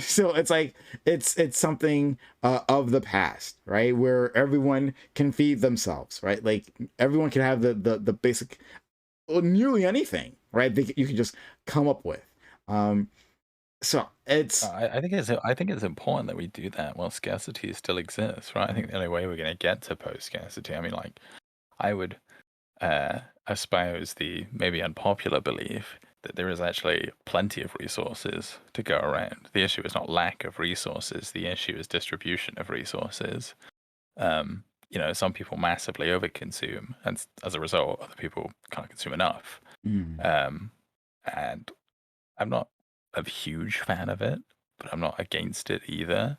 still it's like it's something of the past, right? Where everyone can feed themselves, right? Like everyone can have the basic, well, nearly anything, right? You can just come up with. So it's I think it's important that we do that while scarcity still exists, right? I think the only way we're going to get to post scarcity, I mean, like, I would espouse the maybe unpopular belief that there is actually plenty of resources to go around. The issue is not lack of resources, the issue is distribution of resources. You know, some people massively overconsume, and as a result, other people can't consume enough. Um, and I'm not a huge fan of it, but I'm not against it either.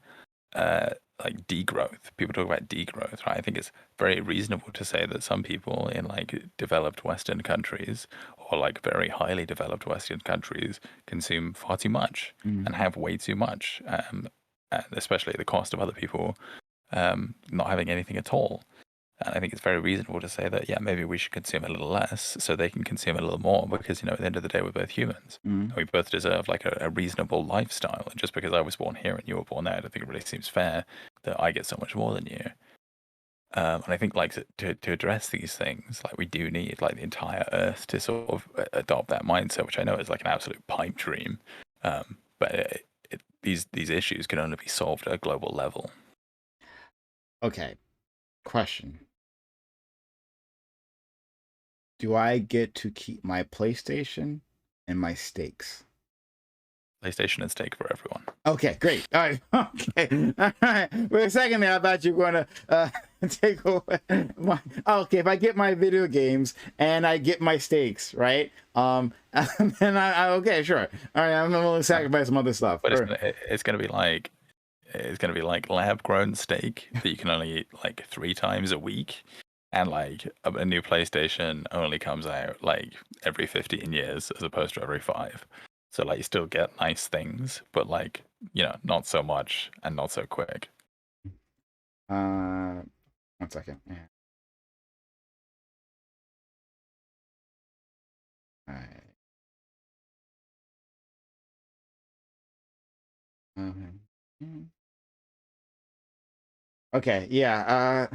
Like degrowth. People talk about degrowth, right? I think it's very reasonable to say that some people in like developed Western countries or like very highly developed Western countries consume far too much and have way too much, and especially at the cost of other people not having anything at all. And I think it's very reasonable to say that, yeah, maybe we should consume a little less so they can consume a little more because, you know, at the end of the day, we're both humans. And we both deserve like a reasonable lifestyle. And just because I was born here and you were born there, I don't think it really seems fair that I get so much more than you. And I think like to address these things, like we do need like the entire Earth to sort of adopt that mindset, which I know is like an absolute pipe dream. But these issues can only be solved at a global level. Okay. Question. Do I get to keep my PlayStation and my steaks? PlayStation and steak for everyone. Okay, great. All right. Okay. All right. For a second there, I thought you were going to take away my... Okay, if I get my video games and I get my steaks, right? And then okay, sure. All right, I'm willing to sacrifice some other stuff. But it's gonna be like lab grown steak that you can only eat like 3 times a week, and like a new PlayStation only comes out like every 15 years as opposed to every 5. So like you still get nice things, but like, you know, not so much and not so quick. 1 second. Yeah. All right. Okay, yeah.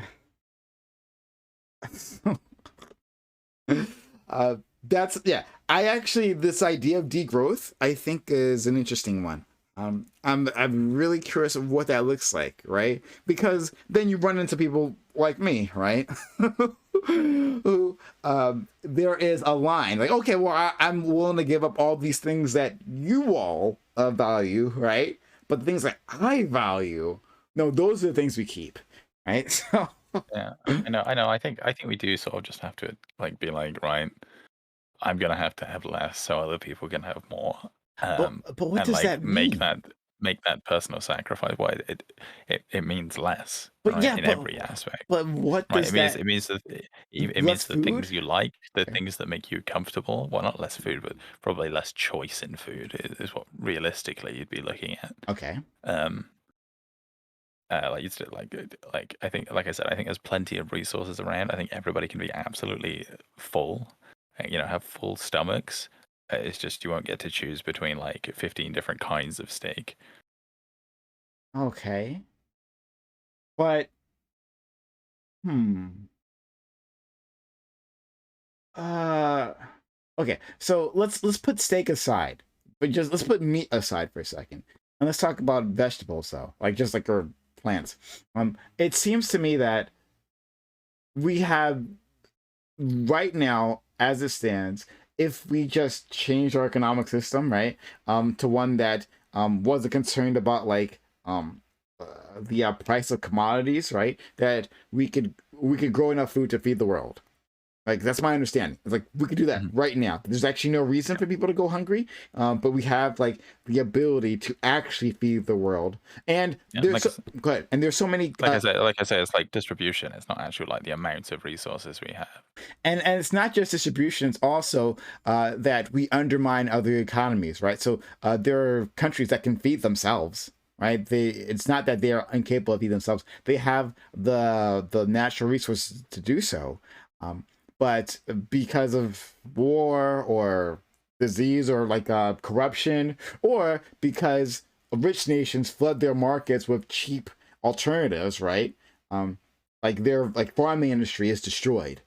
That's, yeah. I actually, this idea of degrowth, I think is an interesting one. I'm really curious of what that looks like, right? Because then you run into people like me, right? Who there is a line like, okay, well, I'm willing to give up all these things that you all value, right? But the things that I value, no, those are the things we keep, right? So Yeah, I know. I think we do sort of just have to like be like, right, I'm gonna have to have less so other people can have more. but Um, what and does like that mean? make that personal sacrifice. Well, it means less, But right, yeah, in every aspect. but what Right. does that It means that it less means the food? things you like, the Okay. things that make you comfortable. Well, not less food, but probably less choice in food is what realistically you'd be looking at. Okay. Um, like you said, like I think, like I said, I think there's plenty of resources around. I think everybody can be absolutely full, have full stomachs. It's just you won't get to choose between like 15 different kinds of steak. Okay. But hmm. Uh okay. So let's put steak aside. But just let's put meat aside for a second. And let's talk about vegetables though. Like just like our plants. It seems to me that we have right now, as it stands, if we just change our economic system, right, to one that wasn't concerned about like the price of commodities, right, that we could grow enough food to feed the world. Like that's my understanding. It's like we could do that Mhm. right now. There's actually no reason for people to go hungry, but we have like the ability to actually feed the world. And Yeah, there's so, go ahead. And there's so many like I say, it's like distribution. It's not actually like the amounts of resources we have. and it's not just distribution, it's also that we undermine other economies, right? So there are countries that can feed themselves, right? It's not that they are incapable of feeding themselves. They have the natural resources to do so, but because of war or disease or like corruption, or because rich nations flood their markets with cheap alternatives, right? um, like their like farming industry is destroyed,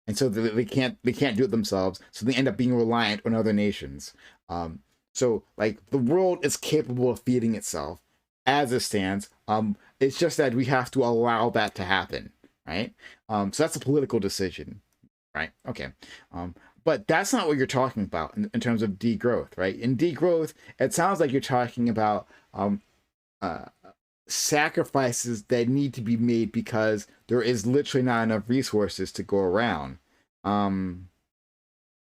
and so they can't do it themselves, so they end up being reliant on other nations. So like the world is capable of feeding itself as it stands. It's just that we have to allow that to happen, right? So that's a political decision, right? Okay. But that's not what you're talking about in terms of degrowth, right? In degrowth, it sounds like you're talking about uh, sacrifices that need to be made because there is literally not enough resources to go around. Um,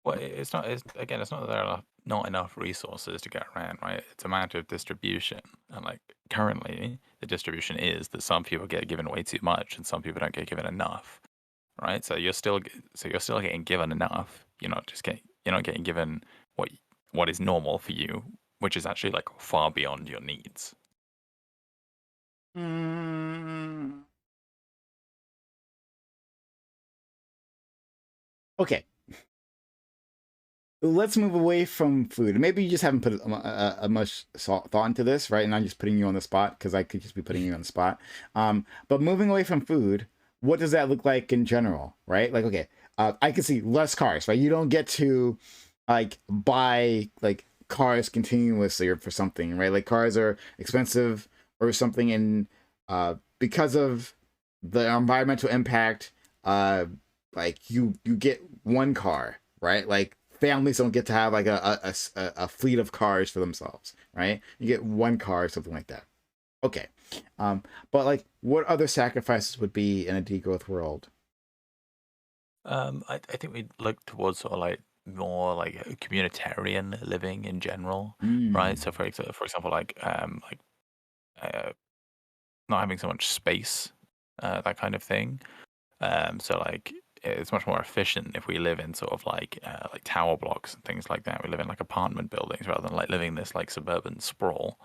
Well, it's not. It's again, it's not that there are not enough resources to get around, right? It's a matter of distribution, and like currently, the distribution is that some people get given way too much, and some people don't get given enough, right? So you're still getting given enough. You're not getting given what what is normal for you, which is actually like far beyond your needs. mm, okay, let's move away from food. Maybe you just haven't put a much thought into this, right? And I'm just putting you on the spot because I could just be putting you on the spot. But moving away from food, what does that look like in general, right? Like, okay, I can see less cars, right? You don't get to like buy like cars continuously or for something, right? Like cars are expensive or something, and because of the environmental impact, uh, like you get one car, right? Like families don't get to have like a fleet of cars for themselves, right? You get one car or something like that. Okay. But like what other sacrifices would be in a degrowth world? I think we look towards sort of like more like a communitarian living in general, right? Mm. So for example, uh, not having so much space, that kind of thing. So like it's much more efficient if we live in sort of like tower blocks and things like that. We live in like apartment buildings rather than like living in this like suburban sprawl.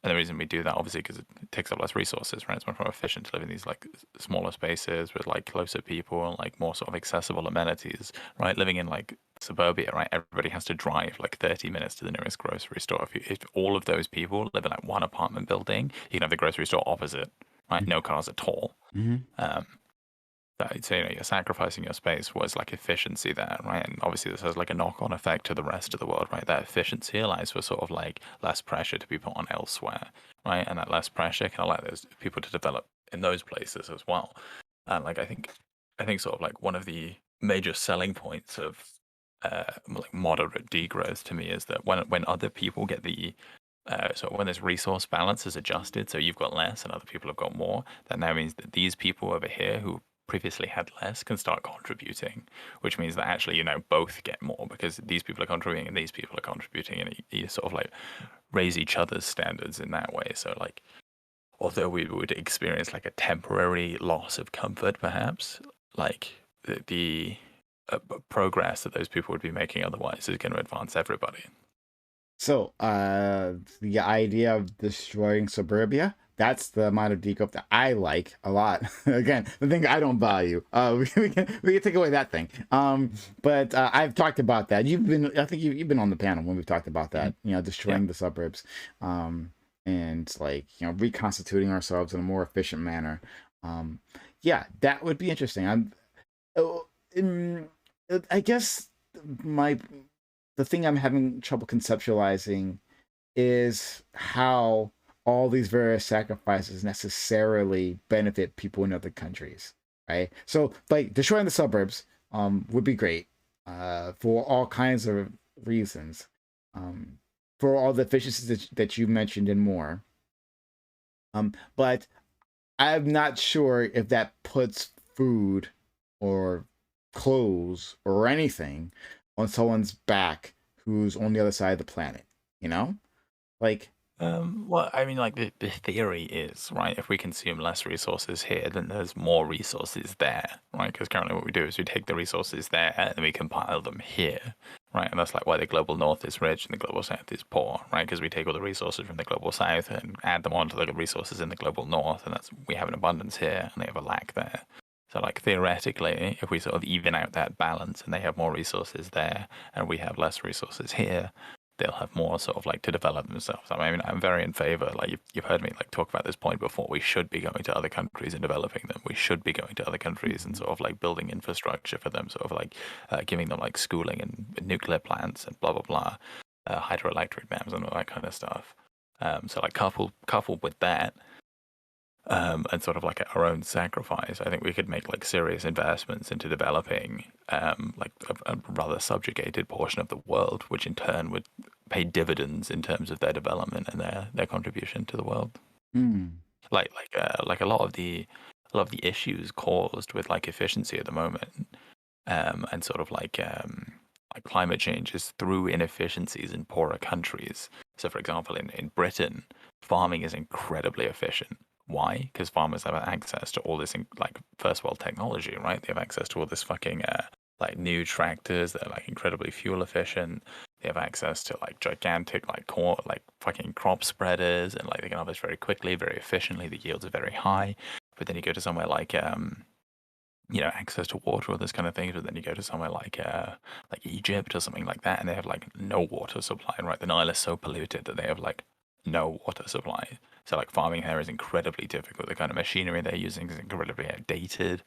And the reason we do that, obviously, because it takes up less resources, right? It's much more efficient to live in these like smaller spaces with like closer people and like more sort of accessible amenities, right? Living in like suburbia, right? Everybody has to drive like 30 minutes to the nearest grocery store. If all of those people live in like one apartment building, you can have the grocery store opposite, right? No cars at all. Mm-hmm. Um, so you know, you're sacrificing your space was like efficiency there, right? And obviously this has like a knock-on effect to the rest of the world, right? That efficiency allows for sort of like less pressure to be put on elsewhere, right? And that less pressure can allow those people to develop in those places as well. And like I think sort of like one of the major selling points of like moderate degrowth to me is that when other people get the so when this resource balance is adjusted, so you've got less and other people have got more, then that means that these people over here who previously had less can start contributing, which means that actually, you know, both get more because these people are contributing and these people are contributing, and you sort of like raise each other's standards in that way. So like, although we would experience like a temporary loss of comfort, perhaps, like the progress that those people would be making otherwise is going to advance everybody. So, the idea of destroying suburbia, that's the amount of degrowth that I like a lot. Again, the thing I don't value. We can take away that thing. But I've talked about that. I think you've been on the panel when we've talked about that. You know, destroying the suburbs, and like, you know, reconstituting ourselves in a more efficient manner. Yeah, that would be interesting. I guess my the thing I'm having trouble conceptualizing is how all these various sacrifices necessarily benefit people in other countries, right? So, like, destroying the suburbs would be great for all kinds of reasons, for all the efficiencies that you mentioned and more. But I'm not sure if that puts food or clothes or anything on someone's back who's on the other side of the planet, you know? Like, well, I mean, like the theory is, right, if we consume less resources here, then there's more resources there, right? Because currently what we do is we take the resources there and we compile them here, right? And that's like why the global north is rich and the global south is poor, right? Because we take all the resources from the global south and add them onto the resources in the global north, and that's we have an abundance here and they have a lack there. So, like, theoretically, if we sort of even out that balance and they have more resources there and we have less resources here, they'll have more sort of like to develop themselves. I mean, I'm very in favor. Like, you've heard me like talk about this point before. We should be going to other countries and developing them. We should be going to other countries and sort of like building infrastructure for them, sort of like giving them like schooling and nuclear plants and blah, blah, blah, hydroelectric dams and all that kind of stuff. So, like, coupled with that, and sort of like our own sacrifice, I think we could make like serious investments into developing like a rather subjugated portion of the world, which in turn would pay dividends in terms of their development and their contribution to the world. Like a lot of the issues caused with like efficiency at the moment, and sort of like climate change is through inefficiencies in poorer countries. So, for example, in Britain, farming is incredibly efficient. Why? Because farmers have access to all this like first world technology, right? They have access to all this fucking like new tractors that are like incredibly fuel efficient. They have access to like gigantic like corn, like fucking crop spreaders, and like they can harvest very quickly, very efficiently. The yields are very high. But then you go to somewhere like you know, access to water or this kind of things, but then you go to somewhere like Egypt or something like that, and they have like no water supply, right? The Nile is so polluted that they have like no water supply. So like farming here is incredibly difficult. The kind of machinery they're using is incredibly outdated.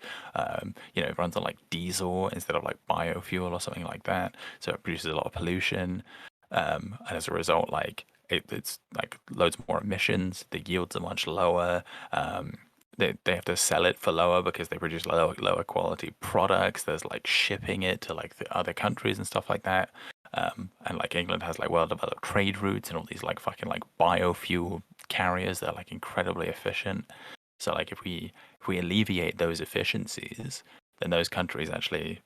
You know, it runs on like diesel instead of like biofuel or something like that. So it produces a lot of pollution. And as a result, like it's like loads more emissions. The yields are much lower. They have to sell it for lower because they produce lower quality products. There's like shipping it to like the other countries and stuff like that. And like England has like well developed trade routes and all these like fucking like biofuel carriers that are like incredibly efficient. So like if we alleviate those efficiencies, then those countries actually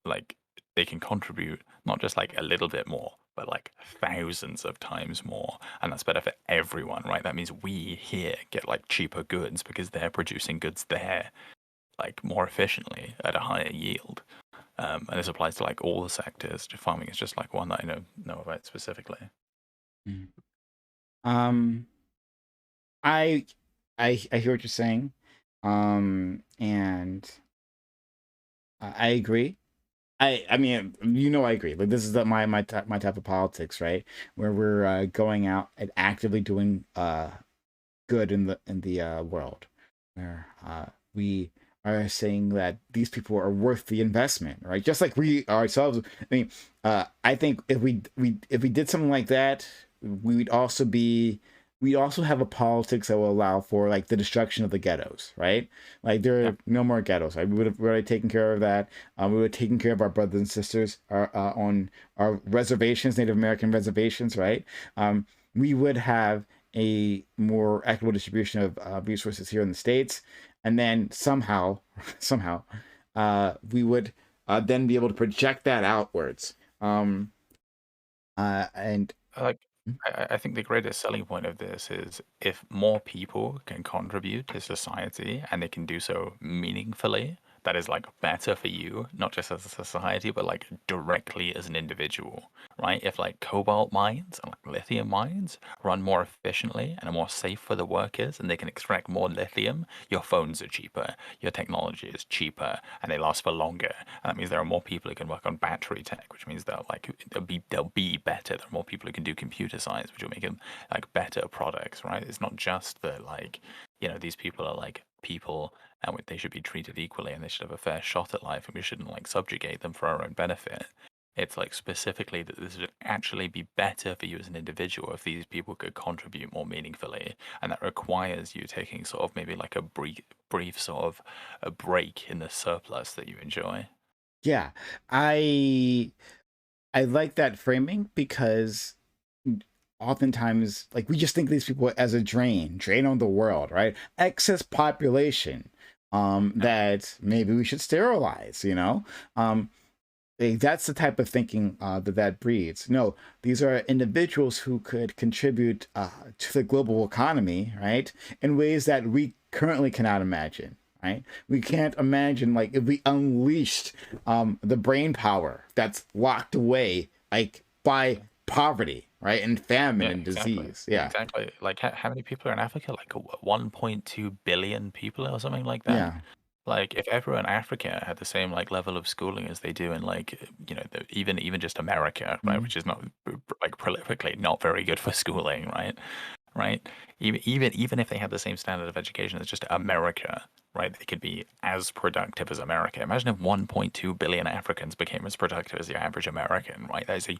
like they can contribute not just like a little bit more, but like thousands of times more, and that's better for everyone, right? That means we here get like cheaper goods because they're producing goods there like more efficiently at a higher yield. And this applies to like all the sectors. Farming is just like one that I know about specifically. I hear what you're saying, and I agree. I mean, you know, I agree. Like, this is my type of politics, right? Where we're going out and actively doing good in the world, where we are saying that these people are worth the investment, right? Just like we ourselves. I mean, I think if we did something like that, we'd also be we also have a politics that will allow for like the destruction of the ghettos, right? Like there Yeah. are no more ghettos. Right? We would have already taken care of that. We would have taken care of our brothers and sisters on our reservations, Native American reservations, right? We would have a more equitable distribution of resources here in the states, and then somehow we would then be able to project that outwards. And Like, I think the greatest selling point of this is if more people can contribute to society and they can do so meaningfully, that is like better for you, not just as a society, but like directly as an individual, right? If like cobalt mines and like lithium mines run more efficiently and are more safe for the workers and they can extract more lithium, your phones are cheaper, your technology is cheaper, and they last for longer. And that means there are more people who can work on battery tech, which means they'll be better. There are more people who can do computer science, which will make them like better products, right? It's not just that like, these people are like people and they should be treated equally and they should have a fair shot at life and we shouldn't like subjugate them for our own benefit. It's like specifically that this would actually be better for you as an individual if these people could contribute more meaningfully, and that requires you taking sort of maybe like a brief sort of a break in the surplus that you enjoy. yeah, I I like that framing because oftentimes like we just think of these people as a drain on the world, right? Excess population that maybe we should sterilize, that's the type of thinking that breeds. No, these are individuals who could contribute to the global economy, right, in ways that we currently cannot imagine. Right, we can't imagine like if we unleashed the brain power that's locked away like by poverty, right, and famine Yeah, and exactly. disease. Yeah, Exactly. Like, how many people are in Africa? Like 1.2 billion people or something like that. yeah. Like, if everyone in Africa had the same like level of schooling as they do in like, even just America, right, Mhm. which is not like prolifically not very good for schooling, right? Right? Even if they had the same standard of education as just America, right? They could be as productive as America. Imagine if 1.2 billion Africans became as productive as the average American, right? That is a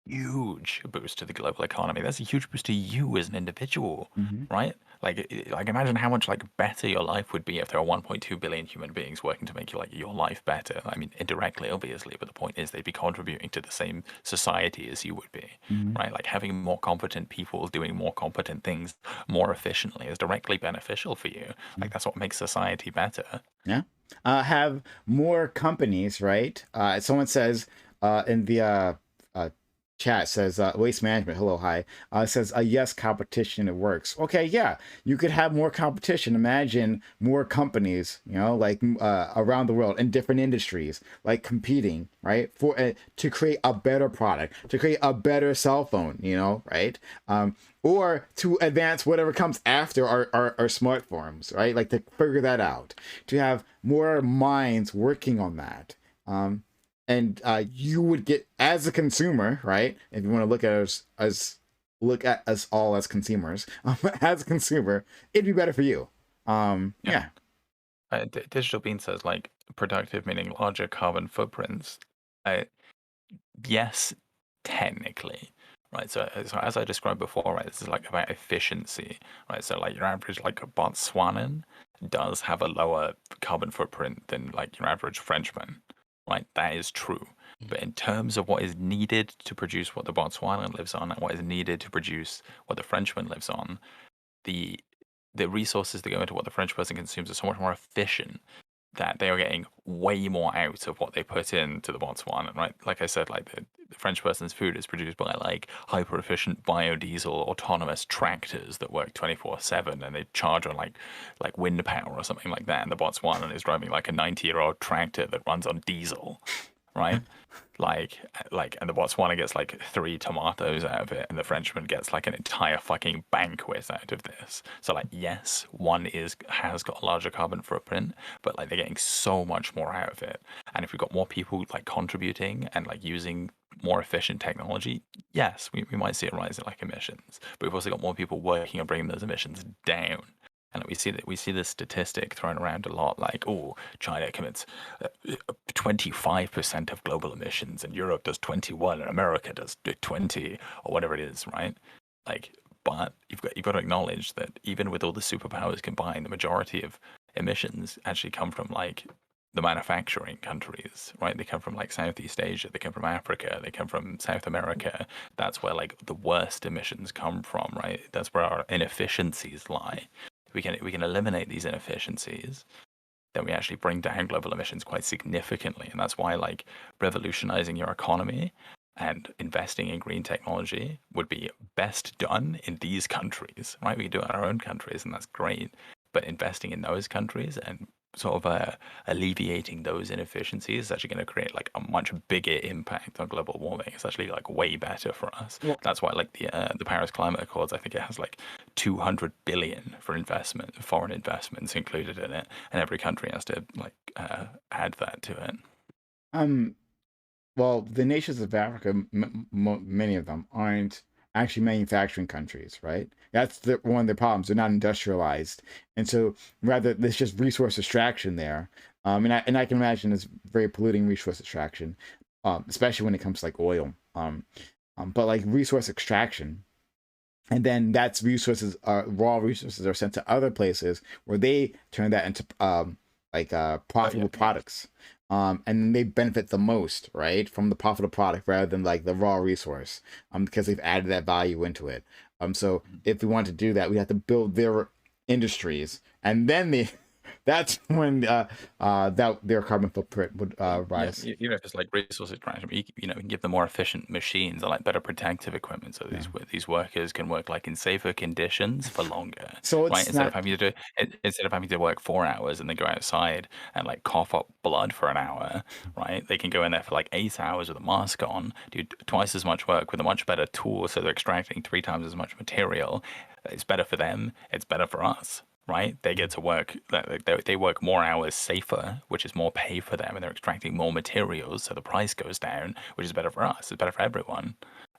huge boost to the global economy. That's a huge boost to you as an individual, Hmm. right? Like imagine how much like better your life would be if there were 1.2 billion human beings working to make your life better. I mean, indirectly, obviously, but the point is they'd be contributing to the same society as you would be, Hmm. right? Like having more competent people doing more competent things more efficiently is directly beneficial for you. Like that's what makes society better. Yeah. Have more companies, right? Someone says in the uh, chat says waste management. Hello, hi. Says yes, competition. It works. Okay, yeah. You could have more competition. Imagine more companies, like around the world in different industries, like competing, right, for to create a better product, to create a better cell phone, right? Or to advance whatever comes after our smartphones, right? Like to figure that out, to have more minds working on that. And you would get as a consumer, right? If you want to look at us as look at us all as consumers, as a consumer, it'd be better for you. Yeah. Yeah. Digital Bean says like productive meaning larger carbon footprints. Uh, yes, technically, right? So as I described before, right, this is like about efficiency, right? So like your average like Botswanan does have a lower carbon footprint than like your average Frenchman, right? That is true. But in terms of what is needed to produce what the Botswanan lives on and what is needed to produce what the Frenchman lives on, the the resources that go into what the French person consumes are so much more efficient that they are getting way more out of what they put into the Botswana, right? Like I said, like the French person's food is produced by like hyper efficient biodiesel autonomous tractors that work 24/7 and they charge on like wind power or something like that. And the Botswanan is driving like a 90-year-old tractor that runs on diesel, right? And the Botswana gets like 3 tomatoes out of it, and the Frenchman gets like an entire fucking banquet out of this. So like, yes, one has got a larger carbon footprint, but like they're getting so much more out of it. And if we've got more people like contributing and like using more efficient technology, yes, we might see a rise in like emissions. But we've also got more people working on bringing those emissions down. And we see this statistic thrown around a lot, like, oh, China commits 25% of global emissions, and Europe does 21, and America does 20, or whatever it is, right? Like, but you've got to acknowledge that even with all the superpowers combined, the majority of emissions actually come from like the manufacturing countries, right? They come from like Southeast Asia, they come from Africa, they come from South America. That's where like the worst emissions come from, right? That's where our inefficiencies lie. We can eliminate these inefficiencies, then we actually bring down global emissions quite significantly. And that's why like revolutionizing your economy and investing in green technology would be best done in these countries, right? We can do it in our own countries, and that's great. But investing in those countries and sort of alleviating those inefficiencies is actually going to create like a much bigger impact on global warming. It's actually like way better for us. Well, That's why like the Paris Climate Accords, I think it has like 200 billion for investment, foreign investments included in it, and every country has to like add that to it. um, well, the nations of Africa, many of them aren't actually manufacturing countries, right? That's one of the problems. They're not industrialized, and so rather there's just resource extraction there. And I can imagine it's very polluting resource extraction, especially when it comes to like oil. But like resource extraction, and then that's resources, raw resources are sent to other places where they turn that into profitable products, and they benefit the most, right, from the profitable product rather than like the raw resource, because they've added that value into it. So if we want to do that, we have to build their industries, and then they that's when that their carbon footprint would rise. Even if it's like resource extraction, you know, we can give them more efficient machines and like better protective equipment, so these workers can work like in safer conditions for longer, So right? it's not. Instead of having to work 4 hours and then go outside and like cough up blood for an hour, right? They can go in there for like 8 hours with a mask on, do twice as much work with a much better tool, so they're extracting 3 times as much material. It's better for them. It's better for us, right? They get to work, they work more hours safer, which is more pay for them, and they're extracting more materials, so the price goes down, which is better for us. It's better for everyone,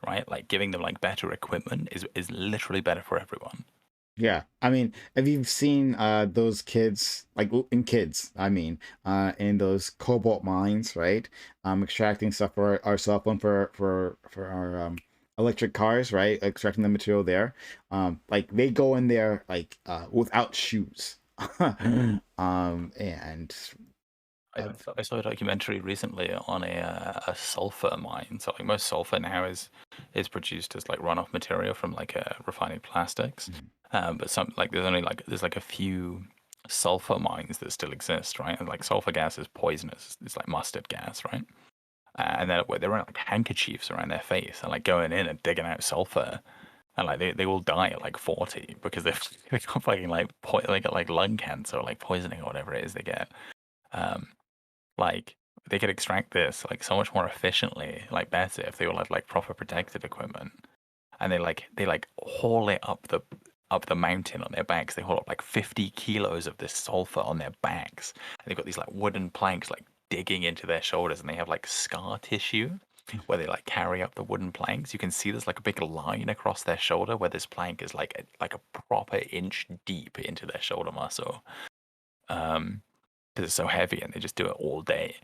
right? Like giving them like better equipment is literally better for everyone. Yeah, I mean, have you seen those kids, like in kids, I mean, in those cobalt mines, right? Extracting stuff for our cell phone, for our electric cars, right? Extracting the material there. Like they go in there like without shoes. And I saw a documentary recently on a sulfur mine. So like most sulfur now is produced as like runoff material from like refining plastics. But some like there's like a few sulfur mines that still exist, right? And like sulfur gas is poisonous. It's like mustard gas, right? And they're wearing like handkerchiefs around their face and like going in and digging out sulfur. And like they all die at like 40 because they got fucking like they got like lung cancer or like poisoning or whatever it is they get. Um, like they could extract this like so much more efficiently, like better if they all had like proper protective equipment. And they haul it up the mountain on their backs. They haul up like 50 kilos of this sulfur on their backs. And they've got these like wooden planks like digging into their shoulders, and they have like scar tissue where they like carry up the wooden planks. You can see there's like a big line across their shoulder where this plank is like a proper inch deep into their shoulder muscle. Because it's so heavy and they just do it all day.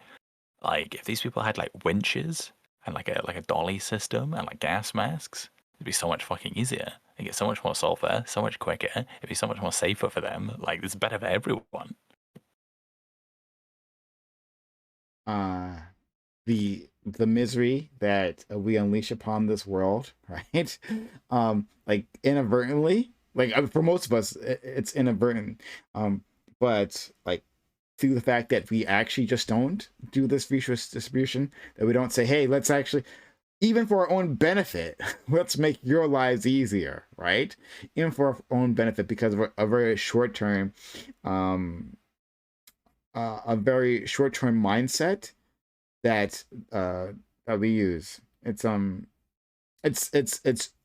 Like if these people had like winches and like a dolly system and like gas masks, it'd be so much fucking easier. They get so much more sulfur, so much quicker. It'd be so much more safer for them. Like it's better for everyone. uh the misery that we unleash upon this world, right? Like inadvertently, like for most of us, it's inadvertent. But like through the fact that we actually just don't do this resource distribution, that we don't say, hey, let's actually, even for our own benefit, let's make your lives easier, right? Even for our own benefit, because of a very short term, a very short term mindset that that we use. It's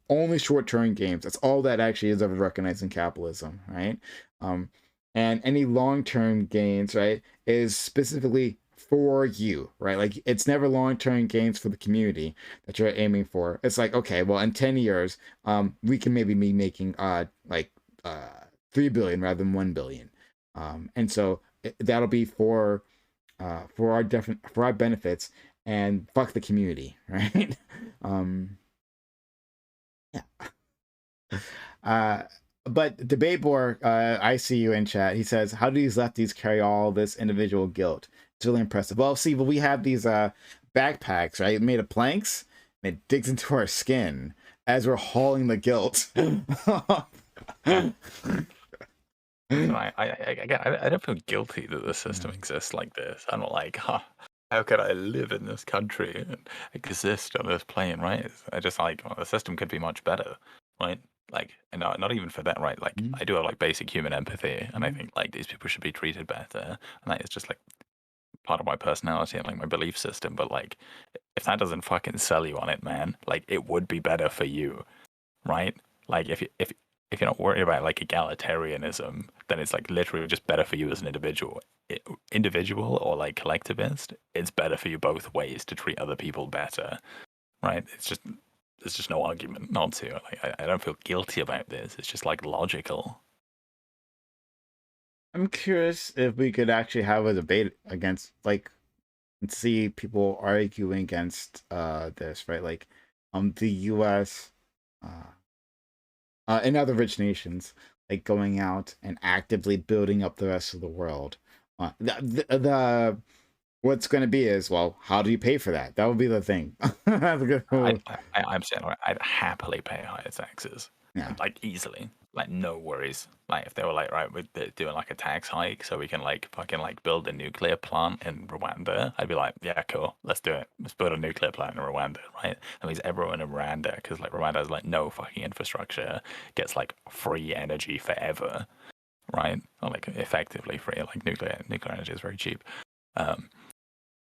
only short term games. That's all that actually is ever recognized in capitalism, right? And any long term gains, right, is specifically for you, right? Like it's never long term gains for the community that you're aiming for. It's like, okay, well, in 10 years, we can maybe be making 3 billion rather than 1 billion. And so that'll be for our benefits, and fuck the community, right? Yeah. But debate board, I see you in chat. He says, "How do these lefties carry all this individual guilt? It's really impressive." Well, see, but we have these backpacks, right, made of planks, and it digs into our skin as we're hauling the guilt. So I don't feel guilty that the system exists like this. I'm not like, huh, how could I live in this country and exist on this plane, right? I just like, well, the system could be much better, right? Like, and not even for that, right? Like, I do have like basic human empathy, and I think like these people should be treated better, and that is just like part of my personality and like my belief system. But like, if that doesn't fucking sell you on it, man, like it would be better for you, right? Like if you're not worried about like egalitarianism, then it's like literally just better for you as an individual or like collectivist. It's better for you both ways to treat other people better, right? It's just there's just no argument not to. Like I don't feel guilty about this. It's just like logical. I'm curious if we could actually have a debate against, like, and see people arguing against this, right? Like, the U.S. And other rich nations, like, going out and actively building up the rest of the world. The what's going to be is, well, how do you pay for that? That would be the thing. That's a good. I'm saying I'd happily pay higher taxes, Yeah. like easily, like no worries. Like if they were like, right, we're doing like a tax hike so we can like fucking like build a nuclear plant in Rwanda, I'd be like, yeah, cool, let's do it. Let's build a nuclear plant in Rwanda, right? That means everyone in Rwanda, because like Rwanda has like no fucking infrastructure, gets like free energy forever, right? Or like effectively free. Like nuclear energy is very cheap.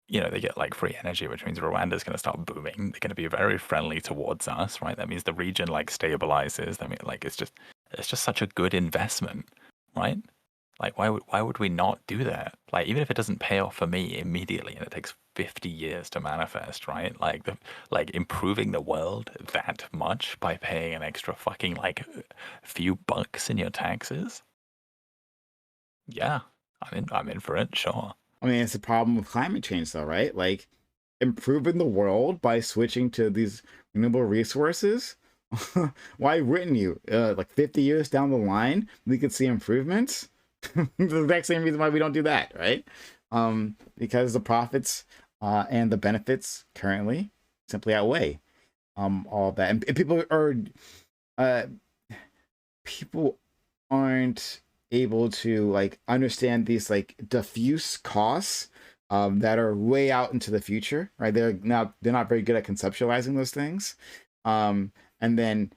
You know, they get like free energy, which means Rwanda's going to start booming. They're going to be very friendly towards us, right? That means the region like stabilizes. I mean, like it's just such a good investment, right? Like why would we not do that? Like even if it doesn't pay off for me immediately and it takes 50 years to manifest, right? Like improving the world that much by paying an extra fucking like few bucks in your taxes. Yeah, I'm in for it, sure. I mean, it's a problem with climate change, though, right? Like, improving the world by switching to these renewable resources. Why wouldn't you? Like 50 years down the line, we could see improvements. The exact same reason why we don't do that, right? Because the profits and the benefits currently simply outweigh all of that, and uh, people aren't able to like understand these like diffuse costs that are way out into the future, right? They're not very good at conceptualizing those things, and then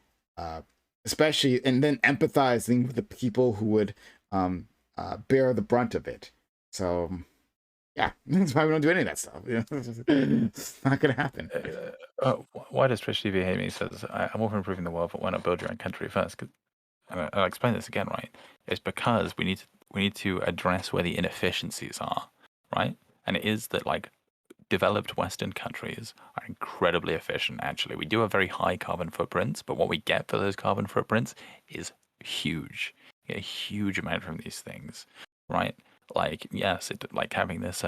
especially and then empathizing with the people who would bear the brunt of it. So yeah, that's why we don't do any of that stuff. You know? It's not gonna happen. Why does Twitch TV hate me? He says, I'm all for improving the world, but why not build your own country first? And I'll explain this again, right? It's because we need to address where the inefficiencies are, right? And it is that like developed Western countries are incredibly efficient. Actually, we do have very high carbon footprints, but what we get for those carbon footprints is huge. We get a huge amount from these things, right? Like yes, like having this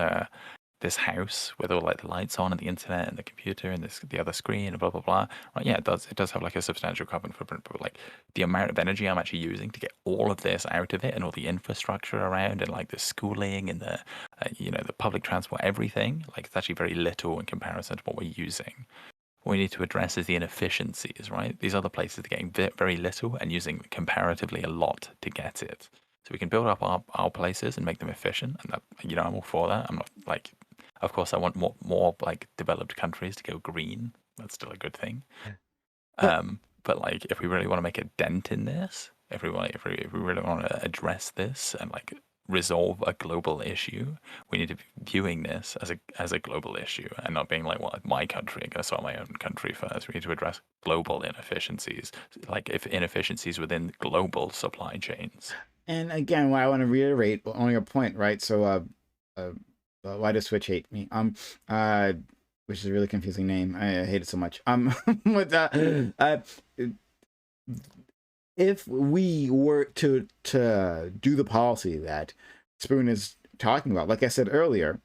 house with all like the lights on and the internet and the computer and the other screen and blah blah blah. Right? Yeah, it does have like a substantial carbon footprint, but like the amount of energy I'm actually using to get all of this out of it and all the infrastructure around and like the schooling and the the public transport, everything, like it's actually very little in comparison to what we're using. What we need to address is the inefficiencies, right? These other places are getting very little and using comparatively a lot to get it. So we can build up our places and make them efficient, and that, I'm all for that. I'm not like, of course, I want more like developed countries to go green. That's still a good thing. But like, if we really want to make a dent in this, if we really want to address this and like resolve a global issue, we need to be viewing this as a global issue and not being like, well, my country, I'm going to solve my own country first. We need to address global inefficiencies, like if inefficiencies within global supply chains. And again, what I want to reiterate on your point, right? So, why does Switch hate me? Which is a really confusing name. I hate it so much. But if we were to do the policy that Spoon is talking about, like I said earlier,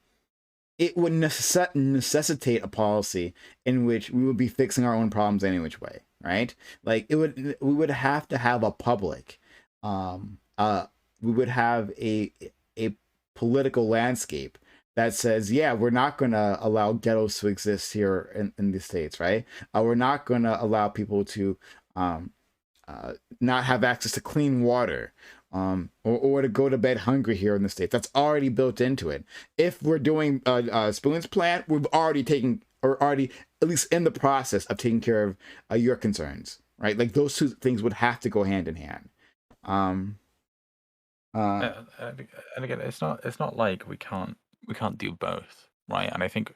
it would necessitate a policy in which we would be fixing our own problems any which way, right? Like we would have to have a public, we would have a political landscape that says, yeah, we're not going to allow ghettos to exist here in the States, right? We're not going to allow people to not have access to clean water, or to go to bed hungry here in the States. That's already built into it. If we're doing Spoon's plan, we've already taken, or already at least in the process of taking care of your concerns, right? Like those two things would have to go hand in hand. And again, it's not like we can't do both, right? And I think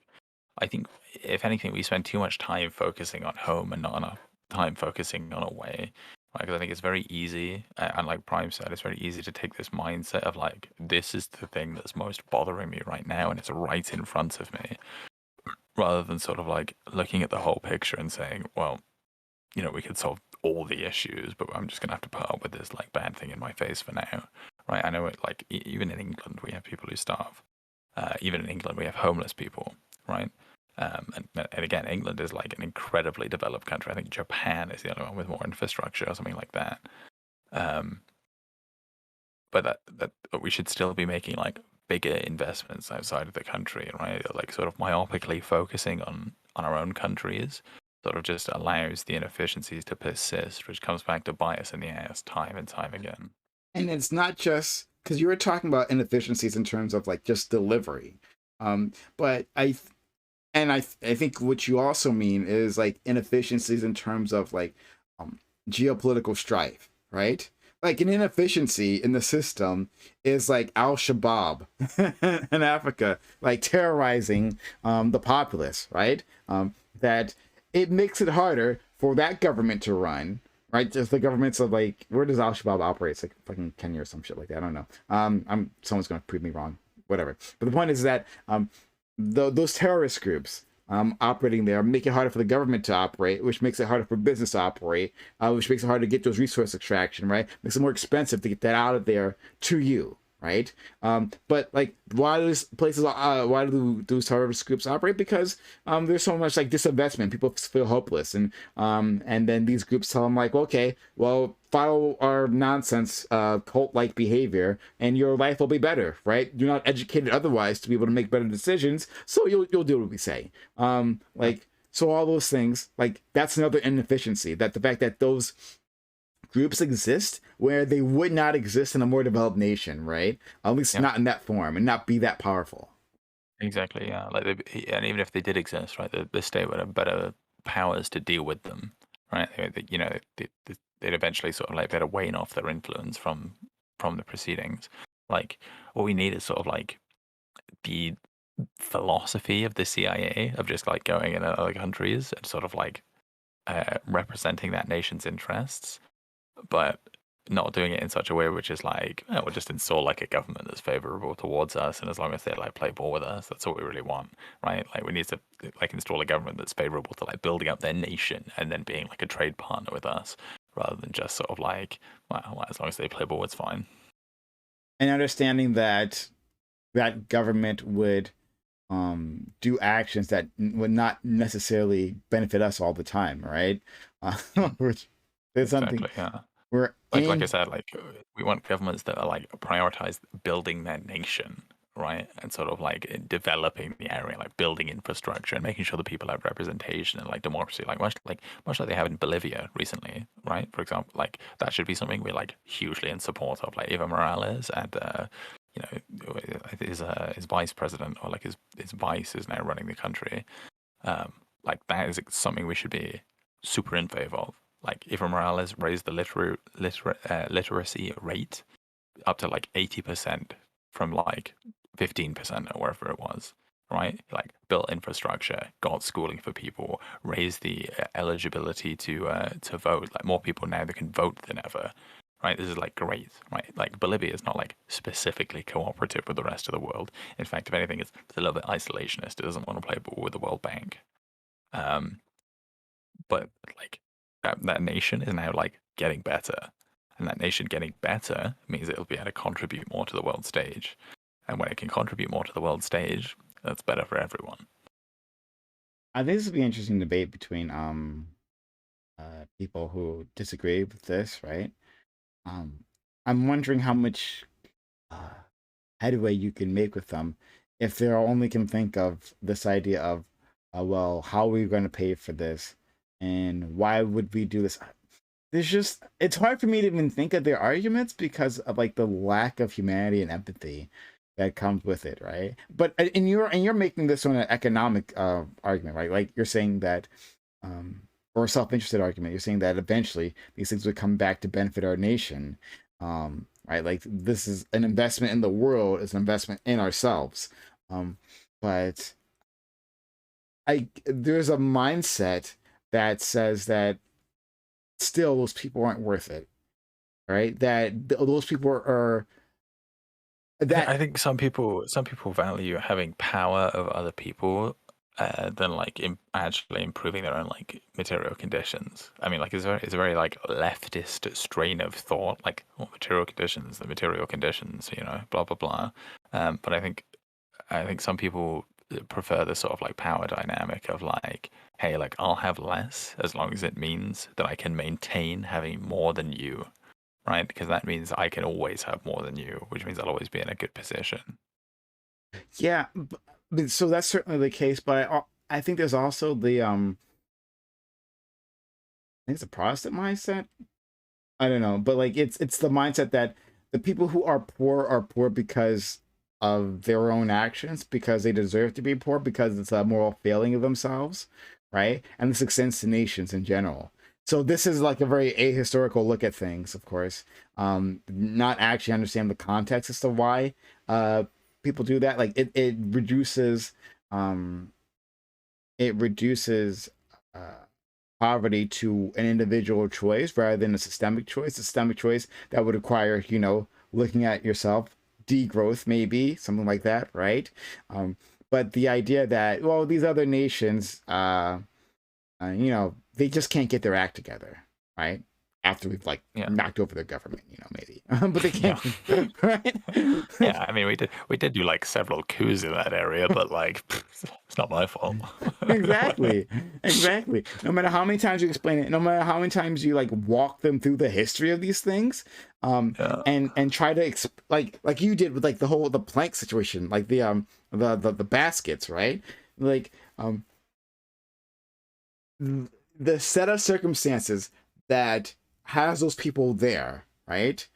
if anything, we spend too much time focusing on home and not enough time focusing on away. Right? Because I think it's very easy, and like Prime said, it's very easy to take this mindset of like, this is the thing that's most bothering me right now, and it's right in front of me, rather than sort of like looking at the whole picture and saying, well, we could solve all the issues, but I'm just gonna have to put up with this like bad thing in my face for now, right? I know it, like even in England we have people who starve. Even in England we have homeless people, right? And again, England is like an incredibly developed country. I think Japan is the only one with more infrastructure or something like that. But we should still be making like bigger investments outside of the country, right? Like sort of myopically focusing on our own countries sort of just allows the inefficiencies to persist, which comes back to bite us in the ass time and time again. And it's not just because you were talking about inefficiencies in terms of like just delivery, but I think what you also mean is like inefficiencies in terms of like geopolitical strife, right? Like an inefficiency in the system is like Al-Shabaab in Africa, like terrorizing the populace, right? That it makes it harder for that government to run, right? Just the governments of like, where does Al-Shabaab operate? It's like fucking Kenya or some shit like that. I don't know. Someone's gonna prove me wrong, whatever. But the point is that those terrorist groups operating there make it harder for the government to operate, which makes it harder for business to operate, which makes it harder to get those resource extraction, right? Makes it more expensive to get that out of there to you, right? But like, why do these places, why do those terrorist groups operate? Because there's so much like disinvestment. People feel hopeless, and then these groups tell them like, okay, well, follow our nonsense cult-like behavior, and your life will be better, right? You're not educated otherwise to be able to make better decisions, so you'll do what we say. Like, so all those things, like that's another inefficiency. That the fact that those groups exist where they would not exist in a more developed nation, right? At least not in that form and not be that powerful. Exactly, yeah. Like, and even if they did exist, right, the state would have better powers to deal with them, right? They'd eventually sort of like better wane off their influence from the proceedings. Like, what we need is sort of like the philosophy of the CIA of just like going in other countries and sort of like representing that nation's interests, but not doing it in such a way which is like, oh, we'll just install like a government that's favorable towards us, and as long as they like play ball with us, that's all we really want, right? Like we need to like install a government that's favorable to like building up their nation and then being like a trade partner with us, rather than just sort of like, well, as long as they play ball, it's fine. And understanding that that government would do actions that would not necessarily benefit us all the time, right? Which is something. Exactly, yeah. We're like I said, like we want governments that are like prioritize building their nation, right, and sort of like developing the area, like building infrastructure and making sure that people have representation and like democracy, like much like they have in Bolivia recently, right? For example, like that should be something we're like hugely in support of. Like Evo Morales and his vice president, or like his vice is now running the country. Like that is something we should be super in favor of. Like Evo Morales raised the literacy rate up to like 80% from like 15% or wherever it was, right? Like built infrastructure, got schooling for people, raised the eligibility to vote. Like more people now that can vote than ever, right? This is like great, right? Like Bolivia is not like specifically cooperative with the rest of the world. In fact, if anything, it's a little bit isolationist. It doesn't want to play ball with the World Bank. But like that nation is now like getting better, And that nation getting better means it'll be able to contribute more to the world stage. And when it can contribute more to the world stage, that's better for everyone. I think this would be an interesting debate between people who disagree with this, right? I'm wondering how much headway you can make with them if they only can think of this idea of, well, how are we going to pay for this, and why would we do this? It's hard for me to even think of their arguments because of like the lack of humanity and empathy that comes with it, right? But you're making this on an economic argument, right? Like you're saying that, or a self-interested argument. You're saying that eventually these things would come back to benefit our nation, right? Like this is an investment in the world, it's an investment in ourselves. But there's a mindset that says that still those people aren't worth it, right? That those people are that. I think some people value having power over other people than like actually improving their own like material conditions. I mean, like it's a very like leftist strain of thought, like material conditions, the material conditions, blah blah blah. But I think some people prefer the sort of like power dynamic of like, hey, like I'll have less as long as it means that I can maintain having more than you, right? Because that means I can always have more than you, which means I'll always be in a good position. Yeah, so that's certainly the case. But I think there's also the I think it's a Protestant mindset. I don't know, but like it's the mindset that the people who are poor because of their own actions, because they deserve to be poor, because it's a moral failing of themselves, right? And this extends to nations in general. So this is like a very ahistorical look at things, of course. Not actually understand the context as to why people do that. Like it reduces poverty to an individual choice rather than a systemic choice that would require, looking at yourself, degrowth, maybe something like that, right? But the idea that, well, these other nations, they just can't get their act together, right? After we've like knocked over their government, maybe, but they can't, right? Yeah, I mean, we did do like several coups in that area, but like, it's not my fault. Exactly. No matter how many times you explain it, no matter how many times you like walk them through the history of these things, and try to like you did with like the plank situation, like the baskets, right? Like the set of circumstances that has those people there, right?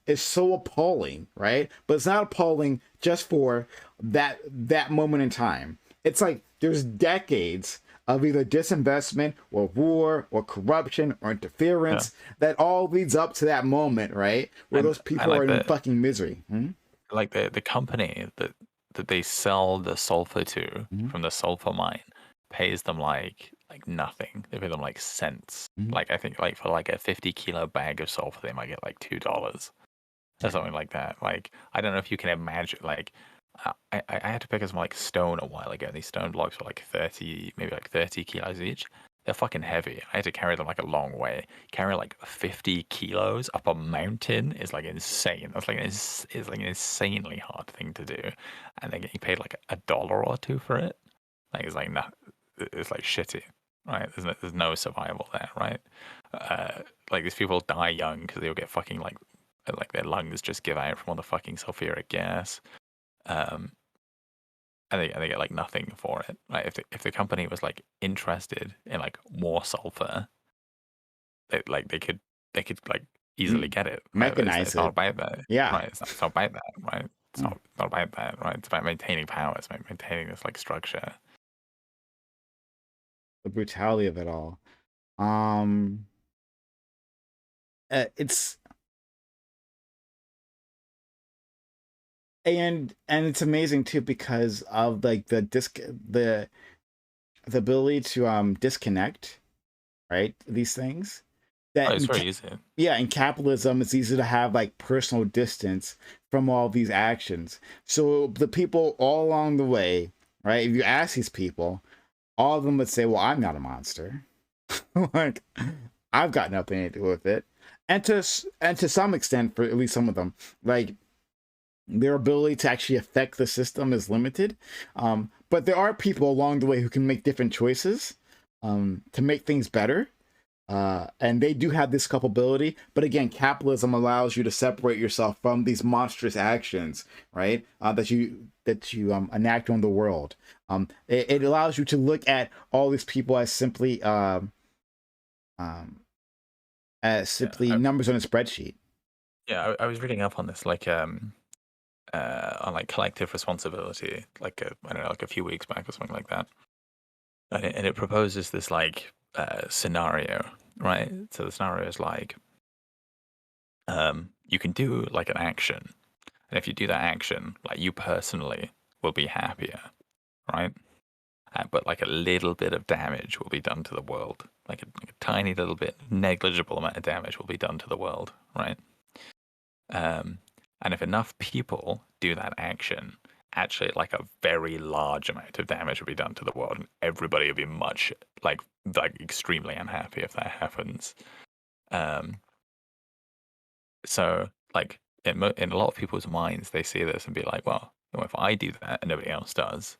Is so appalling, right? But it's not appalling just for that moment in time. It's like there's decades of either disinvestment or war or corruption or interference that all leads up to that moment, right? Where those people are in fucking misery. Like the company that they sell the sulfur to from the sulfur mine pays them like nothing. They pay them like cents. Like I think like for like a 50-kilo bag of sulfur, they might get like $2 or something like that. Like I don't know if you can imagine. Like I had to pick up some like stone a while ago. These stone blocks were like 30 kilos each. They're fucking heavy. I had to carry them like a long way. Carry like 50 kilos up a mountain is like insane. That's like it's like an insanely hard thing to do, and they're getting paid like $1 or $2 for it. Like it's like it's like shitty, right? There's no survival there, right? Like these people die young because they'll get fucking like their lungs just give out from all the fucking sulfuric gas, and they get like nothing for it. Like if the company was like interested in like more sulfur, they could like easily get it. Right? Mechanize it's not it. about that. Yeah. Right. It's not about that. Right. It's not about that. Right. It's about maintaining power. It's about maintaining this like structure. The brutality of it all. It's and it's amazing too because of like the ability to disconnect, right? These things that It's very easy. Yeah, in capitalism, it's easy to have like personal distance from all these actions. So the people all along the way, right? If you ask these people, all of them would say, "Well, I'm not a monster. Like, I've got nothing to do with it. And to some extent, for at least some of them, like their ability to actually affect the system is limited. But there are people along the way who can make different choices to make things better. And they do have this culpability, but again, capitalism allows you to separate yourself from these monstrous actions, right? That you enact on the world. It allows you to look at all these people as simply numbers on a spreadsheet. Yeah, I was reading up on this, like on like collective responsibility, like I don't know, like a few weeks back or something like that, and it proposes this like scenario, right? So the scenario is like, you can do like an action, and if you do that action, like you personally will be happier, right? But like a little bit of damage will be done to the world, like a tiny little bit, negligible amount of damage will be done to the world, right? And if enough people do that action, actually like a very large amount of damage will be done to the world, and everybody will be much like extremely unhappy if that happens. So like in a lot of people's minds, they see this and be like, well, if I do that and nobody else does,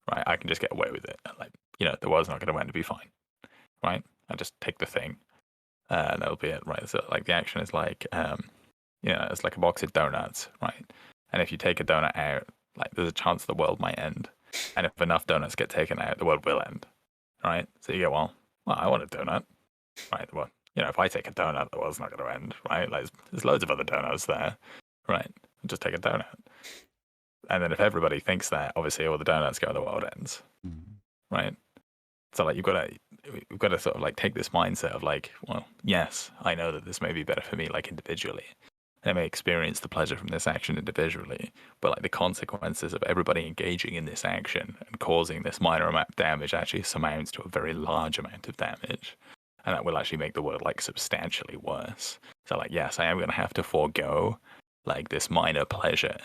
right, I can just get away with it. And like, the world's not going to win, to be fine, right? I just take the thing, and that'll be it, right? So like the action is like, it's like a box of donuts, right? And if you take a donut out, like there's a chance the world might end. And if enough donuts get taken out, the world will end, right? So you go, well, I want a donut, right? Well, if I take a donut, the world's not going to end, right? Like there's loads of other donuts there, right? Just take a donut. And then if everybody thinks that, obviously all the donuts go, the world ends, right? So like we've got to sort of like take this mindset of like, well, yes, I know that this may be better for me, like individually. I may experience the pleasure from this action individually, but like the consequences of everybody engaging in this action and causing this minor amount of damage actually surmounts to a very large amount of damage. And that will actually make the world like substantially worse. So like, yes, I am going to have to forego like this minor pleasure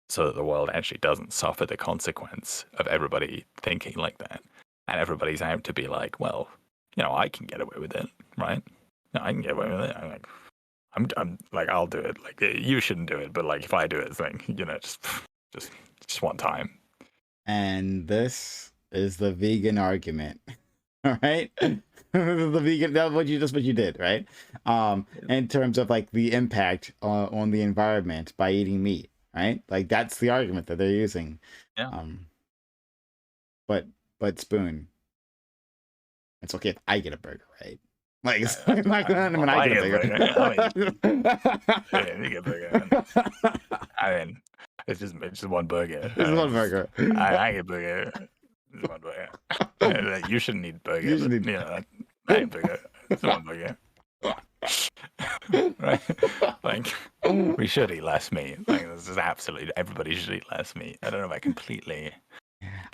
so that the world actually doesn't suffer the consequence of everybody thinking like that. And everybody's out to be like, well, I can get away with it, right? No, I can get away with it. I'm like, I'll do it. Like, you shouldn't do it, but like, if I do it, then just one time. And this is the vegan argument, all right? The vegan, that's what you did, right? In terms of like the impact on the environment by eating meat, right? Like that's the argument that they're using. Yeah. But Spoon, it's okay if I get a burger, right? Like it's not gonna when I get a burger. You get a burger. I mean, it's just one burger. It's one burger. I get a burger. It's one burger. You shouldn't eat burger. You should eat. I eat burger. It's one burger. Right? Like, we should eat less meat. Like, this is absolutely, everybody should eat less meat. I don't know if I completely.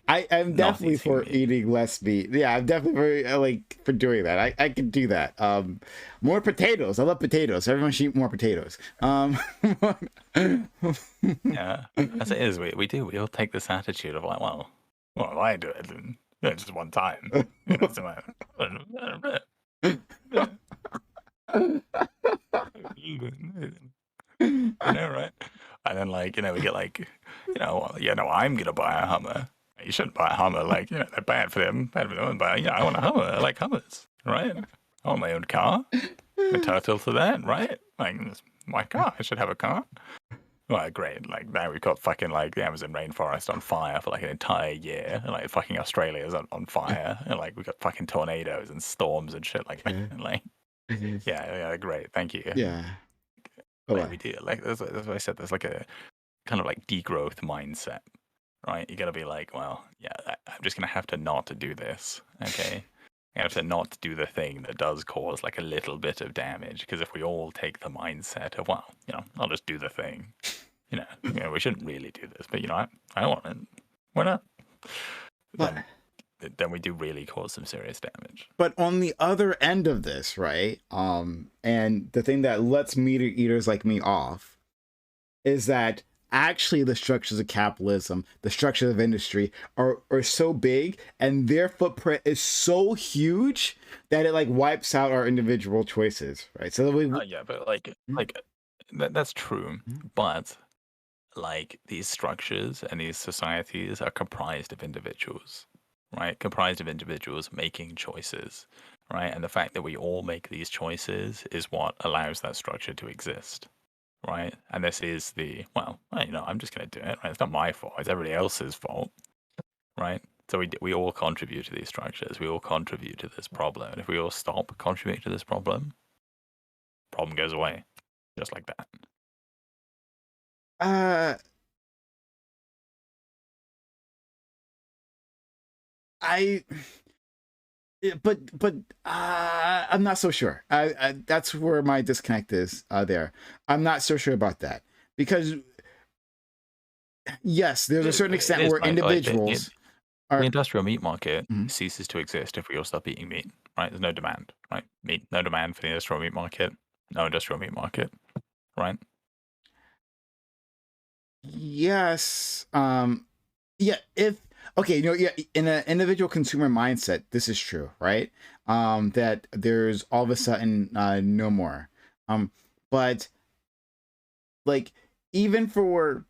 I'm definitely for eating less meat. Yeah, I'm definitely for doing that. I can do that. More potatoes. I love potatoes. Everyone should eat more potatoes. Yeah, as it is, we do. We all take this attitude of like, well, if I do it, then just one time. Right? And then we get I'm gonna buy a Hummer. You shouldn't buy a Hummer. They're bad for them. But I want a Hummer. I like Hummers, right? I want my own car. I'm entitled to that, right? Like, it's my car. I should have a car. Well, great. Like, now we've got fucking the Amazon rainforest on fire for an entire year, and fucking Australia's on fire, and we've got fucking tornadoes and storms and shit like that. And, yeah, great. Thank you. Yeah. We do. That's what I said. There's a kind of degrowth mindset, right? You gotta be like, well, yeah, I'm just gonna have to not do this, okay? I have to not do the thing that does cause a little bit of damage, because if we all take the mindset of, well, I'll just do the thing, we shouldn't really do this, but I want it. Why not? Then we do really cause some serious damage. But on the other end of this, right? And the thing that lets meat eaters like me off is that actually the structures of capitalism, the structures of industry are so big, and their footprint is so huge that it like wipes out our individual choices, right? So we, Yeah, but that's true. But like these structures and these societies are comprised of individuals, right? Comprised of individuals making choices, right? And the fact that we all make these choices is what allows that structure to exist, right? And this is I'm just going to do it, right? It's not my fault. It's everybody else's fault, right? So we all contribute to these structures. We all contribute to this problem. And if we all stop contributing to this problem goes away, just like that. uh, I. But I'm not so sure. That's where my disconnect is. There, I'm not so sure about that because yes, there's a certain extent where individuals the are. industrial meat market Mhm. ceases to exist if we all stop eating meat, right? There's no demand, right? No demand for the industrial meat market, no industrial meat market, right? Yes. Yeah. If okay, yeah, in an individual consumer mindset, this is true, right? That there's all of a sudden no more. But like even for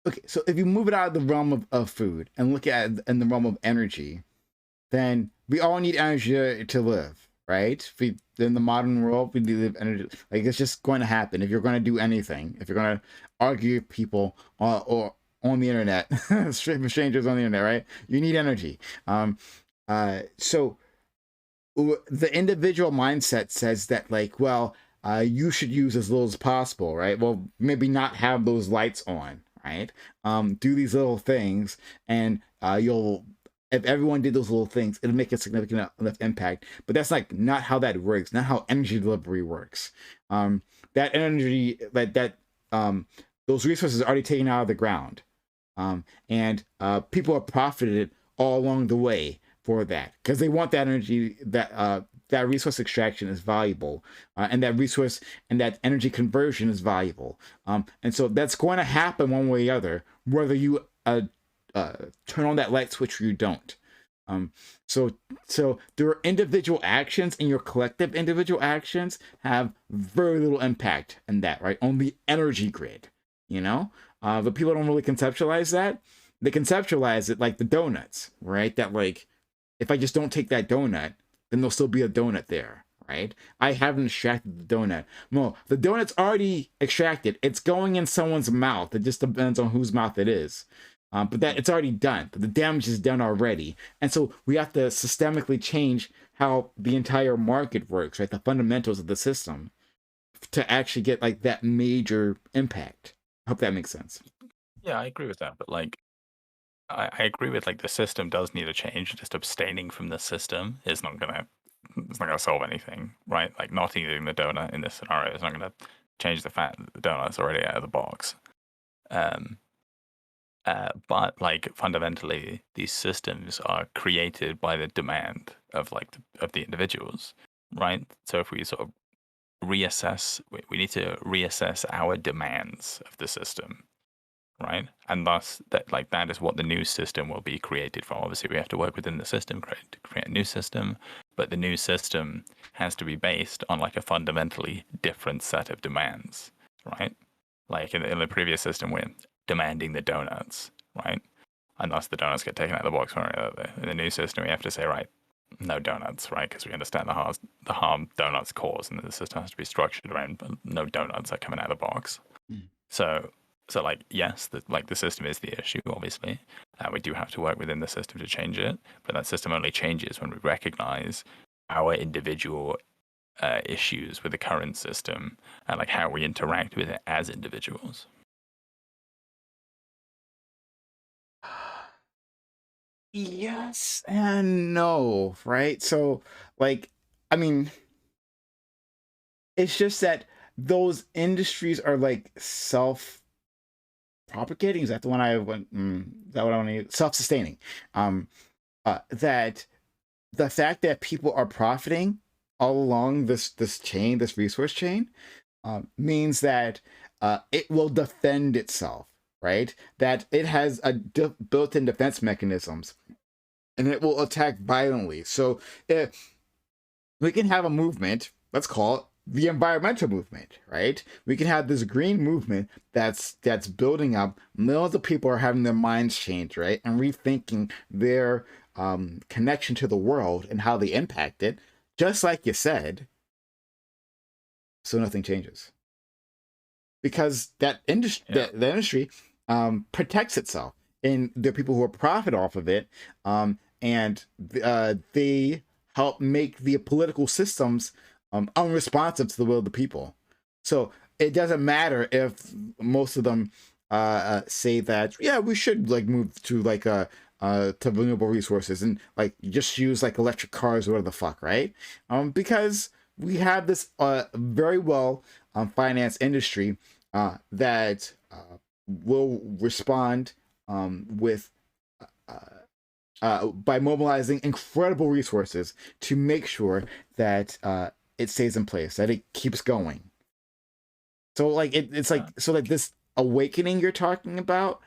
okay, so if you move it out of the realm of food and look at it in the realm of energy, then we all need energy to live, right? In the modern world, we need energy. Like it's just going to happen. If you're going to do anything, if you're going to argue with people or on the internet, strangers on the internet, right? You need energy. So the individual mindset says that, like, well, you should use as little as possible, right? Well, maybe not have those lights on, right? Do these little things, and you'll if everyone did those little things, it'll make a significant enough impact. But that's like not how that works, not how energy delivery works. That energy, those resources are already taken out of the ground, and people have profited all along the way for that because they want that energy. That resource extraction is valuable, and that resource and that energy conversion is valuable. And so that's going to happen one way or the other, whether you turn on that light switch or you don't. So there are individual actions, and your collective individual actions have very little impact in that, right? On the energy grid, you know. But people don't really conceptualize that. They conceptualize it like the donuts, right? That like, if I just don't take that donut, then there'll still be a donut there, right? I haven't extracted the donut. No, the donut's already extracted. It's going in someone's mouth. It just depends on whose mouth it is. But that it's already done. The damage is done already, and so we have to systemically change how the entire market works, right? The fundamentals of the system to actually get like that major impact. I hope that makes sense. Yeah, I agree with that. But like, I agree with like the system does need a change. Just abstaining from the system is not gonna solve anything, right? Like not eating the donut in this scenario is not gonna change the fact that the donut's already out of the box. But like fundamentally, these systems are created by the demand of of the individuals, right? So if we sort of reassess, we need to reassess our demands of the system, right? And thus, that is what the new system will be created from. Obviously, we have to work within the system to create a new system, but the new system has to be based on like a fundamentally different set of demands, right? Like in the previous system, we're demanding the donuts, right? And thus the donuts get taken out of the box. In the new system, we have to say, right, no donuts, right? Because we understand the harm donuts cause, and the system has to be structured around no donuts are coming out of the box. Mm. So like yes, the system is the issue. Obviously, we do have to work within the system to change it, but that system only changes when we recognize our individual issues with the current system and like how we interact with it as individuals. Yes and no, right? So, like, I mean, it's just that those industries are like self-propagating. Is that the one I went? Is that what I want to use? Self-sustaining. That the fact that people are profiting all along this chain, this resource chain, means that it will defend itself, right? That it has a built-in defense mechanisms, and it will attack violently. So if we can have a movement, let's call it the environmental movement, right? We can have this green movement that's building up. Millions of people are having their minds changed, right, and rethinking their connection to the world and how they impact it, just like you said. So nothing changes because that industry, the industry, protects itself, and there are people who are profit off of it, and they help make the political systems unresponsive to the will of the people. So it doesn't matter if most of them say that, yeah, we should like move to like to renewable resources and like just use like electric cars or whatever the fuck, right? Because we have this very well financed industry that will respond with by mobilizing incredible resources to make sure that it stays in place, that it keeps going. So like it's like, so like this awakening you're talking about,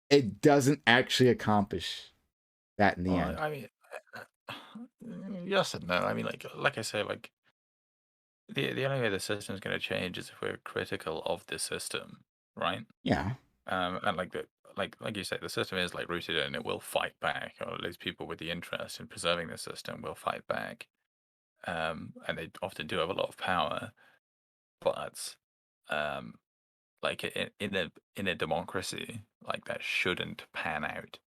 it doesn't actually accomplish that in the end. I mean, yes and no. I mean, like I say, like the only way the system is going to change is if we're critical of the system, right? Yeah. And like you say, the system is like rooted in it will fight back, or at least people with the interest in preserving the system will fight back. And they often do have a lot of power, but like in a democracy, like that shouldn't pan out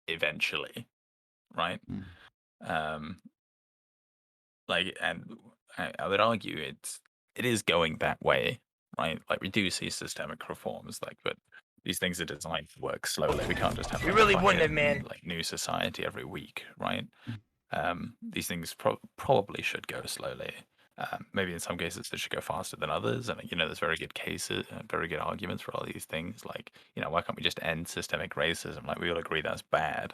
eventually, right? Mm. Like, and I would argue it is going that way, right? Like we do see systemic reforms, like, but these things are designed to work slowly. We can't just have We like, really a wouldn't have, fucking, man. like new society every week, right? These things probably should go slowly. Maybe in some cases they should go faster than others, and you know, there's very good cases, very good arguments for all these things. Like, you know, why can't we just end systemic racism? Like, we all agree that's bad.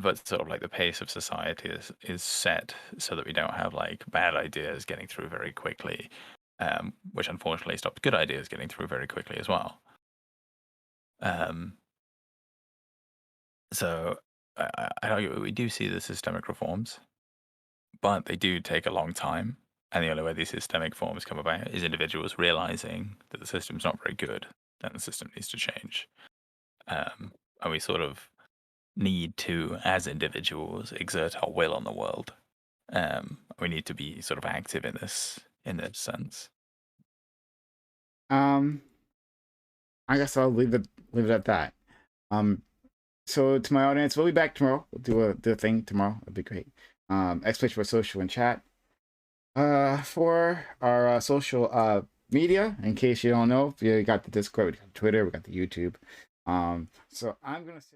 But sort of like the pace of society is set so that we don't have like bad ideas getting through very quickly, which unfortunately stops good ideas getting through very quickly as well. So I argue we do see the systemic reforms, but they do take a long time. And the only way these systemic reforms come about is individuals realizing that the system's not very good, and the system needs to change. And we sort of need to, as individuals, exert our will on the world. We need to be sort of active in this sense. I guess I'll leave it at that. So to my audience, we'll be back tomorrow. We'll do a thing tomorrow. It'll be great. Especially for social and chat. For our social media, in case you don't know, we got the Discord, we got Twitter, we got the YouTube. So I'm gonna say